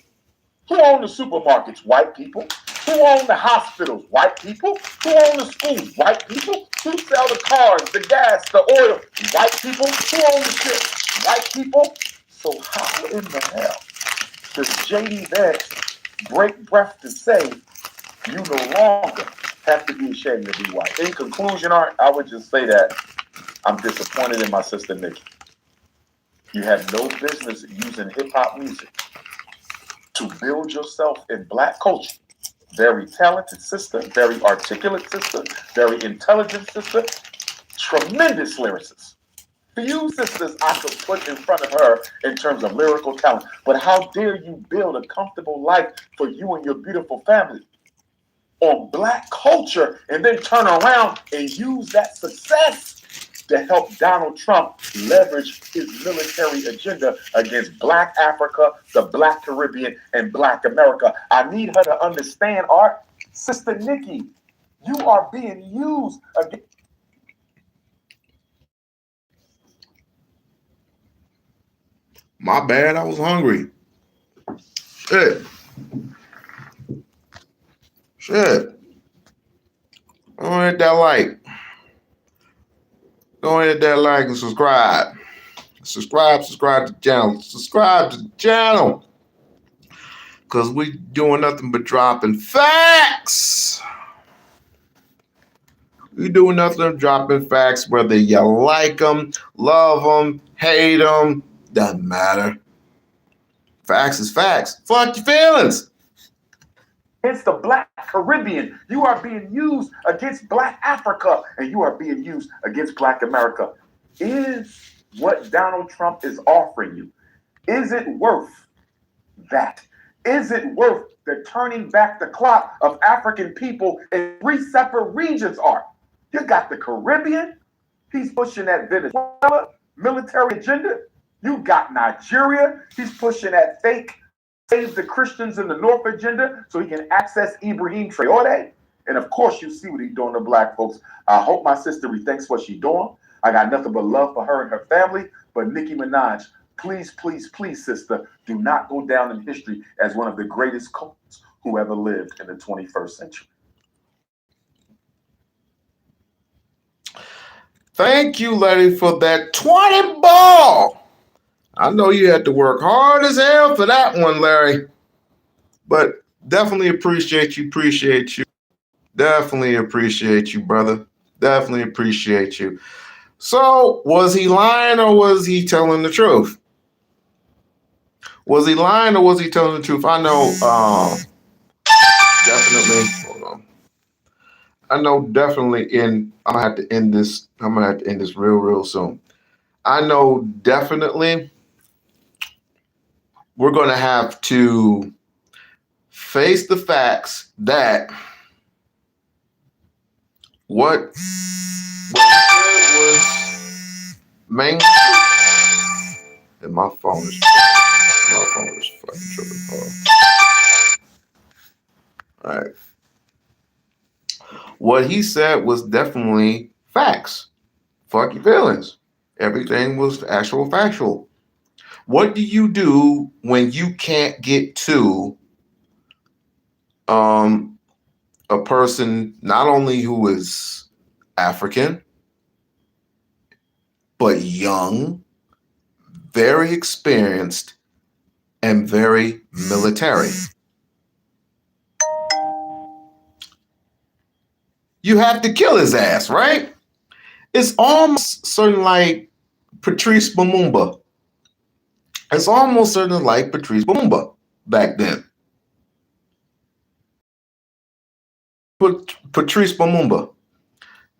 Who owned the supermarkets? White people. Who owned the hospitals? White people. Who owned the schools? White people. Who sell the cars, the gas, the oil? White people. Who owned the ships? White people. So how in the hell does J.D. Vance break breath to say you no longer have to be ashamed to be white? In conclusion, Art, I would just say that I'm disappointed in my sister Nicki. You have no business using hip-hop music to build yourself in black culture. Very talented sister, very articulate sister, very intelligent sister, tremendous lyricist. Few sisters I could put in front of her in terms of lyrical talent. But how dare you build a comfortable life for you and your beautiful family on black culture and then turn around and use that success to help Donald Trump leverage his military agenda against Black Africa, the Black Caribbean, and Black America. I need her to understand, Art. Sister Nicki, you are being used against. My bad, I was hungry. Shit. Go ahead, hit that like. Go ahead, hit that like and subscribe. Subscribe to the channel. Subscribe to the channel. Because we doing nothing but dropping facts. We doing nothing but dropping facts, whether you like them, love them, hate them, doesn't matter. Facts is facts. Fuck your feelings. against the Black Caribbean. You are being used against Black Africa, and you are being used against Black America. Is what Donald Trump is offering you, is it worth that? Is it worth the turning back the clock of African people in 3 separate regions are? You got the Caribbean. He's pushing that Venezuela military agenda. You got Nigeria. He's pushing that fake save the Christians in the North agenda so he can access Ibrahim Traore. And of course, you see what he's doing to Black folks. I hope my sister rethinks what she's doing. I got nothing but love for her and her family. But Nicki Minaj, please, please, please, sister, do not go down in history as one of the greatest cults who ever lived in the 21st century. Thank you, Larry, for that 20 ball. I know you had to work hard as hell for that one, Larry. But definitely appreciate you. Definitely appreciate you, brother. Definitely appreciate you. So, was he lying or was he telling the truth? Was he lying or was he telling the truth? I know definitely. Hold on. I know definitely I'm gonna have to end this real soon. I know definitely we're gonna have to face the facts that what was main. And my phone is fucking tripping. All right. What he said was definitely facts. Fuck your feelings. Everything was actual factual. What do you do when you can't get to a person not only who is African, but young, very experienced, and very military? You have to kill his ass, right? It's almost certain like Patrice Lumumba. It's almost certain like Patrice Lumumba back then. Patrice Lumumba.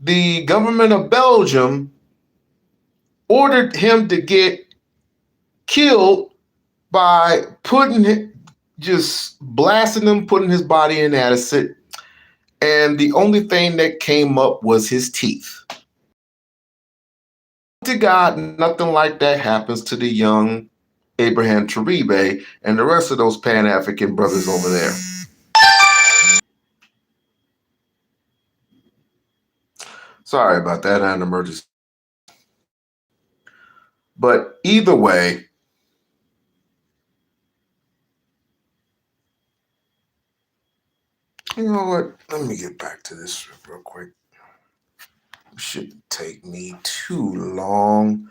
The government of Belgium ordered him to get killed by just blasting him, putting his body in acid, and the only thing that came up was his teeth. To God, nothing like that happens to the young Abraham Traore and the rest of those Pan-African brothers over there. Sorry about that, an emergency. But either way, you know what? Let me get back to this real quick. It shouldn't take me too long.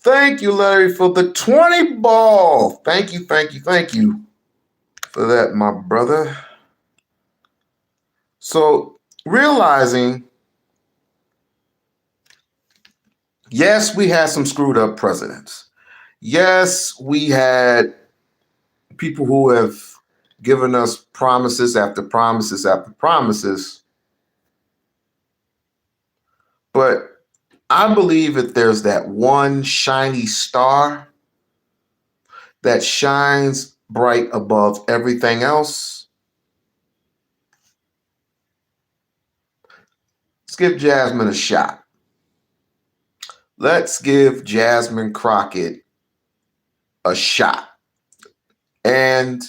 Thank you, Larry, for the 20 ball. Thank you for that, my brother. So, realizing, yes, we had some screwed up presidents. Yes, we had people who have given us promises after promises after promises. But I believe that there's that one shiny star that shines bright above everything else. Let's give Jasmine a shot. Let's give Jasmine Crockett a shot. And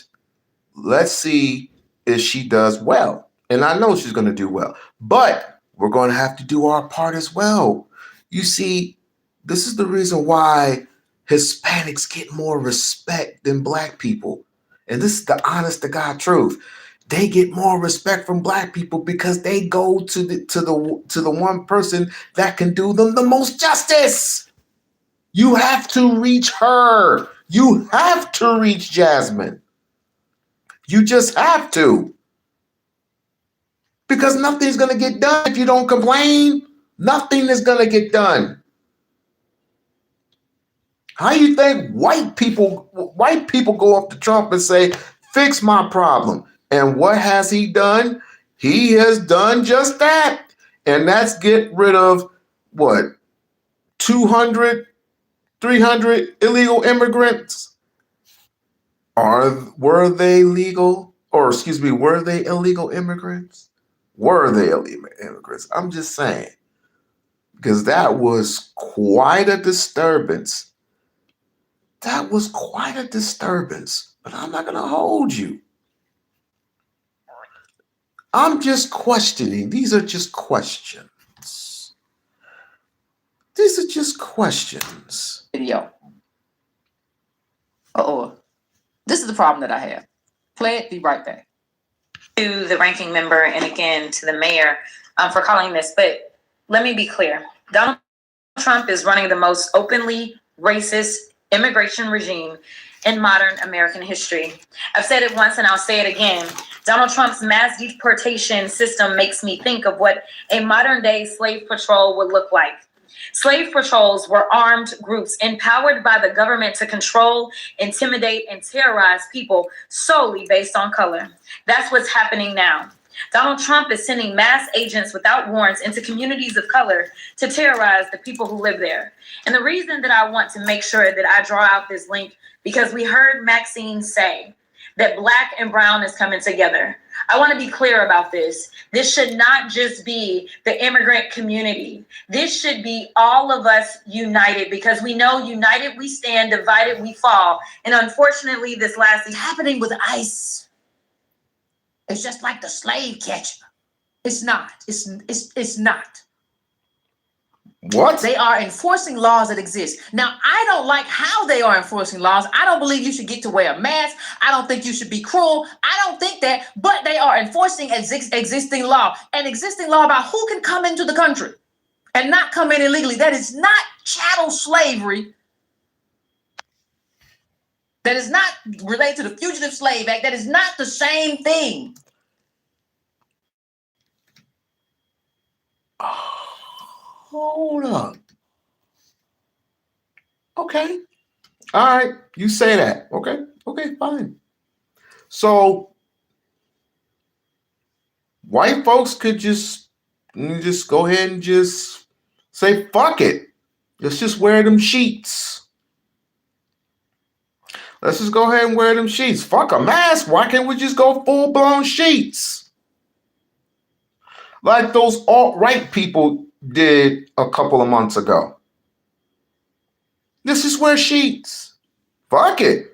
let's see if she does well. And I know she's going to do well. But we're going to have to do our part as well. You see, this is the reason why Hispanics get more respect than Black people. And this is the honest to God truth. They get more respect from Black people because they go to the one person that can do them the most justice. You have to reach her. You have to reach Jasmine. You just have to. Because nothing's going to get done if you don't complain. Nothing is going to get done. How you think white people go up to Trump and say, fix my problem? And what has he done? He has done just that. And that's get rid of what? 200, 300 illegal immigrants? Were they legal? Or excuse me, were they illegal immigrants? Were they illegal immigrants? I'm just saying. Because that was quite a disturbance. That was quite a disturbance. But I'm not going to hold you. I'm just questioning. These are just questions. These are just questions. Video. This is the problem that I have. Play it, be right back. To the ranking member and again to the mayor for calling this, but let me be clear. Donald Trump is running the most openly racist immigration regime in modern American history. I've said it once and I'll say it again. Donald Trump's mass deportation system makes me think of what a modern day slave patrol would look like. Slave patrols were armed groups empowered by the government to control, intimidate, and terrorize people solely based on color. That's what's happening now. Donald Trump is sending mass agents without warrants into communities of color to terrorize the people who live there. And the reason that I want to make sure that I draw out this link, because we heard Maxine say that Black and brown is coming together. I want to be clear about this. This should not just be the immigrant community. This should be all of us united, because we know united we stand, divided we fall. And unfortunately, this last thing Happening with ICE. It's just like the slave catcher. It's not. It's not. What? They are enforcing laws that exist. Now, I don't like how they are enforcing laws. I don't believe you should get to wear a mask. I don't think you should be cruel. I don't think that, but they are enforcing existing law. An existing law about who can come into the country and not come in illegally. That is not chattel slavery. That is not related to the Fugitive Slave Act. That is not the same thing. Hold up. Okay. All right. You say that. Okay. Okay, fine. So white folks could just go ahead and just say, fuck it. Let's just wear them sheets. Let's just go ahead and wear them sheets. Fuck a mask. Why can't we just go full-blown sheets? Like those alt-right people did a couple of months ago. Let's just wear sheets. Fuck it.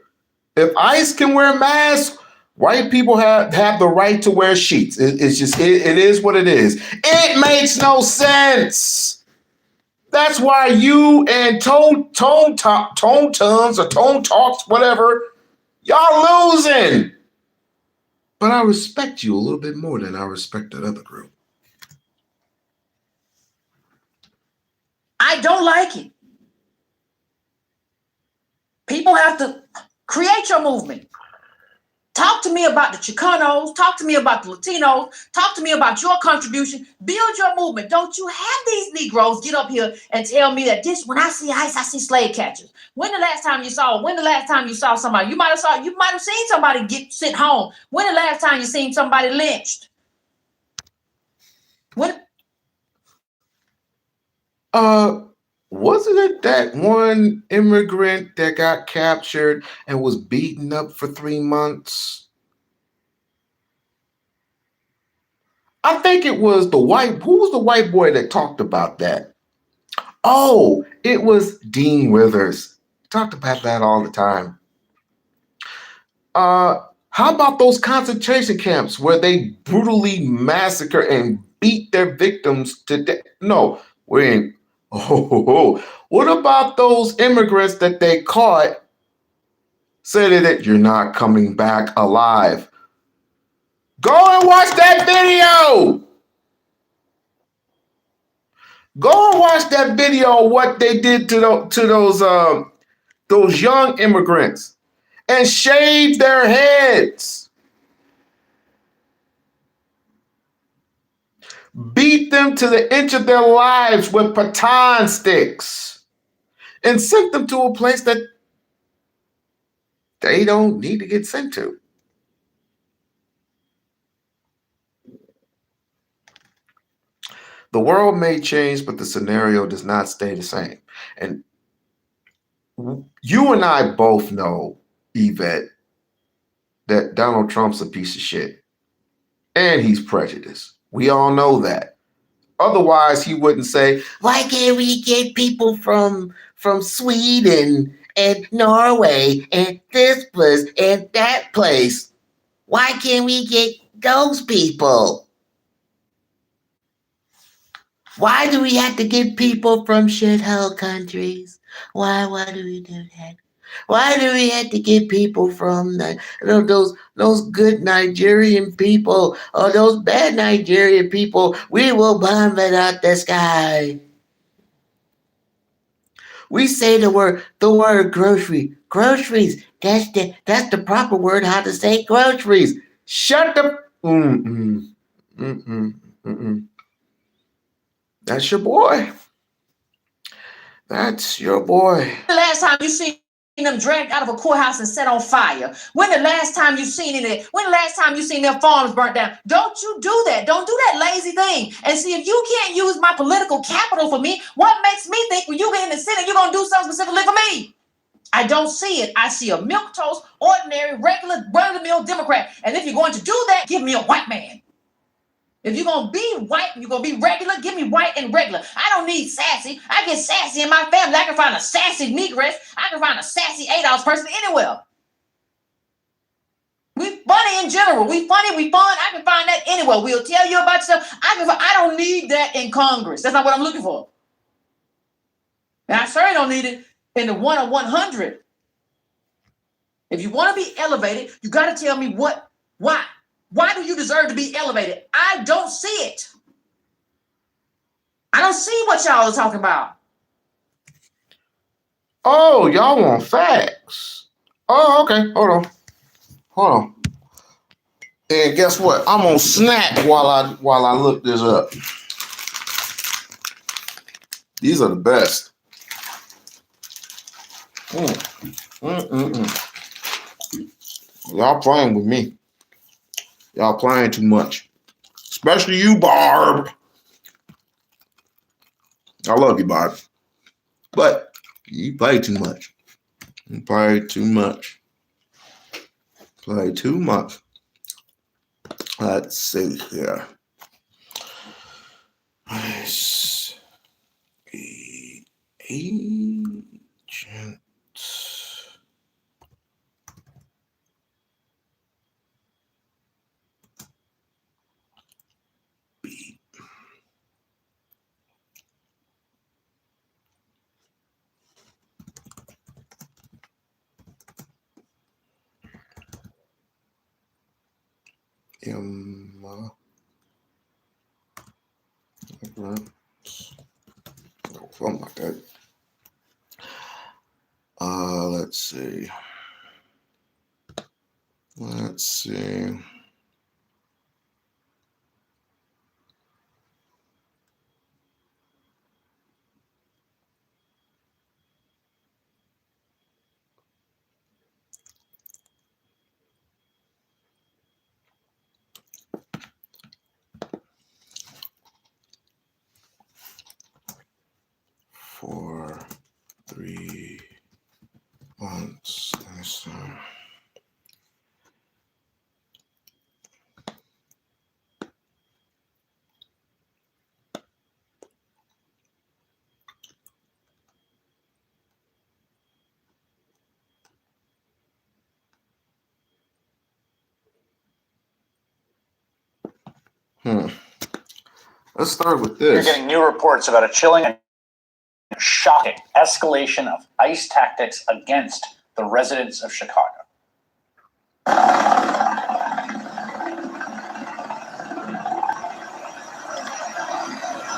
If ICE can wear masks, white people have the right to wear sheets. It's just, it is what it is. It makes no sense. That's why you and Tone Tons or Tone Talks, whatever, y'all losing. But I respect you a little bit more than I respect that other group. I don't like it. People have to create your movement. Talk to me about the Chicanos. Talk to me about the Latinos. Talk to me about your contribution. Build your movement. Don't you have these Negroes get up here and tell me that when I see ICE, I see slave catchers. When the last time you saw somebody? You might have seen somebody get sent home. When the last time you seen somebody lynched? Wasn't it that one immigrant that got captured and was beaten up for 3 months? I think it was who was the white boy that talked about that? Oh, it was Dean Withers. Talked about that all the time. How about those concentration camps where they brutally massacre and beat their victims to death? No, we ain't. What about those immigrants that they caught saying that you're not coming back alive? Go and watch that video. Go and watch that video of what they did to those young immigrants and shave their heads. Beat them to the inch of their lives with baton sticks and sent them to a place that they don't need to get sent to. The world may change, but the scenario does not stay the same. And you and I both know, Yvette, that Donald Trump's a piece of shit. And he's prejudiced. We all know that. Otherwise, he wouldn't say, why can't we get people from Sweden and Norway and this place and that place? Why can't we get those people? Why do we have to get people from shithole countries? Why do we do that? Why do we have to get people from those good Nigerian people or those bad Nigerian people? We will bomb it out the sky. We say the word grocery. Groceries. That's the proper word how to say groceries. Shut the That's your boy. That's your boy. The last time you seen them dragged out of a courthouse and set on fire? When the last time you seen it? When the last time you seen their farms burnt down? Don't you do that. Don't do that lazy thing. And see, if you can't use my political capital for me, what makes me think when you get in the Senate, you're going to do something specifically for me? I don't see it. I see a milquetoast, ordinary, regular, run-of-the-mill Democrat. And if you're going to do that, give me a white man. If you're going to be white, you're going to be regular, give me white and regular. I don't need sassy. I get sassy in my family. I can find a sassy negress. I can find a sassy ADOS person anywhere. We funny in general. We funny, we fun. I can find that anywhere. We'll tell you about stuff. I don't need that in Congress. That's not what I'm looking for. And I certainly don't need it in the 1 or 100. If you want to be elevated, you got to tell me why. Why do you deserve to be elevated? I don't see it. I don't see what y'all are talking about. Oh, y'all want facts. Oh, okay. Hold on. And guess what? I'm gonna snack while I look this up. These are the best. Y'all playing with me. Y'all playing too much. Especially you, Barb. I love you, Barb. But you play too much. You play too much. Play too much. Let's see here. Agent. Something like that. Let's see. For 3 months. Let's start with this. You're getting new reports about a chilling and shocking escalation of ICE tactics against the residents of Chicago. In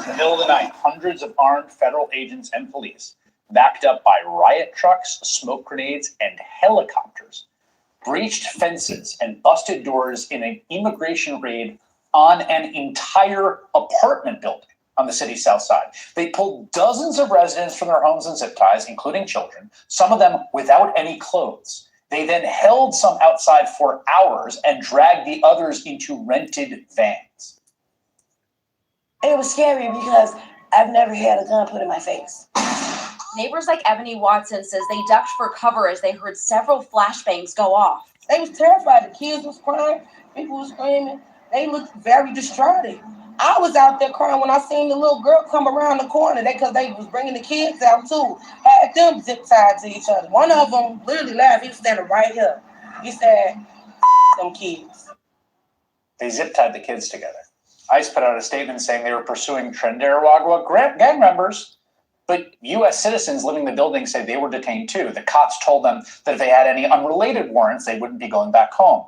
the middle of the night, hundreds of armed federal agents and police, backed up by riot trucks, smoke grenades, and helicopters, breached fences and busted doors in an immigration raid on an entire apartment building on the city's south side. They pulled dozens of residents from their homes and zip ties, including children, some of them without any clothes. They then held some outside for hours and dragged the others into rented vans. It was scary because I've never had a gun put in my face. Neighbors like Ebony Watson says they ducked for cover as they heard several flashbangs go off. They was terrified. The kids was crying. People was screaming. They looked very distraught. I was out there crying when I seen the little girl come around the corner. Because they was bringing the kids out too. Had them zip tied to each other. One of them literally laughed. He was standing right here. He said, them kids. They zip tied the kids together. ICE put out a statement saying they were pursuing Trinidad gang members, but U.S. citizens living in the building said they were detained too. The cops told them that if they had any unrelated warrants, they wouldn't be going back home.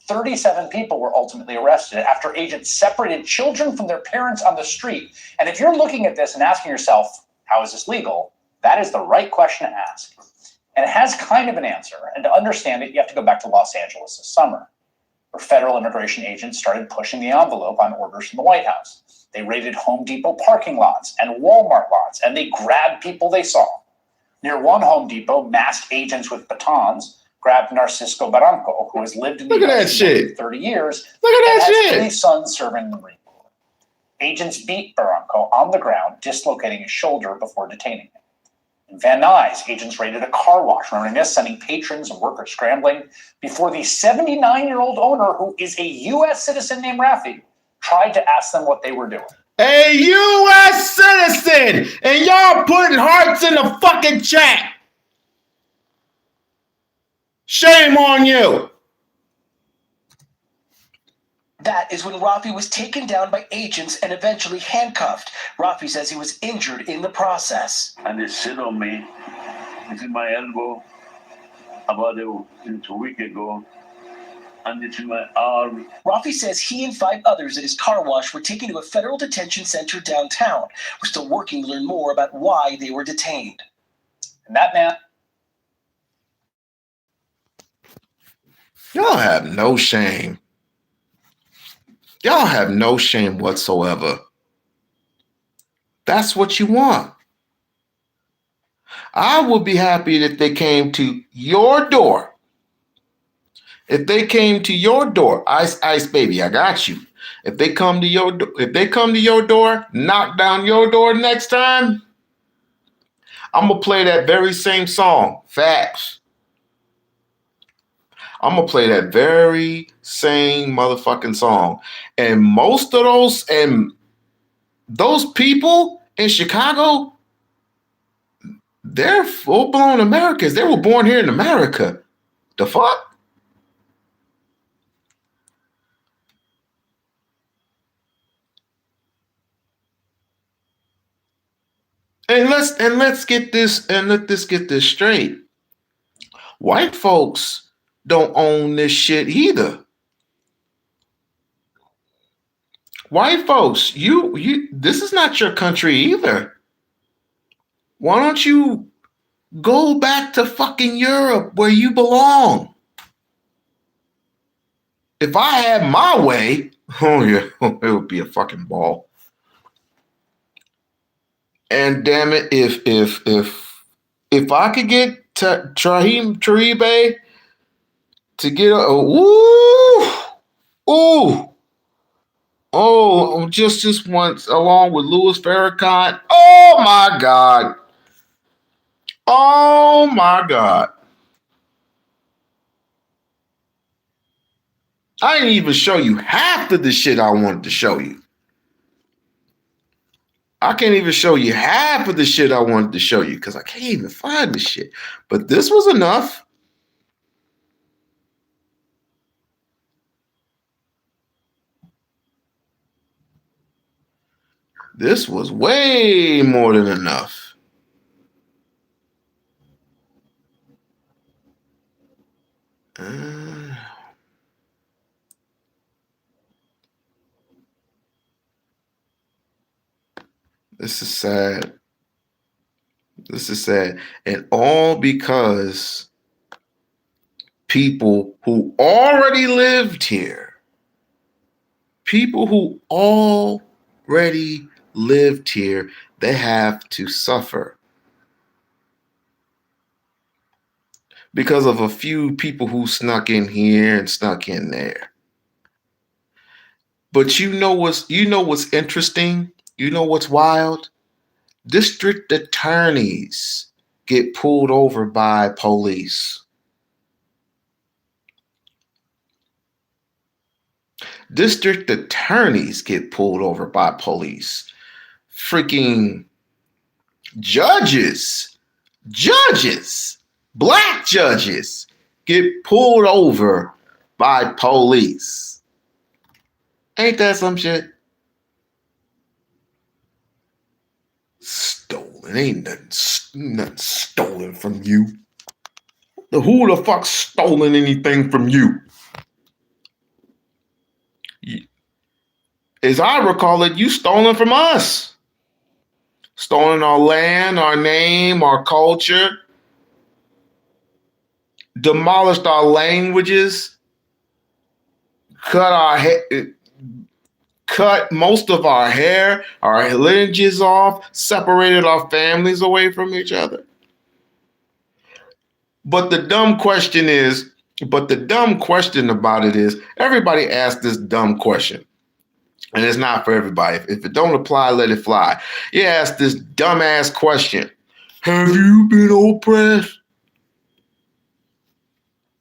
37 people were ultimately arrested after agents separated children from their parents on the street. And if you're looking at this and asking yourself, how is this legal? That is the right question to ask. And it has kind of an answer. And to understand it, you have to go back to Los Angeles this summer, where federal immigration agents started pushing the envelope on orders from the White House. They raided Home Depot parking lots and Walmart lots, and they grabbed people they saw. Near one Home Depot, masked agents with batons grabbed Narcisco Barranco, who has lived in the U.S. for 30 years and has 3 sons serving in the Marine Corps. Agents beat Barranco on the ground, dislocating his shoulder before detaining him. In Van Nuys, agents raided a car wash, remembering this, sending patrons and workers scrambling before the 79-year-old owner, who is a U.S. citizen named Rafi, tried to ask them what they were doing. A U.S. citizen, and y'all putting hearts in the fucking chat. Shame on you. That is when Rafi was taken down by agents and eventually handcuffed. Rafi says he was injured in the process. And they sit on me, this is my elbow, about a week ago, and this is my arm. Rafi says he and 5 others at his car wash were taken to a federal detention center downtown. We're still working to learn more about why they were detained. And that man... Y'all have no shame. Y'all have no shame whatsoever. That's what you want. I would be happy if they came to your door. If they came to your door, Ice baby, I got you. If they come to your door, knock down your door next time, I'm gonna play that very same song, Facts. I'm gonna play that very same motherfucking song. And most of those people in Chicago, they're full-blown Americans. They were born here in America. The fuck? And let's get this straight. White folks don't own this shit either. White folks, you this is not your country either. Why don't you go back to fucking Europe where you belong? If I had my way, oh yeah, it would be a fucking ball. And damn it, if I could get Trahim Taribe to get just once along with Louis Farrakhan. Oh my God. Oh my God. I didn't even show you half of the shit I wanted to show you. I can't even show you half of the shit I wanted to show you because I can't even find the shit. But this was enough. This was way more than enough. This is sad. This is sad. And all because people who already lived here, they have to suffer because of a few people who snuck in here and snuck in there. But you know what's interesting? You know what's wild? District attorneys get pulled over by police. District attorneys get pulled over by police. Freaking judges, black judges get pulled over by police. Ain't that some shit? Stolen. Ain't nothing stolen from you. Who the fuck stolen anything from you? As I recall it, you stolen from us. Stolen our land, our name, our culture. Demolished our languages. Cut most of our hair, our lineages off, separated our families away from each other. But the dumb question about it is, everybody asks this dumb question. And it's not for everybody. If it don't apply, let it fly. You ask this dumbass question. Have you been oppressed?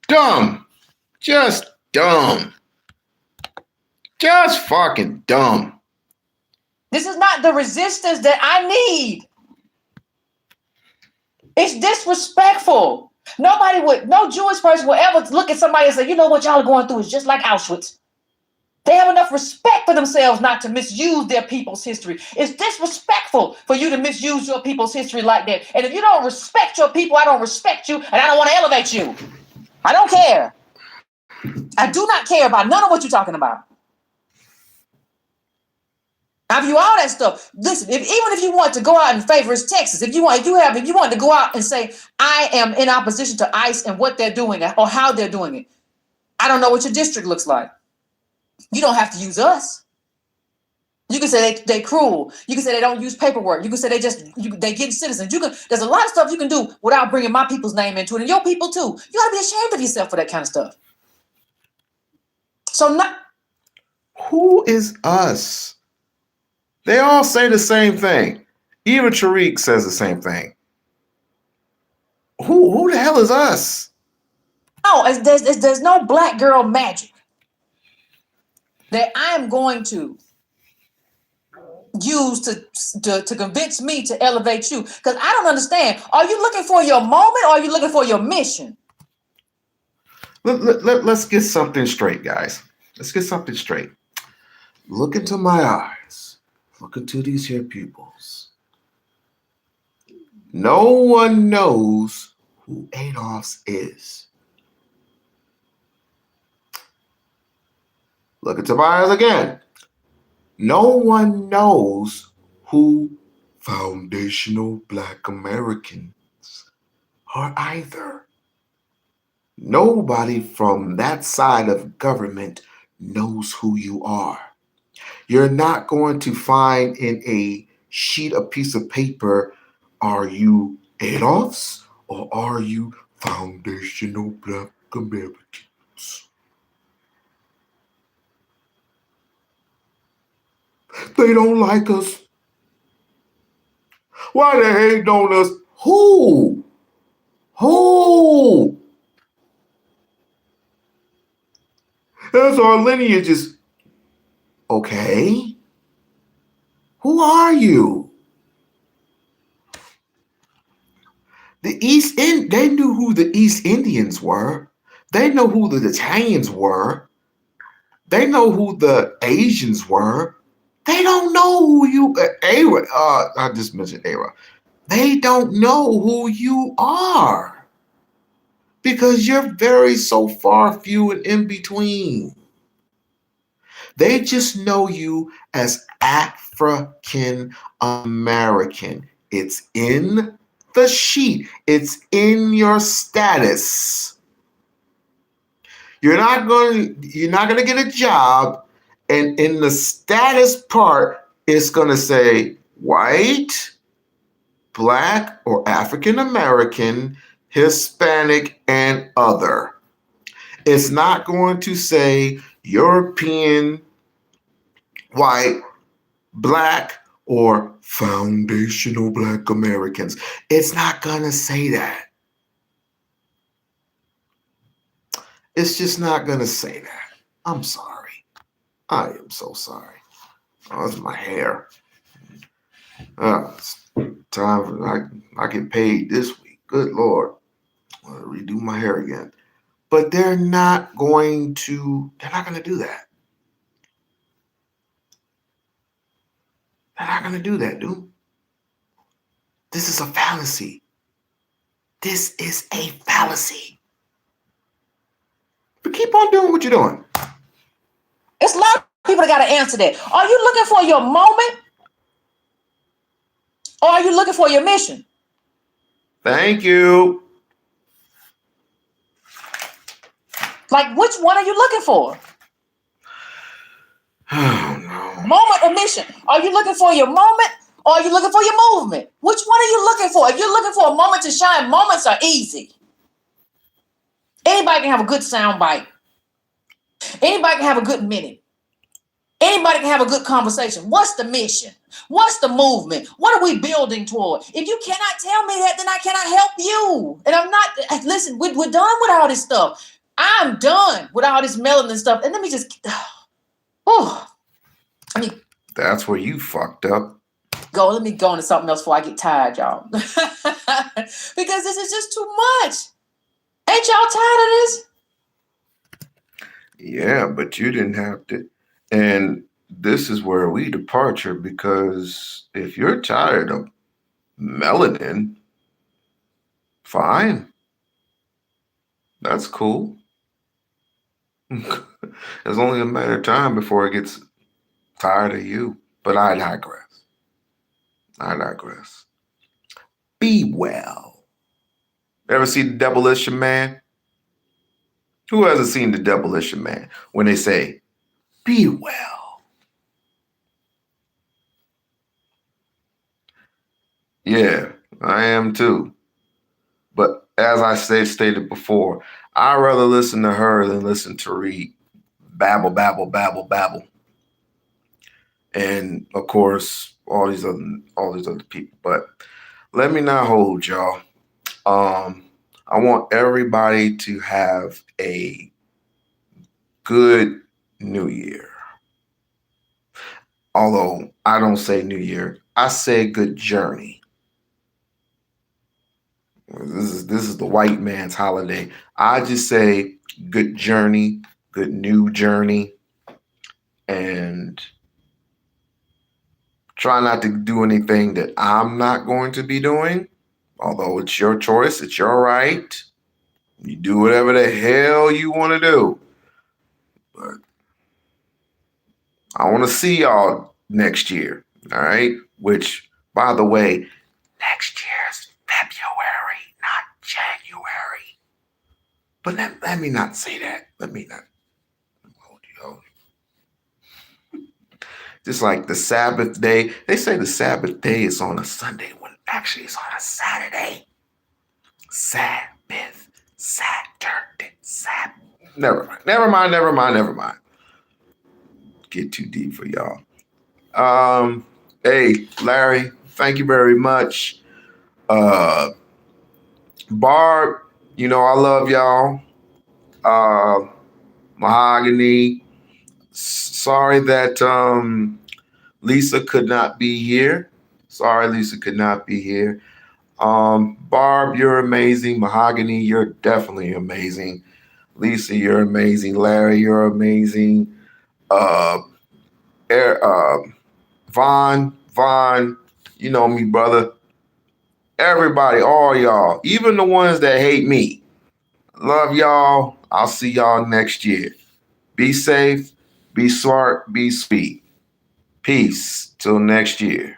Dumb. Just dumb. Just fucking dumb. This is not the resistance that I need. It's disrespectful. No Jewish person will ever look at somebody and say, you know what y'all are going through is just like Auschwitz. They have enough respect for themselves not to misuse their people's history. It's disrespectful for you to misuse your people's history like that. And if you don't respect your people, I don't respect you, and I don't want to elevate you. I don't care. I do not care about none of what you're talking about. I view all that stuff. Listen, even if you want to go out and favor Texas, if you want to go out and say, I am in opposition to ICE and what they're doing or how they're doing it. I don't know what your district looks like. You don't have to use us. You can say they cruel. You can say they don't use paperwork. You can say they get citizens. There's a lot of stuff you can do without bringing my people's name into it, and your people too. You gotta be ashamed of yourself for that kind of stuff. So who is us? They all say the same thing. Even Tariq says the same thing. Who the hell is us? No, there's no black girl magic that I'm going to use to convince me to elevate you. Because I don't understand. Are you looking for your moment or are you looking for your mission? Let's get something straight, guys. Let's get something straight. Look into my eyes. Look into these here pupils. No one knows who Adolph's is. Look into my eyes again. No one knows who foundational Black Americans are either. Nobody from that side of government knows who you are. You're not going to find in a piece of paper, are you Adolph's or are you foundational Black Americans? They don't like us. Why they hate on us? Who? That's our lineages. Okay. Who are you? They knew who the East Indians were. They know who the Italians were. They know who the Asians were. They don't know who you I just mentioned Era. They don't know who you are. Because you're very so far few and in between. They just know you as African American. It's in the sheet. It's in your status. You're not going to get a job, and in the status part, it's going to say white, Black, or African American, Hispanic, and other. It's not going to say European, white, black, or foundational Black Americans. It's not gonna say that. It's just not gonna say that. I'm sorry. I am so sorry. Oh, that's my hair. It's time for I get paid this week. Good Lord. I'll redo my hair again. But they're not going to do that. They're not gonna do that, dude. This is a fallacy. This is a fallacy. But keep on doing what you're doing. It's a lot of people that got to answer that. Are you looking for your moment? Or are you looking for your mission? Thank you. Like, which one are you looking for? Oh, no. Moment or mission? Are you looking for your moment? Or are you looking for your movement? Which one are you looking for? If you're looking for a moment to shine, moments are easy. Anybody can have a good sound bite. Anybody can have a good minute. Anybody can have a good conversation. What's the mission? What's the movement? What are we building toward? If you cannot tell me that, then I cannot help you. And I'm not, listen, we're done with all this stuff. I'm done with all this melanin stuff. And let me just, That's where you fucked up. Let me go into something else before I get tired, y'all. Because this is just too much. Ain't y'all tired of this? Yeah, but you didn't have to. And this is where we departure, because if you're tired of melanin, fine. That's cool. It's only a matter of time before it gets tired of you. But I digress. Be well. Ever see the Demolition Man? Who hasn't seen the Demolition Man when they say, be well? Yeah, I am too. But as I stated before, I'd rather listen to her than listen to Reed babble, babble, babble, babble. And of course, all these other people. But let me not hold y'all. I want everybody to have a good New Year. Although I don't say New Year, I say good journey. This is the white man's holiday. I just say good journey, good new journey, and try not to do anything that I'm not going to be doing. Although it's your choice, it's your right. You do whatever the hell you want to do. But I want to see y'all next year, all right? Which, by the way, next year's February, not January. But let me not say that. Let me not hold you. Just like the Sabbath day. They say the Sabbath day is on a Sunday when actually it's on a Saturday. Sabbath. Saturday. Sabbath. Never mind. Get too deep for y'all. Hey, Larry, thank you very much. Barb, you know I love y'all. Mahogany, sorry that Lisa could not be here. Barb, you're amazing. Mahogany, you're definitely amazing. Lisa, you're amazing. Larry, you're amazing. Vaughn, you know me, brother. Everybody, all y'all, even the ones that hate me. Love y'all. I'll see y'all next year. Be safe, be smart, be sweet. Peace till next year.